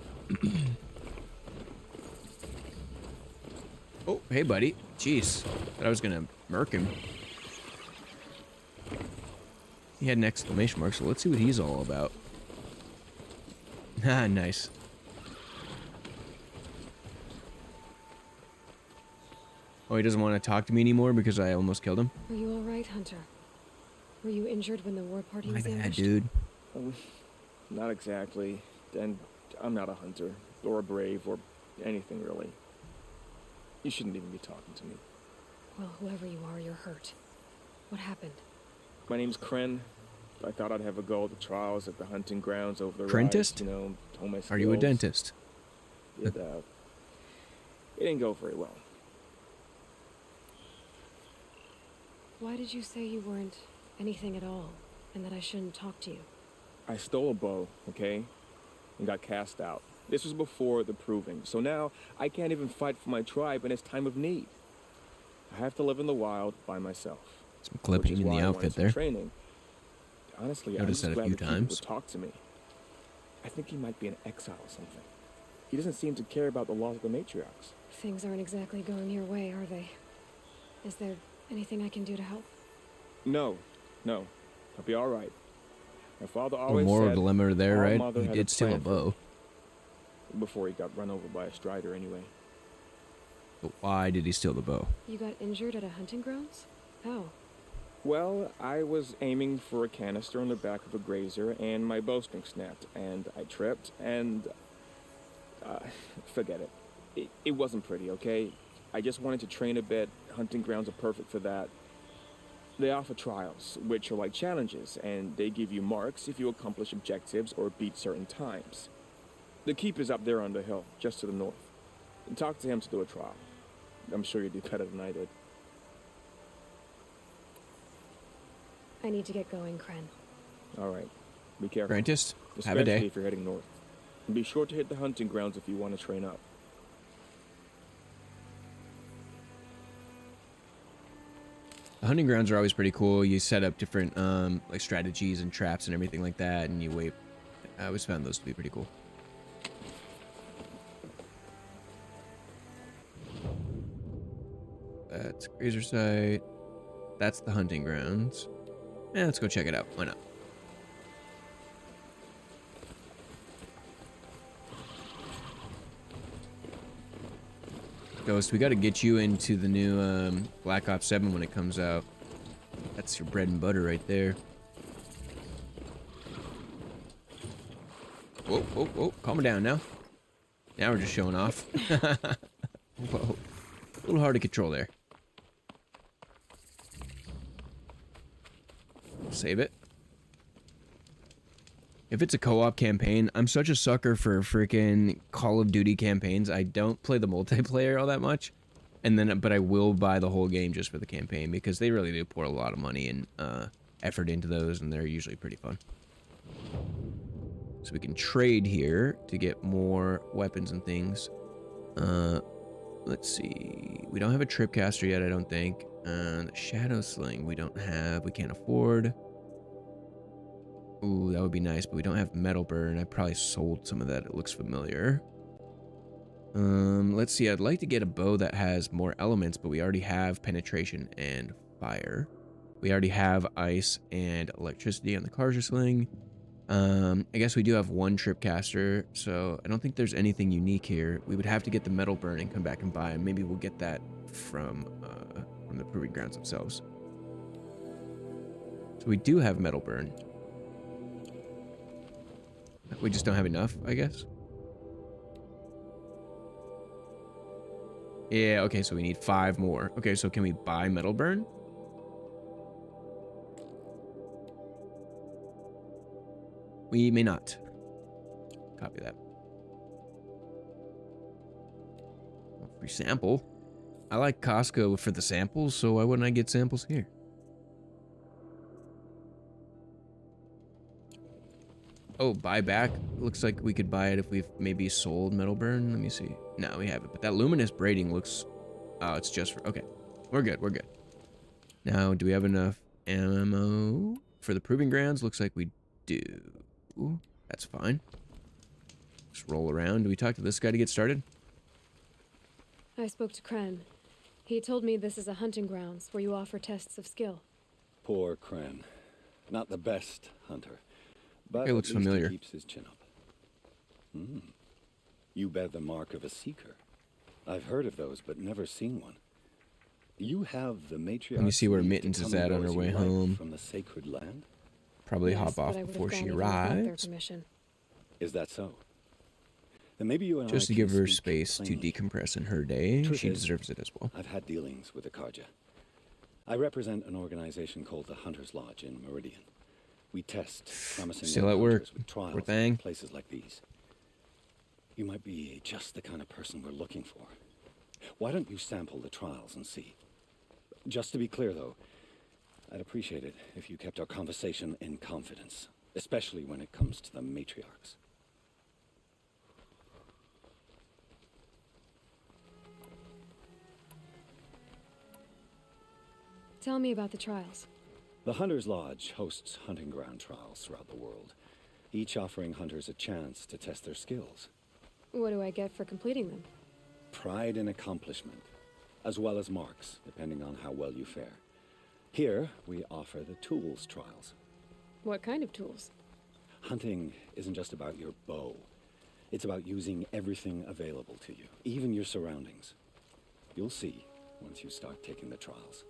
Oh, hey, buddy. Jeez. Thought I was gonna murk him. He had an exclamation mark, so let's see what he's all about. Ah, nice. Oh, he doesn't want to talk to me anymore because I almost killed him? Are you all right, Hunter? Were you injured when the war party My was bad, ambushed? dude. Not exactly. And I'm not a hunter, or a brave, or anything really. You shouldn't even be talking to me. Well, whoever you are, you're hurt. What happened? My name's Kren. I thought I'd have a go at the trials at the hunting grounds over the Prentist? rides, you know, hone my Are you a skills. dentist? It didn't go very well. Why did you say you weren't anything at all, and that I shouldn't talk to you? I stole a bow, okay? And got cast out. This was before the Proving, so now I can't even fight for my tribe in its time of need. I have to live in the wild by myself. Some clipping in the outfit there. Training. Honestly, Noticed I'm that a just few glad the King times. would talk to me. I think he might be in exile or something. He doesn't seem to care about the laws of the matriarchs. Things aren't exactly going your way, are they? Is there anything I can do to help? No. I'll be all right. My father Or always moral said, dilemma there, our right? mother He had did steal a plan for me. bow. Before he got run over by a strider, anyway. But why did he steal the bow? You got injured at a hunting grounds? How? Well, I was aiming for a canister on the back of a grazer, and my bowstring snapped, and I tripped, and... forget it. It wasn't pretty, okay? I just wanted to train a bit. Hunting grounds are perfect for that. They offer trials, which are like challenges, and they give you marks if you accomplish objectives or beat certain times. The keep is up there on the hill, just to the north. Talk to him to do a trial. I'm sure you'd do better than I did. I need to get going, Kren. Alright. Be careful. Grantist, have a Especially day. if you're heading north. And be sure to hit the hunting grounds if you want to train up. The hunting grounds are always pretty cool. You set up different like strategies and traps and everything like that, and you wait. I always found those to be pretty cool. That's Grazer Site. That's the hunting grounds. Yeah, let's go check it out. Why not? Ghost, we got to get you into the new Black Ops 7 when it comes out. That's your bread and butter right there. Whoa, whoa, whoa. Calm it down now. Now we're just showing off. Whoa. A little hard to control there. Save it. If it's a co-op campaign, I'm such a sucker for freaking Call of Duty campaigns. I don't play the multiplayer all that much, but I will buy the whole game just for the campaign because they really do pour a lot of money and effort into those, and they're usually pretty fun. So we can trade here to get more weapons and things. Let's see. We don't have a tripcaster yet, I don't think. The shadow sling we don't have. We can't afford. Ooh, that would be nice, but we don't have metal burn. I probably sold some of that. It looks familiar. Let's see. I'd like to get a bow that has more elements, but we already have penetration and fire. We already have ice and electricity on the Karja sling. I guess we do have one tripcaster, so I don't think there's anything unique here. We would have to get the metal burn and come back and buy, and maybe we'll get that from the proving grounds themselves. So we do have metal burn. We just don't have enough, I guess. Yeah, okay, so we need 5 more. Okay, so can we buy metal burn? We may not. Copy that. Free sample. I like Costco for the samples, so why wouldn't I get samples here? Oh, buyback. Looks like we could buy it if we've maybe sold metal burn. Let me see. No, we haven't. But that luminous braiding looks... Oh, it's just for... Okay. We're good. We're good. Now, do we have enough ammo for the proving grounds? Looks like we do. That's fine. Just roll around. Do we talk to this guy to get started? I spoke to Kren. He told me this is a hunting grounds where you offer tests of skill. Poor Kren. Not the best hunter. But it looks at least familiar. He keeps his chin up. You bear the mark of a seeker. I've heard of those, but never seen one. You have the matriarch. Let me see where Mittens is at on her way home. From the sacred land. Probably hop off before she arrives. Is that so? Then maybe you and Just to I give can her speak space to plainly. decompress in her day. Truth She is, deserves it as well. I've had dealings with the Karja. I represent an organization called the Hunter's Lodge in Meridian. We test promising Still young at work. hunters with trials Poor thing. in places like these. You might be just the kind of person we're looking for. Why don't you sample the trials and see? Just to be clear, though, I'd appreciate it if you kept our conversation in confidence, especially when it comes to the matriarchs. Tell me about the trials. The Hunter's Lodge hosts hunting ground trials throughout the world, each offering hunters a chance to test their skills. What do I get for completing them? Pride in accomplishment, as well as marks, depending on how well you fare. Here, we offer the tools trials. What kind of tools? Hunting isn't just about your bow. It's about using everything available to you, even your surroundings. You'll see once you start taking the trials.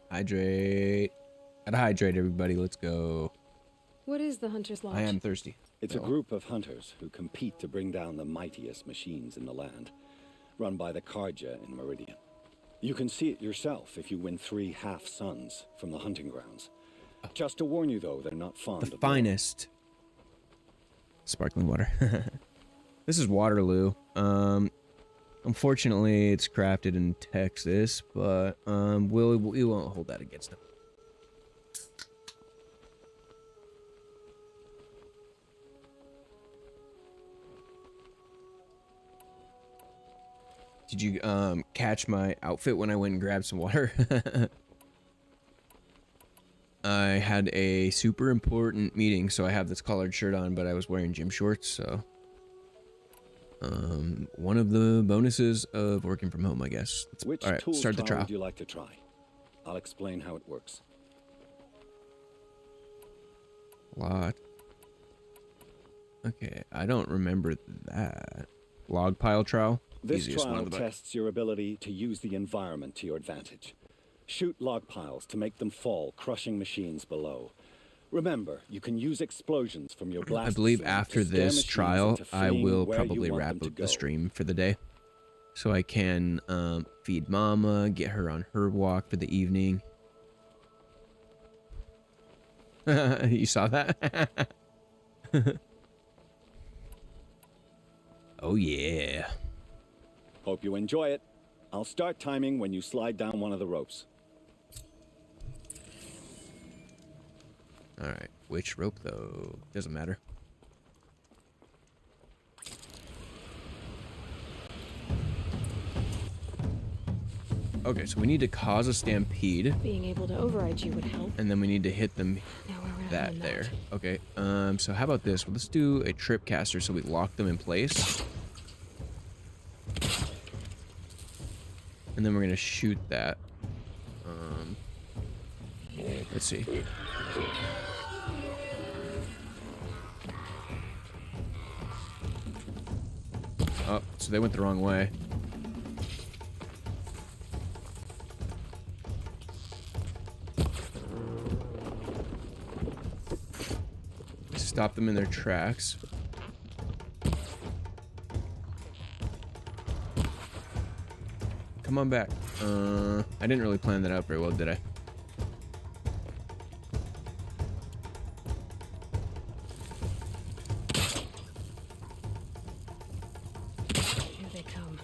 Hydrate. Gotta hydrate, everybody. Let's go. What is the Hunter's Lodge? I am thirsty. It's a group of hunters who compete to bring down the mightiest machines in the land, run by the Karja in Meridian. You can see it yourself if you win 3 half-suns from the hunting grounds. Just to warn you, though, they're not fond The of finest. Sparkling water. This is Waterloo. Unfortunately, it's crafted in Texas, but we won't hold that against them. Did you catch my outfit when I went and grabbed some water? I had a super important meeting, so I have this collared shirt on, but I was wearing gym shorts, so one of the bonuses of working from home, I guess. Which all right, tools start the trial. would you like to try? I'll explain how it works. Lot. Okay, I don't remember that. Log pile trial. This Easiest one trial of the bunch. tests your ability to use the environment to your advantage. Shoot log piles to make them fall, crushing machines below. Remember, you can use explosions from your blast. I believe after this trial, I will probably wrap up the stream for the day. So I can feed Mama, get her on her walk for the evening. You saw that? Oh, yeah. Hope you enjoy it. I'll start timing when you slide down one of the ropes. Alright, which rope though? Doesn't matter. Okay, so we need to cause a stampede. Being able to override you would help. And then we need to hit them that there. Okay, so how about this? Well, let's do a trip caster so we lock them in place. And then we're gonna shoot that. Let's see. Oh, so they went the wrong way. Stop them in their tracks. Come on back. I didn't really plan that out very well, did I? Here they come.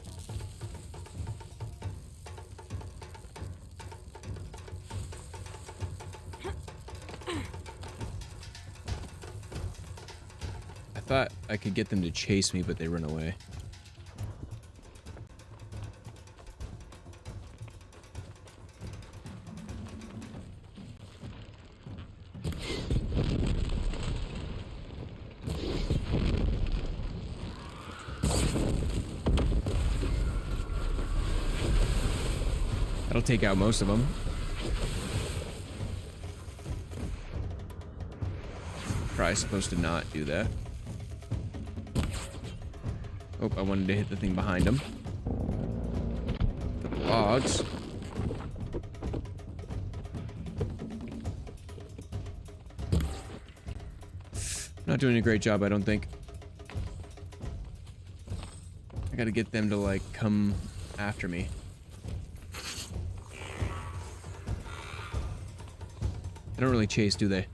I thought I could get them to chase me, but they run away. That'll take out most of them. Probably supposed to not do that. Oh, I wanted to hit the thing behind him. For the logs. Not doing a great job, I don't think. I gotta get them to, like, come after me. They don't really chase, do they?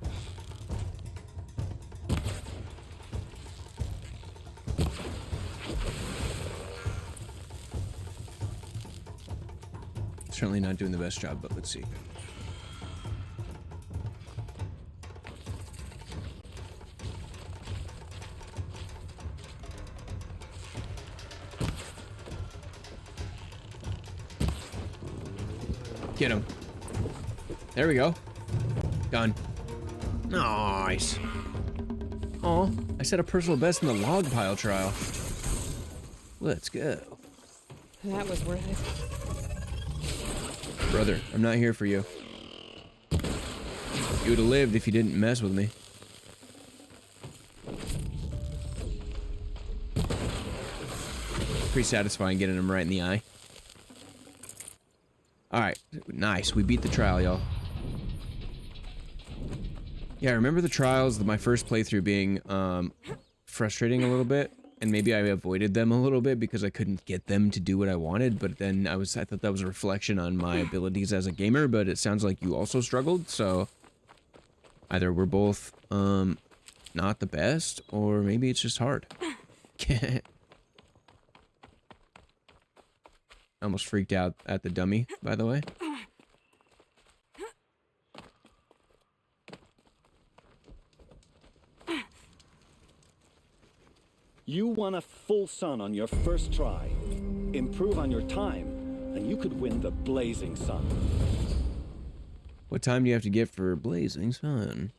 Certainly not doing the best job, but let's see. Get him. There we go. Done. Nice. Aw, I set a personal best in the log pile trial. Let's go. That was worth it. Brother, I'm not here for you. You would have lived if you didn't mess with me. Pretty satisfying getting him right in the eye. Alright, nice. We beat the trial, y'all. Yeah, I remember the trials, my first playthrough being frustrating a little bit. And maybe I avoided them a little bit because I couldn't get them to do what I wanted. But then I thought that was a reflection on my abilities as a gamer. But it sounds like you also struggled. So either we're both not the best, or maybe it's just hard. I almost freaked out at the dummy, by the way. You won a full sun on your first try. Improve on your time, and you could win the Blazing Sun. What time do you have to get for Blazing Sun?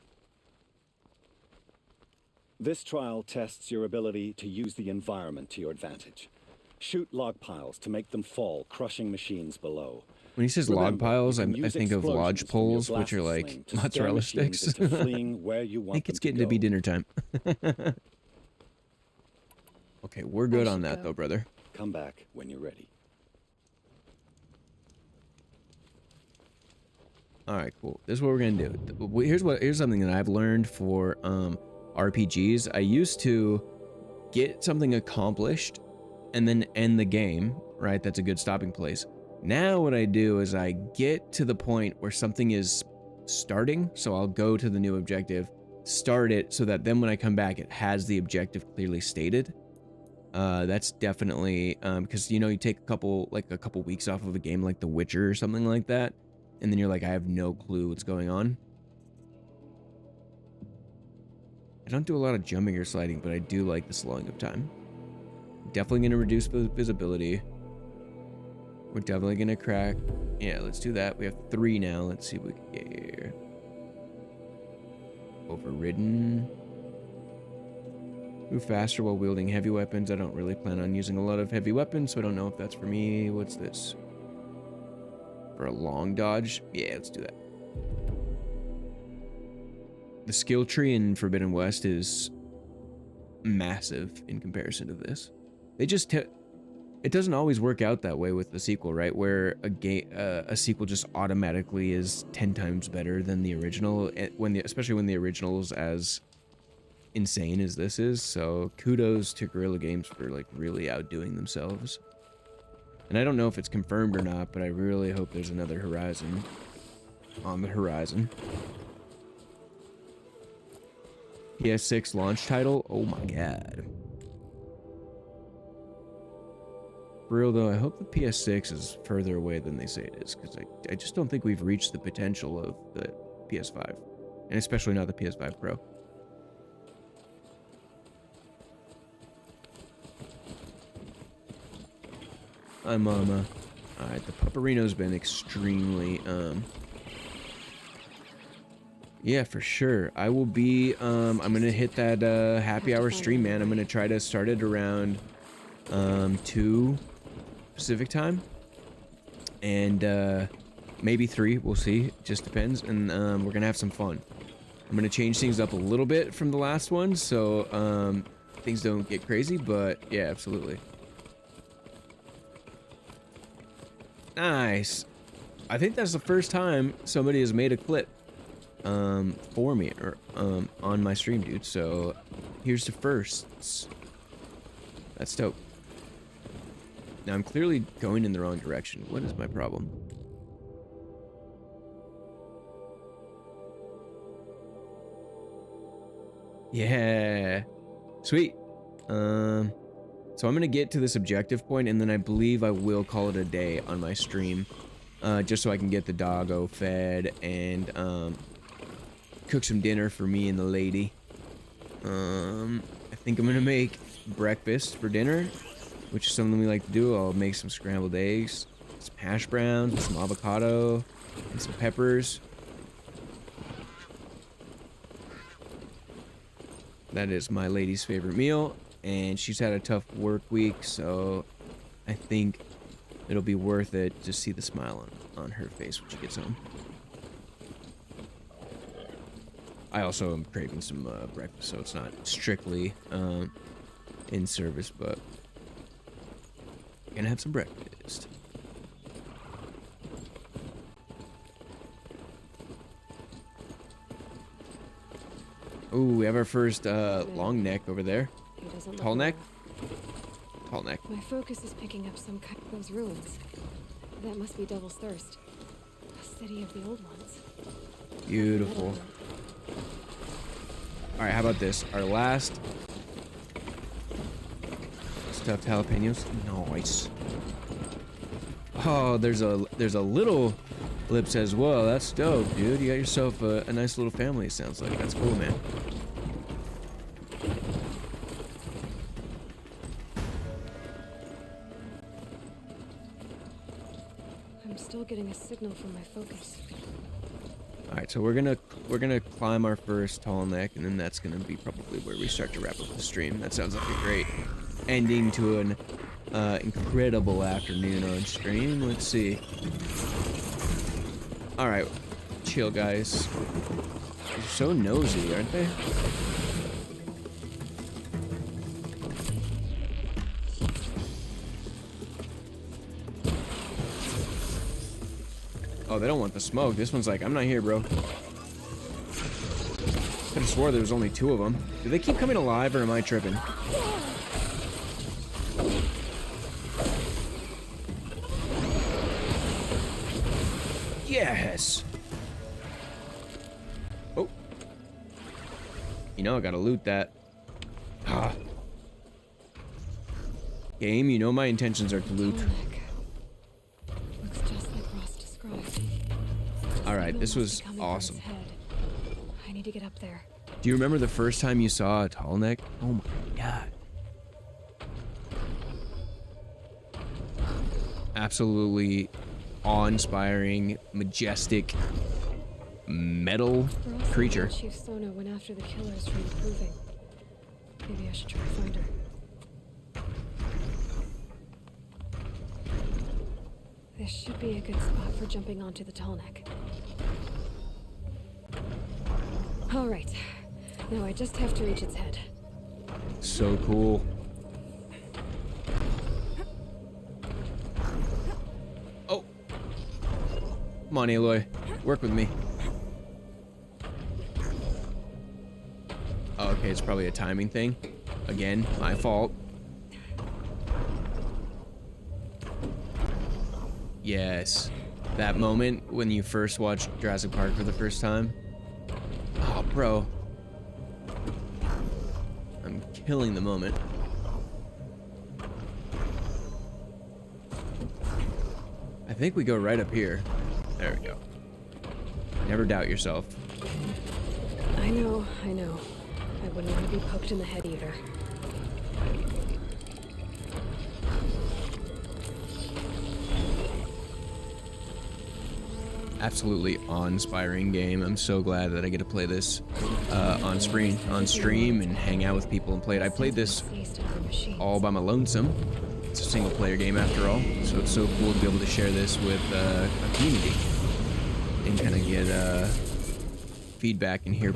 This trial tests your ability to use the environment to your advantage. Shoot log piles to make them fall, crushing machines below. When he says log piles, I think of lodge poles, which are like mozzarella sticks. I think it's getting to be dinner time. Okay, we're good on that though, brother. Come back when you're ready. All right, cool. This is what we're gonna do. Here's something that I've learned for RPGs. I used to get something accomplished and then end the game, right? That's a good stopping place. Now what I do is I get to the point where something is starting, so I'll go to the new objective, start it, so that then when I come back, it has the objective clearly stated. That's definitely because you know, you take a couple weeks off of a game like The Witcher or something like that, and then you're like, I have no clue what's going on. I don't do a lot of jumping or sliding, but I do like the slowing of time. Definitely gonna reduce visibility. We're definitely gonna crack. Yeah, let's do that. We have 3 now. Let's see what we can get here. Overridden. Move faster while wielding heavy weapons. I don't really plan on using a lot of heavy weapons, so I don't know if that's for me. What's this? For a long dodge? Yeah, let's do that. The skill tree in Forbidden West is massive in comparison to this. They just it doesn't always work out that way with the sequel, right? Where a sequel just automatically is 10 times better than the original, especially when the original is as insane as this is. So kudos to Guerrilla Games for like really outdoing themselves. And I don't know if it's confirmed or not, but I really hope there's another Horizon on the horizon. PS6 launch title? Oh my god. For real though, I hope the PS6 is further away than they say it is, because I just don't think we've reached the potential of the PS5. And especially not the Ps5 Pro. Hi, mama. Alright, the Pupperino's been extremely, yeah, for sure. I will be, I'm gonna hit that, happy hour stream, man. I'm gonna try to start it around, 2 Pacific time. And, maybe 3, we'll see. It just depends. And, we're gonna have some fun. I'm gonna change things up a little bit from the last one, so, things don't get crazy, but, yeah, absolutely. Nice. I think that's the first time somebody has made a clip for me or on my stream, dude. So here's the firsts. That's dope. Now I'm clearly going in the wrong direction. What is my problem? Yeah. Sweet. So I'm gonna get to this objective point, and then I believe I will call it a day on my stream, just so I can get the doggo fed and cook some dinner for me and the lady. I think I'm gonna make breakfast for dinner, which is something we like to do. I'll make some scrambled eggs, some hash browns, some avocado, and some peppers. That is my lady's favorite meal. And she's had a tough work week, so I think it'll be worth it to see the smile on her face when she gets home. I also am craving some breakfast, so it's not strictly in service, but gonna have some breakfast. Ooh, we have our first long neck over there. He doesn't Tall look neck. well. Tall neck. My focus is picking up some kind of those ruins. That must be Devil's Thirst. A city of the old ones. Beautiful. All right, how about this? Our last stuffed jalapenos. Nice. Oh, there's a little lips as well. That's dope, dude. You got yourself a nice little family. It sounds like that's cool, man. I'm still getting a signal from my focus. All right, so we're gonna climb our first tall neck, and then that's gonna be probably where we start to wrap up the stream. That sounds like a great ending to an incredible afternoon on stream. Let's see. All right, chill, guys. They're so nosy, aren't they? Oh, they don't want the smoke. This one's like, I'm not here, bro. Could have swore there was only 2 of them. Do they keep coming alive, or am I tripping? Yes. Oh. You know I gotta loot that. Ah. Game, you know my intentions are to loot. Looks just like Ross described. All right, this was awesome. I need to get up there. Do you remember the first time you saw a tall neck? Oh my god. Absolutely awe-inspiring, majestic, metal creature. Chief Sona went after the killers from the proving. Maybe I should try to find her. This should be a good spot for jumping onto the tall neck. All right. Now I just have to reach its head. So cool. Oh. Come on, Aloy. Work with me. Oh, okay, it's probably a timing thing. Again, my fault. Yes. That moment when you first watched Jurassic Park for the first time. Oh, bro. I'm killing the moment. I think we go right up here. There we go. Never doubt yourself. I know. I wouldn't want to be poked in the head either. Absolutely awe-inspiring game. I'm so glad that I get to play this on stream and hang out with people and play it. I played this all by my lonesome. It's a single-player game after all, so it's so cool to be able to share this with a community and kind of get feedback and hear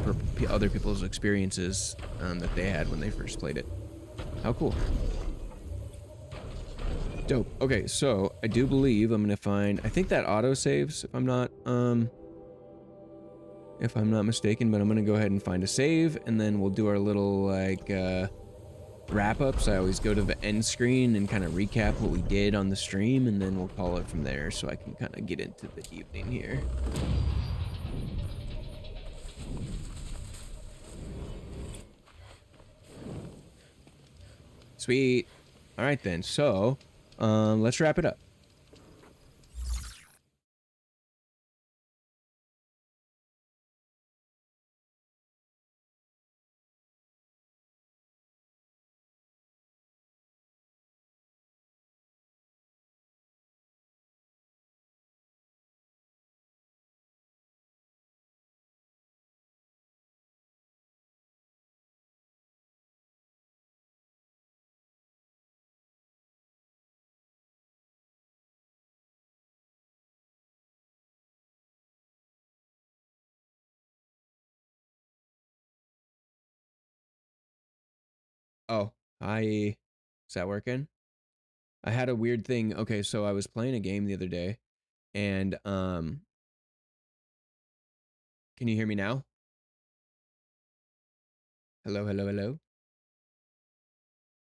other people's experiences that they had when they first played it. How cool. Dope. Okay, so I do believe I'm gonna find, I think that auto saves if I'm not mistaken, but I'm gonna go ahead and find a save, and then we'll do our little like wrap-ups. I always go to the end screen and kind of recap what we did on the stream, and then we'll call it from there so I can kind of get into the evening here. Sweet. All right then, so let's wrap it up. Hi. Is that working? I had a weird thing. Okay, so I was playing a game the other day, and can you hear me now? Hello, hello, hello.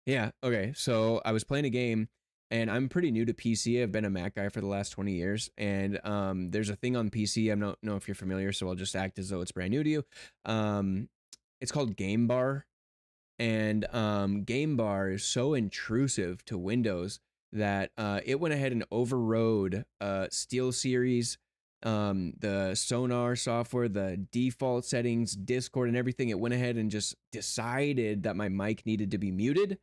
Yeah, okay. So I was playing a game, and I'm pretty new to PC. I've been a Mac guy for the last 20 years, and there's a thing on PC. I don't know if you're familiar, so I'll just act as though it's brand new to you. It's called Game Bar, and Game Bar is so intrusive to Windows that it went ahead and overrode SteelSeries, the Sonar software, the default settings, Discord, and everything. It went ahead and just decided that my mic needed to be muted.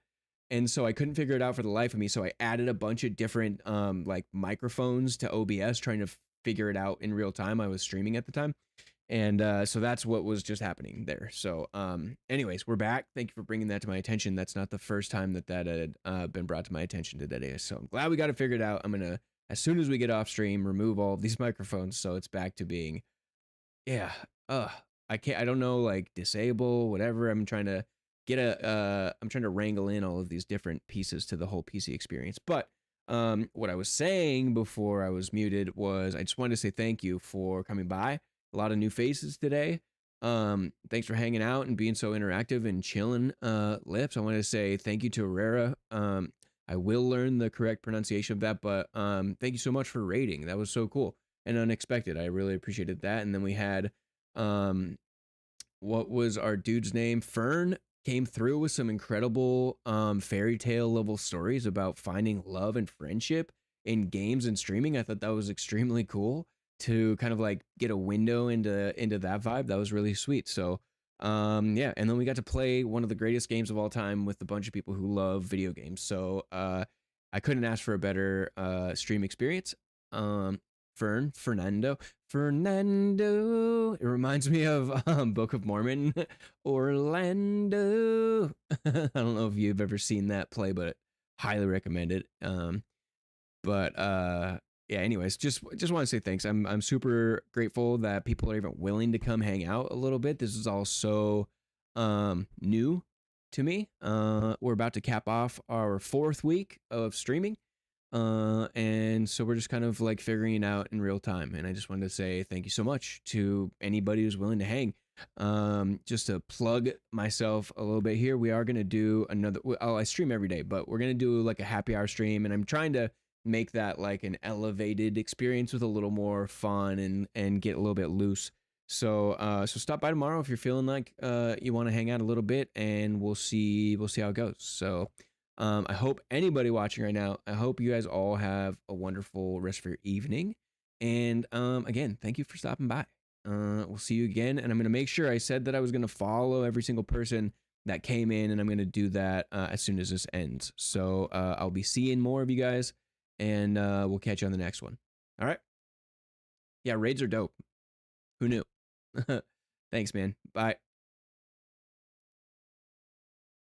And so I couldn't figure it out for the life of me. So I added a bunch of different like microphones to OBS, trying to figure it out in real time. I was streaming at the time. And so that's what was just happening there. So anyways, we're back. Thank you for bringing that to my attention. That's not the first time that had been brought to my attention today. So I'm glad we got it figured out. I'm going to, as soon as we get off stream, remove all of these microphones. So it's back to being, yeah, I don't know, like disable, whatever. I'm trying to I'm trying to wrangle in all of these different pieces to the whole PC experience. But what I was saying before I was muted was I just wanted to say thank you for coming by. A lot of new faces today. Thanks for hanging out and being so interactive and chilling, Lips. I wanted to say thank you to Herrera. I will learn the correct pronunciation of that, but thank you so much for rating. That was so cool and unexpected. I really appreciated that. And then we had, what was our dude's name? Fern came through with some incredible fairy tale level stories about finding love and friendship in games and streaming. I thought that was extremely cool to kind of like get a window into that vibe. That was really sweet. So yeah, and then we got to play one of the greatest games of all time with a bunch of people who love video games. So I couldn't ask for a better stream experience. Fernando. It reminds me of Book of Mormon, Orlando. I don't know if you've ever seen that play, but highly recommend it. Yeah, anyways, just want to say thanks. I'm super grateful that people are even willing to come hang out a little bit. This is all so new to me. We're about to cap off our 4th week of streaming. And so we're just kind of like figuring it out in real time. And I just wanted to say thank you so much to anybody who's willing to hang. Just to plug myself a little bit here, we are going to do another, I stream every day, but we're going to do like a happy hour stream, and I'm trying to make that like an elevated experience with a little more fun and get a little bit loose. So so stop by tomorrow if you're feeling like you want to hang out a little bit, and we'll see how it goes. So I hope anybody watching right now, I hope you guys all have a wonderful rest of your evening. And again, thank you for stopping by. We'll see you again. And I'm going to make sure I said that I was going to follow every single person that came in, and I'm going to do that as soon as this ends. So I'll be seeing more of you guys, and we'll catch you on the next one. All right. Yeah, raids are dope. Who knew? Thanks, man. Bye.